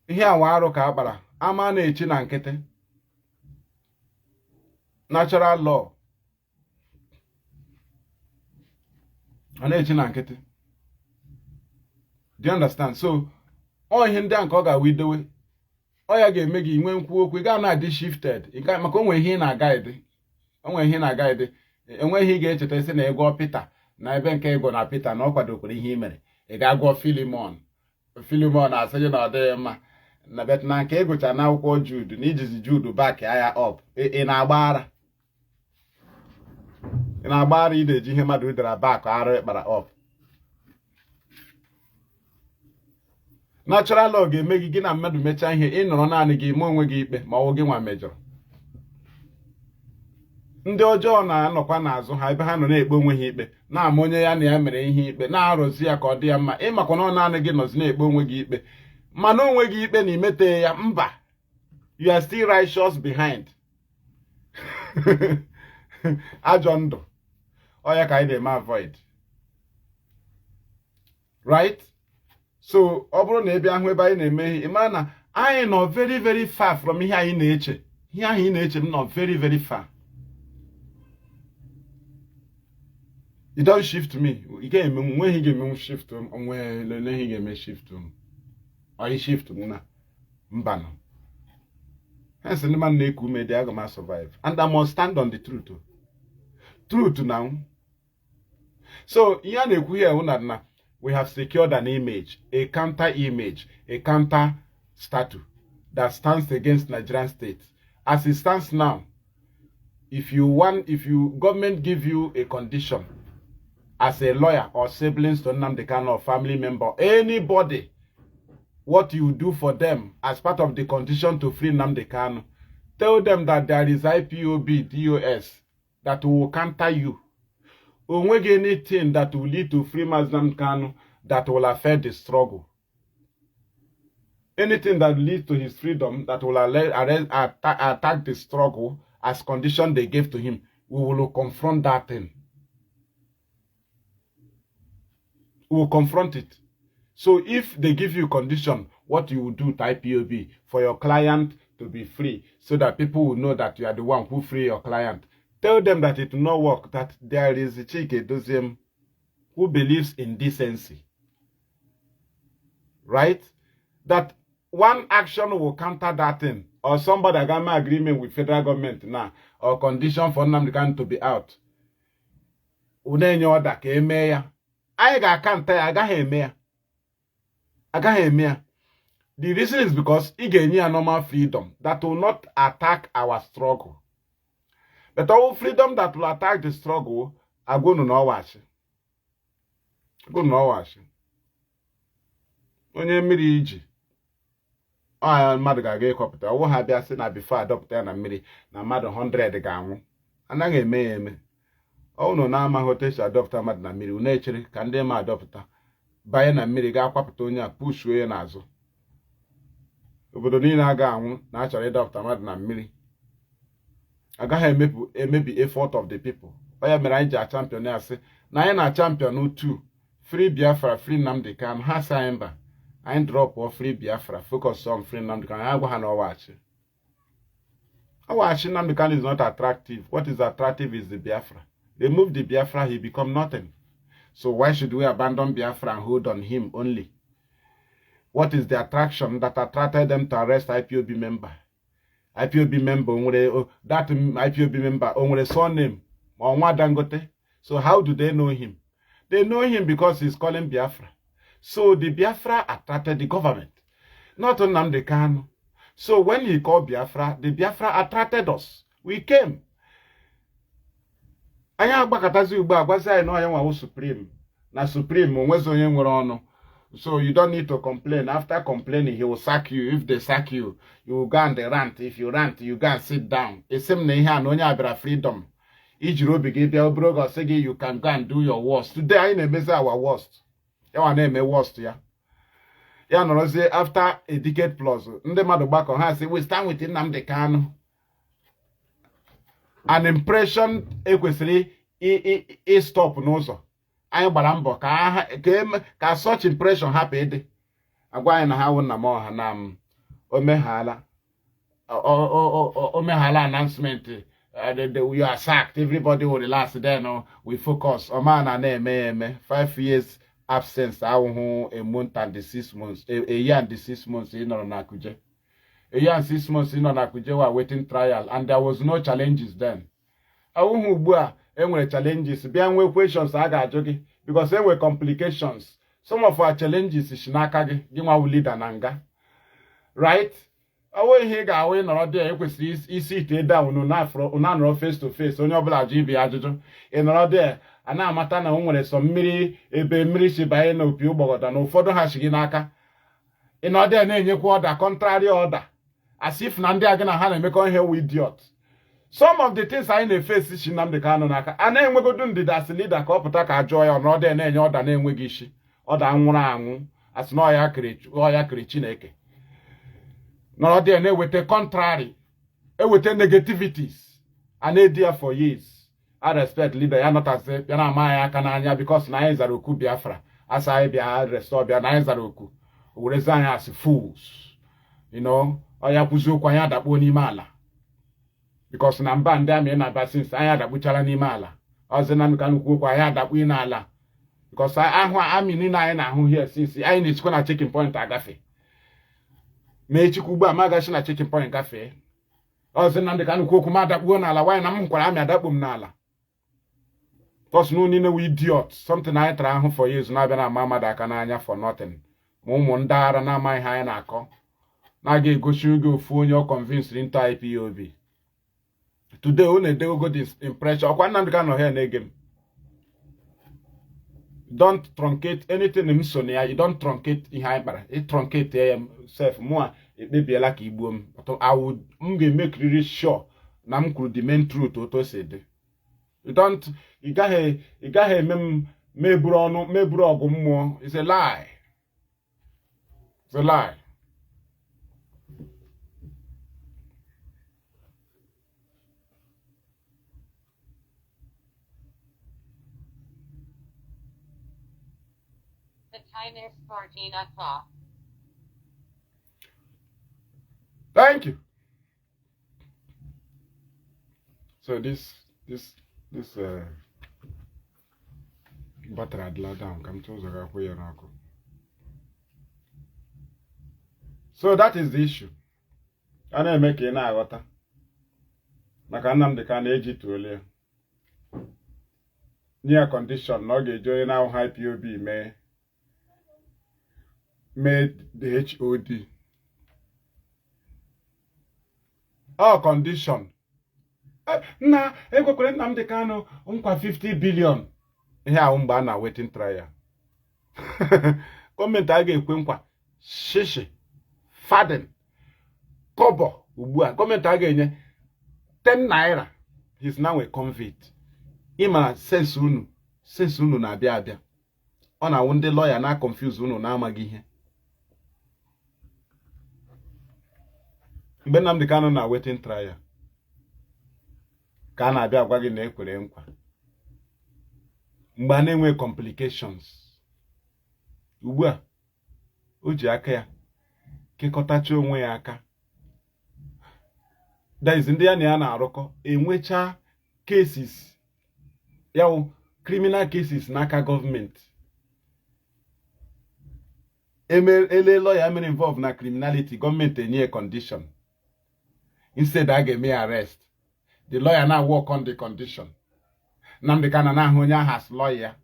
Ihe awa arụ ka akpara ama na-echi na nkịtị. Natural law ọ na-echi na nkịtị. Do you understand? So ọ ihe ndị a nke ọ ga-awa idowe ọ ya ga-eme gị nwee nkwu okwu ị ga na-adị shifted maka onwe ihe ị na-aga ede enweghị ị ga-echeta isi na ịgụọ Pita na ebe nke ịgụ na Pita na ọ kwadokwara ihe ị mere ị ga-agụọ Filimon asị gị na ọ dịghị mma na bet na nke ịgụcha na akwụkwọ Jude na ijizi Jude back aya up ị na-agba ara ị na-eji ihe mmadụ dara back arụ ịkpara up. Natural law ga-eme gị na mmadụ mechaa ihe ị nọrọ naanị gị ime onwe gị ikpe ma ọ gị nwa mejọrọ. Ndị ọjọọ na-anọkwa n'azụ ha ebe ha nọ na-ekpe onwe ha ikpe na-ama onye ya na ya mere ihe ikpe na-arụzi ya ka ọ dị ya mma ịmakwa na ọ naanị gị nọzi na-ekpe onwe gị ikpe mana onwe gị ikpe na imete ya mba you are still righteous behind. Ajọ ndụ ọ ya ka anyị na-eme avoid right. So ọ bụrụ na ị bịa hụ ebe anyị na-eme ihe ị mara na anyị nọ very very far from ihe anyị na-eche. Ihe ahụ ị na-eche m nọ very very far. You don't shift me. Ị ga-eme nweghị ga-eme shift onwe lehe ga-eme shift ọ shift na mba nọ. Hence ndị man na-eku ume dị aga m survive and I must stand on the truth now. So ihe a na-ekwu here na we have secured an image, a counter image, a counter statue that stands against Nigerian state. As it stands now, if government give you a condition as a lawyer or siblings to Nnamdi Kanu or family member, anybody, what you do for them as part of the condition to free Nnamdi Kanu, tell them that there is IPOB, DOS that will counter you. Onwege anything that will lead to free Nnamdi Kanu that will affect the struggle. Anything that leads to his freedom that will attack the struggle as condition they gave to him, we will confront that thing. We will confront it. So if they give you condition, what you will do to IPOB for your client to be free, so that people will know that you are the one who free your client. Tell them that it will not work, that there is a Chike Doziem who believes in decency. Right? That one action will counter that thing. Or somebody got my agreement with federal government now. Or condition for Nnamdi Kanu to be out. Unenye order ka eme ya. I ga-akanta ya, agaghị eme ya. Agaghị eme ya. The reason is because ị ga-enye ya normal freedom that will not attack our struggle. But all freedom that will attack the struggle are going to know watch. Go no watch. onye mmiri iji mmadụ ga-aga ịkọpụta ọwụ ha bịa sị na bifo adọpụta ya na mmiri na mmadụ 100 ga-anwụ anaghị eme ya eme. Unu na-amaghị otu esi adọpụta mmadụ na mmiri unu echere ka ndị ma adọpụta banye na mmiri ga-akwapụta onye a pushuo ya n'azụ. Obodo niile aga anwụ na achọrọ ịdọpụta mmadụ na mmiri. Agaghị emebi effort of the people. Onye mere anyị ji a champion ya sị na anyị na champion 2 free Biafra, free Nnamdi Kanu. Ha sị anyị mba, anyị drop free Biafra, focus on free Nnamdi Kanu. Anyị agwa ha na ọwachi Nnamdi Kanu is not attractive. What is attractive is the Biafra. Remove the Biafra, he become nothing. So why should we abandon Biafra and hold on him only? What is the attraction that attracted them to arrest IPOB member? IPOB member, that IPOB member, only surname, Onwa Dangote. So how do they know him? They know him because he's calling Biafra. So the Biafra attracted the government, not Nnamdi Kanu. So when he called Biafra, the Biafra attracted us. We came. Anyị agbakọtazi ugbu a gwazi anyị na onye nwawo supreme. Na supreme onwezi onye nwere ọnụ. So you don't need to complain. After complaining, he will sack you. If they sack you, you will go and rant. If you rant, you go and sit down. Esim na ihe a na onye abịara freedom. Ijiri obi gị bịa obere oge ọsị gị, you can go and do your worst. Today anyị na-emezi our worst. Ya na-eme worst ya. Ya nọrọzie after a decade plus. Ndị mmadụ gbakọ ha sị, we stand with Nnamdi Kanu. An impression ekwesịrị stop n'ụzọ. Anyị gbara mbọ ka such impression hapụ ịdị. Agwa anyị na ha wụ nna m ọha na o meghala announcement. We are sacked. Everybody will relax. Then we focus. Man na-eme 5 years absence. Ahụhụ a month and 6 months. A year and 6 months in Akuje. A year and 6 months in Akuje were waiting trial, and there was no challenges then. Ahụhụ ugbu a enwere challenges. Bịa nwee questions a ga-ajụ gị because enwere complications. Some of our challenges is n'aka gị nwa leader na nga. Right? Awo ihe ga-awe nọrọ dị ekwesịrị isi ite down na face to face onye ọbụla ji ibe ajụjụ. Ị nọrọ dị a na-amata na o nwere sọ mmiri ebe mmiri si banye na opi ụgbọgọda na ụfọdụ ha si gị n'aka. Ị nọrọ dị na-enyekwa order, contrary order, as if na ndị agị na ha na-emekọ ihe wu idiot. Some of the things I na-face si Nnamdi Kanu n'aka a na-enwegodu ndịda as leader ka ọ pụta ka ajụọ ya ọnọdụ dị na-enye order na-enweghị isi. Order nwụrụ anwụ asị na ọya kere Chineke. Nọrọ dị na-eweta contrary, eweta negativities, and they there for years. I respect leader ya not as ya na ama ya aka n'anya because na anyị zara oku Biafra as anyị bịa restore bịa na anyị zara oku werezi anyị as fools. You know, ọya kwụzi okwu anyị adakpuo n'ime ala because na mba ndị amị na-aba since anyị adakpuchara n'ime ala. Ọzọ na Nnamdi Kanu kwuo okwu anyị adakpuo n'ala because ahụ amị niile anyị na-ahụ here since anyị na-echikwa na checking point agafe. Mee chikwu ugbu a ma agachi na checking point gafee. Ọzọ Nnamdi Kanu kwuo okwu ma adakpuo n'ala wanyị na m hụkwara amị adakpu m n'ala. Because no niile we idiot. Something I try for years na-abịa na ama mmadụ aka n'anya for nothing. Ma ụmụ ndị ara na-amaghị ihe anyị na-akọ. Na-aga egosi oge ofu onye ọ convinced into IPOB. Today ọ na-edego this impression. Ọkwa Nnamdi Kanu here na-ege m. Don't truncate anything in so ya. You don't truncate ihe anyị kpara. You truncate yourself. Mụa ekpebiela ka igbuo m. M ga-make really sure na m kwuru the main truth otu o si dị. You gaghị eme m meburu ọgụ mmụọ. It's a lie. It's a lie. The time is 14 o'clock. Thank you. So this battery adla down. Come to the. So that is the issue. I na make it na water. Maka Nnamdi Kanu eji tuole. Near condition no ga-ejoin now IPOB made the HOD. All condition. Na ekwekwere Nnamdi Kanu nkwa 50 billion. Ihe ahụ mgbe a na waiting trial. Comment a ga-ekwe nkwa shishi faden kobo ugbu a gọọmenti a ga-enye 10 naira. He's now a convict. Ịmara sense unu na-abịa abịa. Ọ na-awụ ndị lawyer na confuse unu na-amaghị ihe. Mgbe Nnamdi Kanu na waiting trial ka a na-abịa agwa gị na ekwere nkwa. Mgbe a na-enwe complications. Ugbu a o ji aka ya kekọtacha onwe ya aka. That is ndị ya na ya na-arụkọ enwecha cases yaw criminal cases n'aka gọọmenti. Ele lawyer mere involved na criminality, gọọmenti enye condition. Instead a ga-eme arrest. The lawyer na work on the condition. Nnamdi Kanu na ahụ onye ahụ as lawyer.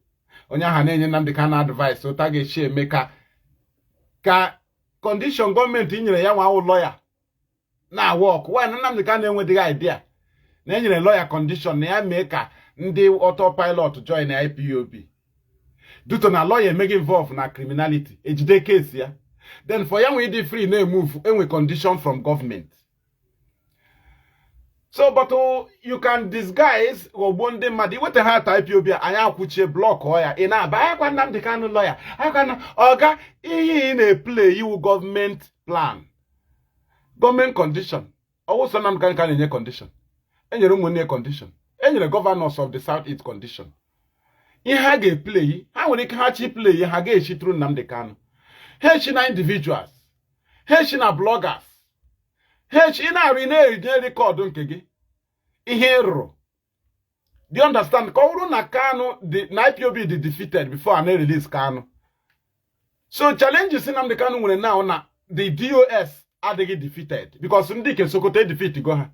Onye ahụ na-enye Nnamdi Kanu advice otu a ga-echi eme ka condition gọọmenti nyere ya nwa lawyer na work. Why Nnamdi Kanu enwedịghị idea na enyere lawyer condition na ya mee ka ndị autopilot join IPOB. Duto na lawyer make involved na criminality ejide case ya. Then for ya we dey free na move enwe condition from government. So but you can disguise ogbonde mmadụ wete ha ta IPOB anya akwuchie block ya ị na-aba akwa Nnamdi Kanu lawyer akwa na oga ihe ị na-play you government plan. Government condition. Also Nnamdi Kanu can enye condition. Enyere ụmụnne condition. Enyere governors of the South-East condition. Ihe ha ga-play, ha nwere ike ha chi play ha ga-echi through Nnamdi Kanu. Ha echi na individuals. Ha echi na bloggers. Ha echi na-arụ na-eji record nke gị. Ihe rụrụ. Do you understand? Ka ọ bụrụ na Kanu na IPOB dị defeated before a na-release Kanu. So challenges Nnamdi Kanu nwere now na the DOS adịghị defeated because ndị ke Sokoto defeat go ha.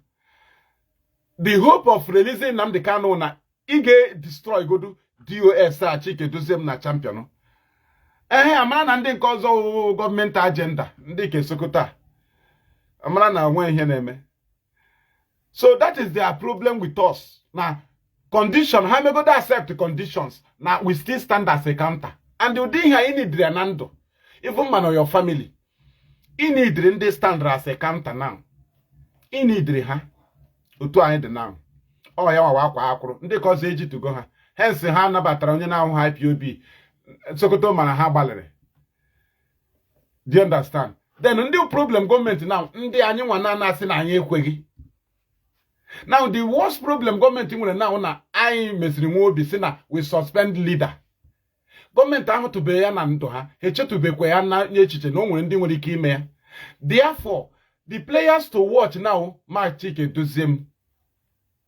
The hope of releasing Nnamdi Kanu na ị ga-destroy godu DOS a Chike Doziem na champion. Amara na ndị nke ọzọ gọọmenti agenda ndị ke Sokoto amara na nwe ihe na-eme. So that is their problem with us. Now condition ha megodo accept the conditions na we still stand as a counter. And you didn't hear any Drenando. Even man or your family. You need to stand as a counter now. You need ha. Otu anyị dị now. Oh ya wakwa akwụrụ. Ndị cause eji to go ha. Hence ha nabatara onye na ahụ IPOB. Sokoto mana ha gbalịrị. Do you understand? Then ndị problem government now. Ndị anyị nwa na asị na anyị ekweghị. Now the worst problem government nwere now na anyị mesiri nwe obi si na we suspend leader. Gọọmenti ahụ tụbe ya na ndụ ha echetubekwa ya na echiche na o nwere ndị nwere ike ime ya. Therefore, the players to watch now ma Chike Doziem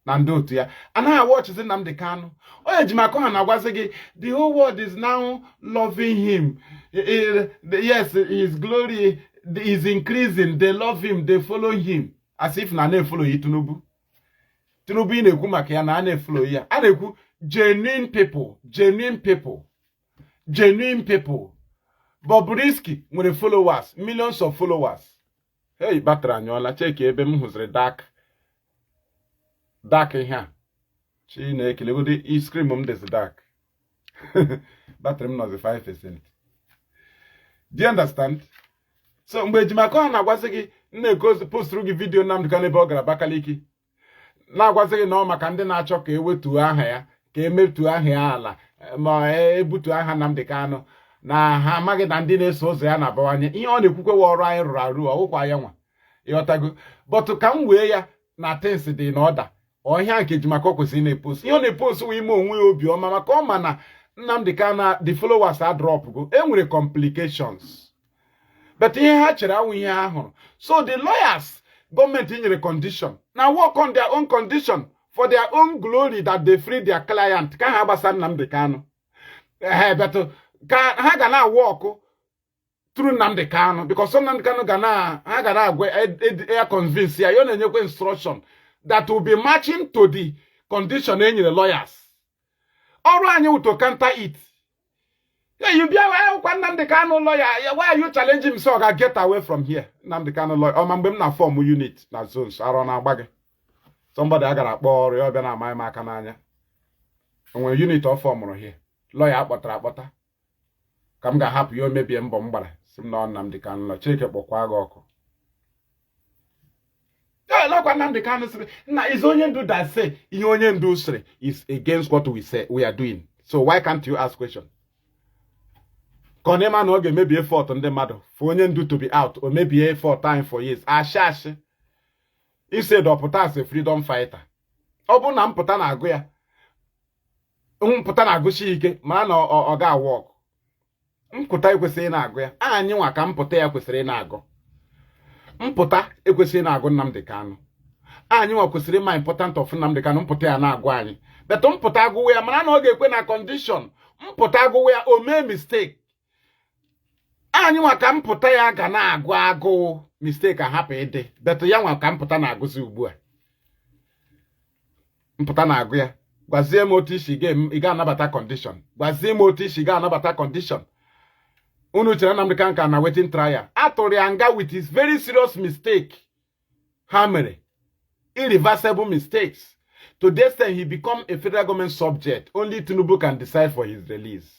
na ndị otu ya anaghị watch Nnamdi Kanu. Onye ejimakọ ha na-agwazi gị the whole world is now loving him. Yes, his glory is increasing. They love him, they follow him as if na na-follow yi Tinubu. Tinubu ị na-ekwu maka ya na na-follow ya. A na-ekwu genuine people. Bobrisky nwere followers, millions of followers. Hey, batara anyola check ebe m hụziri dark ihe a. Chineke legodi screen m desi dark. Battery m nọzi 5%. Do you understand? So mgbe ejimakọ ha na-agwasị gị na-ekozi posturu gị video Nnamdi Kanu ebe ọ gara Abakaliki na-agwasị gị na ọ maka ndị na-achọ ka ewetuo aha ya ka emetuo aha ya ala ma ebutu aha Nnamdi Kanu na ha amaghị na ndị na-eso ụzọ ya na-abawanye ihe ọ na-ekwukwe ọrụ anyị rụrụ arụ ọgwụkwa ya nwa ịghọtago but ka m wee ya na things dị n'ọda ọhịa nke ejimakọ kwesịrị na-epost ihe ọ na-epost wee ime onwe ya obiọma maka ọ ma na Nnamdi Kanu the followers a drop go enwere complications but ihe ha chere awụ ihe ha hụrụ. So the lawyers gọọmenti nyere condition na work on their own condition for their own glory that they free their client ka ha gbasa Nnamdi Kanu but ka ha ga na work through Nnamdi Kanu because Nnamdi Kanu ha ga na agwa ya convince ya na-enyekwa instruction that will be matching to the condition enyere lawyers. Ọrụ anyị to counter it. Yeah, you be away Nnamdi Kanu lawyer. Why are you challenging him so I get away from here? Nnamdi Kanu lawyer. Oh, mgbe m na form unit na zones arụ na agbage. Somebody I got akpọ ọrụ ya ọbịa na amaghị m aka n'anya. Onwe unit of form here. Lawyer akpọtara akpọta. Kam ga hapụ yo mebie mbọ mgbara sim na Nnamdi Kanu nọ Chineke kpọkwa gị ọkụ. Lokwa Nnamdi Kanu sịrị na is onye ndu that say ihe onye ndu sịrị is against what we are doing. So why can't you ask question? Konema na oge mebie effort ndị mmadụ for onye ndu to be out or mebie effort time for years. Ashashi. Instead of pụta as a freedom fighter. Ọ bụ na mpụta na-agụ ya. Mpụta na-agụshi ike ma na ọ ga-awọk. Mpụta ekwesịghị na-agụ ya. Anyị nwa ka mpụta ya kwesịrị na-agụ. Mpụta ekwesịghị na-agụ Nnamdi Kanu. Anyị nwa kwesịrị ma important of Nnamdi Kanu mpụta ya na-agụ anyị. Beto mpụta agụwe ya mana na ọ ga-ekwe na condition. Mpụta agụwe ya o mee mistake. Anyị nwa ka mpụta ya ga na-agụ agụ mistake ahapụ ịdị. Beto ya nwa ka mpụta na-agụzi ugbu a. Mpụta na-agụ ya. Gwazie m otu isi ị ga-anabata condition. Gwazie m otu isi ị ga-anabata condition. Unu chere Nnamdi Kanu ka na waiting trial. Atụrụ ya nga with his very serious mistake. Ha mere. Irreversible mistakes. To the extent he become a federal government subject. Only Tinubu can decide for his release.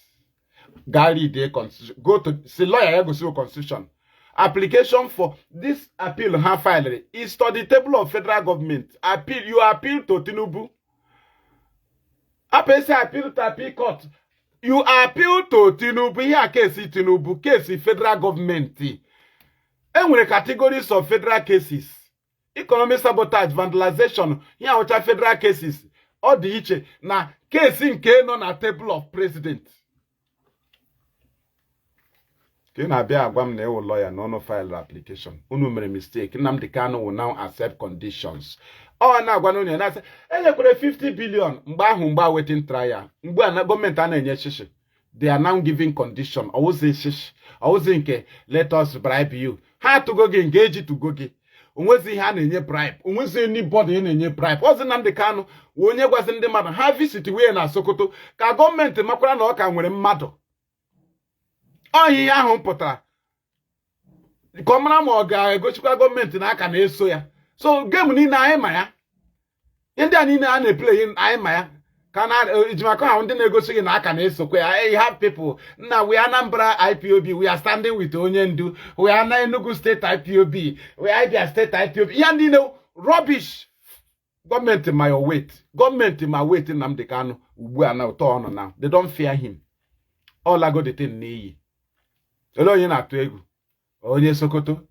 Gary the constitution. Go to see lawyer go see constitution. Application for this appeal ha filed is to the table of federal government. Appeal, you appeal to Tinubu. Appeal to appeal court. You appeal to Tinubu. Here case Tinubu, case federal government. And with categories of federal cases. Economic sabotage, vandalization. Here are federal cases. All the iche. Na case in Kano na table of president. Kena bia agwam na ewo lawyer no file application. Unu mere mistake. Nnamdi Kanu will now accept conditions. Oh, na agwa no na say enyekwere 50 billion mgba waiting trial. Mgbe na government ana enye shishi. They are now giving condition. Owoze shishi. Owoze nke let us bribe you. Ha to go engage to go gi. Onwezi ihe a na-enye bribe. Onwezi anybody na-enye bribe. Ozi Nnamdi Kanu onye gwazi ndị mmadụ ha visit wee na Sokoto ka gọọmenti makwara na ọ ka nwere mmadụ. Ihe ahụ pụtara ka ọ mara ma ọ ga-egochikwa gọọmenti na aka na-eso ya. So game niile anyị ma ya. Ndị a niile a na-eplay anyị ma ya. Ka na ejimaka ahụ ndị na-egosi gị na aka na-esokwa ya. You have people. Now we are Anambra IPOB. We are standing with onye ndu. We are na Enugu State IPOB. We are Abia State IPOB. Ya ndị know rubbish. Gọọmenti ma your weight. Gọọmenti ma weight Nnamdi Kanu ugbu a na ụtọ ọnụ now. They don't fear him. All I go the thing n'iyi. Ele onye na-atụ egwu. Onye Sokoto.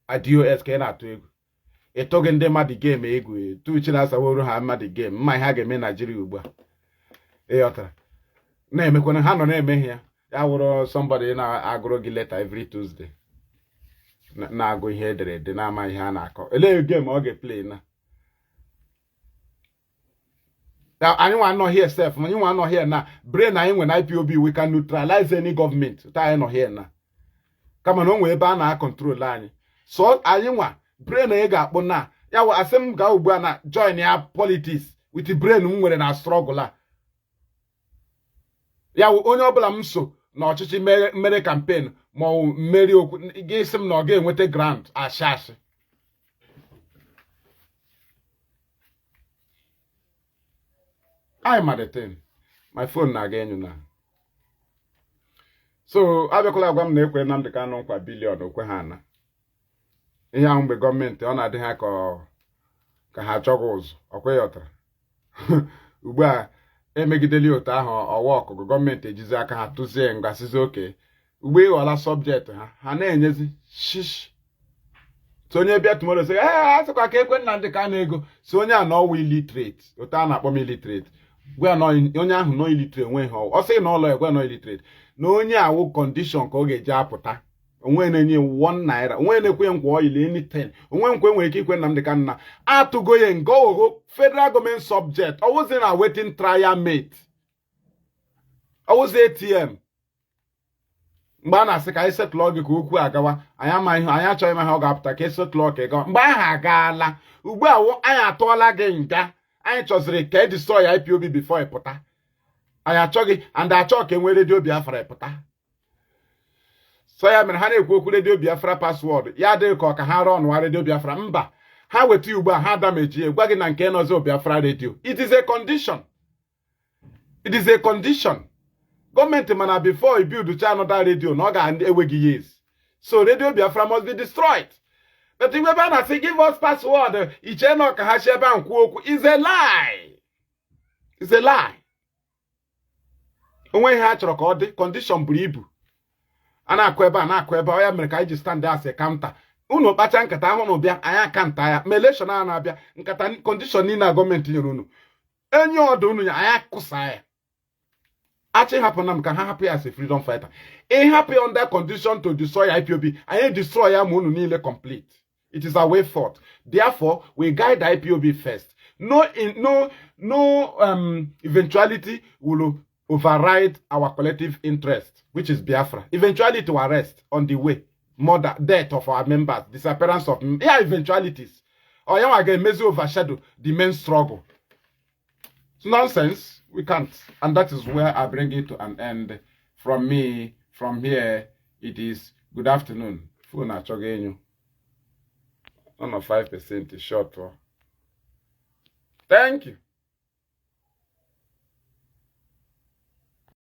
ADOS ka na-atụ egwu. Etoge ndị mmadụ game egwu. Tuchi na-asaworo ha mmadụ game. Mma ihe ha ga-eme Nigeria ugbu a. Ịghọtara. Na-emekwana ha nọ na-emeghe ya. Ya wụrụ somebody na-agụrụ gị letter every Tuesday. Na-agụ ihe ederede na-ama ihe a na-akọ. Ele game ọ ga-play na. Anyị nwa nọ here self. Anyị nwa nọ here na. Brain anyị nwe na IPOB. We can neutralize any government. Ta anyị nọ here na. Kama na o nwee ebe a na-control anyị. So anyị nwa brain anyị ga-akpụ na ya wụ asị m gaa ugbu a na join ya politics with brain m nwere na struggle a. Ya wụ onye ọbụla m so na ọchịchị mere campaign ma ọ mmeri okwu ga-esi m na ọ ga-enweta grant ashasị. I ma the thing. My phone na-aga enyu na. So abịakwala agwa m na ekwe Nnamdi Kanu nkwa bilion okwe ha na. Ihe ahụ mgbe gọọmenti ọ na-adị ha ka ha chọgụ ụzọ ọkwe yọtara. Ugbu a emegideli otu ahụ ọwa ọkụgụ gọọmenti ejizi aka ha tụzie ngasịzi oke. Ugbu ịghọla sọbjekt ha na-enyezi shish. So onye bịa tomorrow sị asịkwa ka ekwe Nnamdi Kanu ego si onye a nọwa illiterate otu a na-akpọ m illiterate. Gwa onye ahụ nọ illiterate nwe ha ọ sị na ụlọ egwe nọ illiterate na onye awụ condition ka ọ ga-eji apụta. Onwe na-enye 1 naira. Onwe na-ekwe nkwa oil any 10. Onwe nkwe nwere ike ikwe Nnamdi Kanu na atụgo ye nga ogo federal government subject. Ọwụzi na waiting trial mate. Ọwụzi ATM. Mgbe a na-asị ka anyị setụlọ gị ka okwu agawa anyị ama ihe anyị achọghị ihe ọ ga-apụta ka esetụlọ ka ịgawa. Mgbe ahụ agaala ugbu a anyị atụọla gị nga anyị chọziri ka e destroy ya IPOB before ịpụta. Anyị achọghị and achọ ka e nwee redio Biafra ịpụta. So ya mere ha na-ekwu okwu redio Biafra password ya adịghị ka ọ ka ha rụọ ọnụwa redio Biafra mba ha weta ugbu a ha dameji gwa gị na nke nọzọ Biafra redio. It is a condition. It is a condition. Government man before you build another radio, no years. So Radio Biafra must be destroyed. But if we say give us password, is a lie. It's a lie. When you condition bribu. Anakweba, oya America iji stand there as a counter. Uno bacha nkata ahụ bịa anya kanta ya melation a na-abịa nkata condition ni na gọọmenti nyere unu enye ọdụ unu ya anya kụsa ya achi hapụ na m ka ha hapụ ya as a freedom fighter happy under condition to destroy IPOB anya destroy ya ma unu niile complete. It is our way forth. Therefore we guide IPOB first. No eventuality will override our collective interest, which is Biafra. Eventuality to arrest on the way. Murder, death of our members, disappearance of eventualities. Or you again may overshadow the main struggle. It's nonsense. We can't. And that is where I bring it to an end. From me, from here, it is good afternoon. Phone achogenyu. None of 5% is short. Thank you.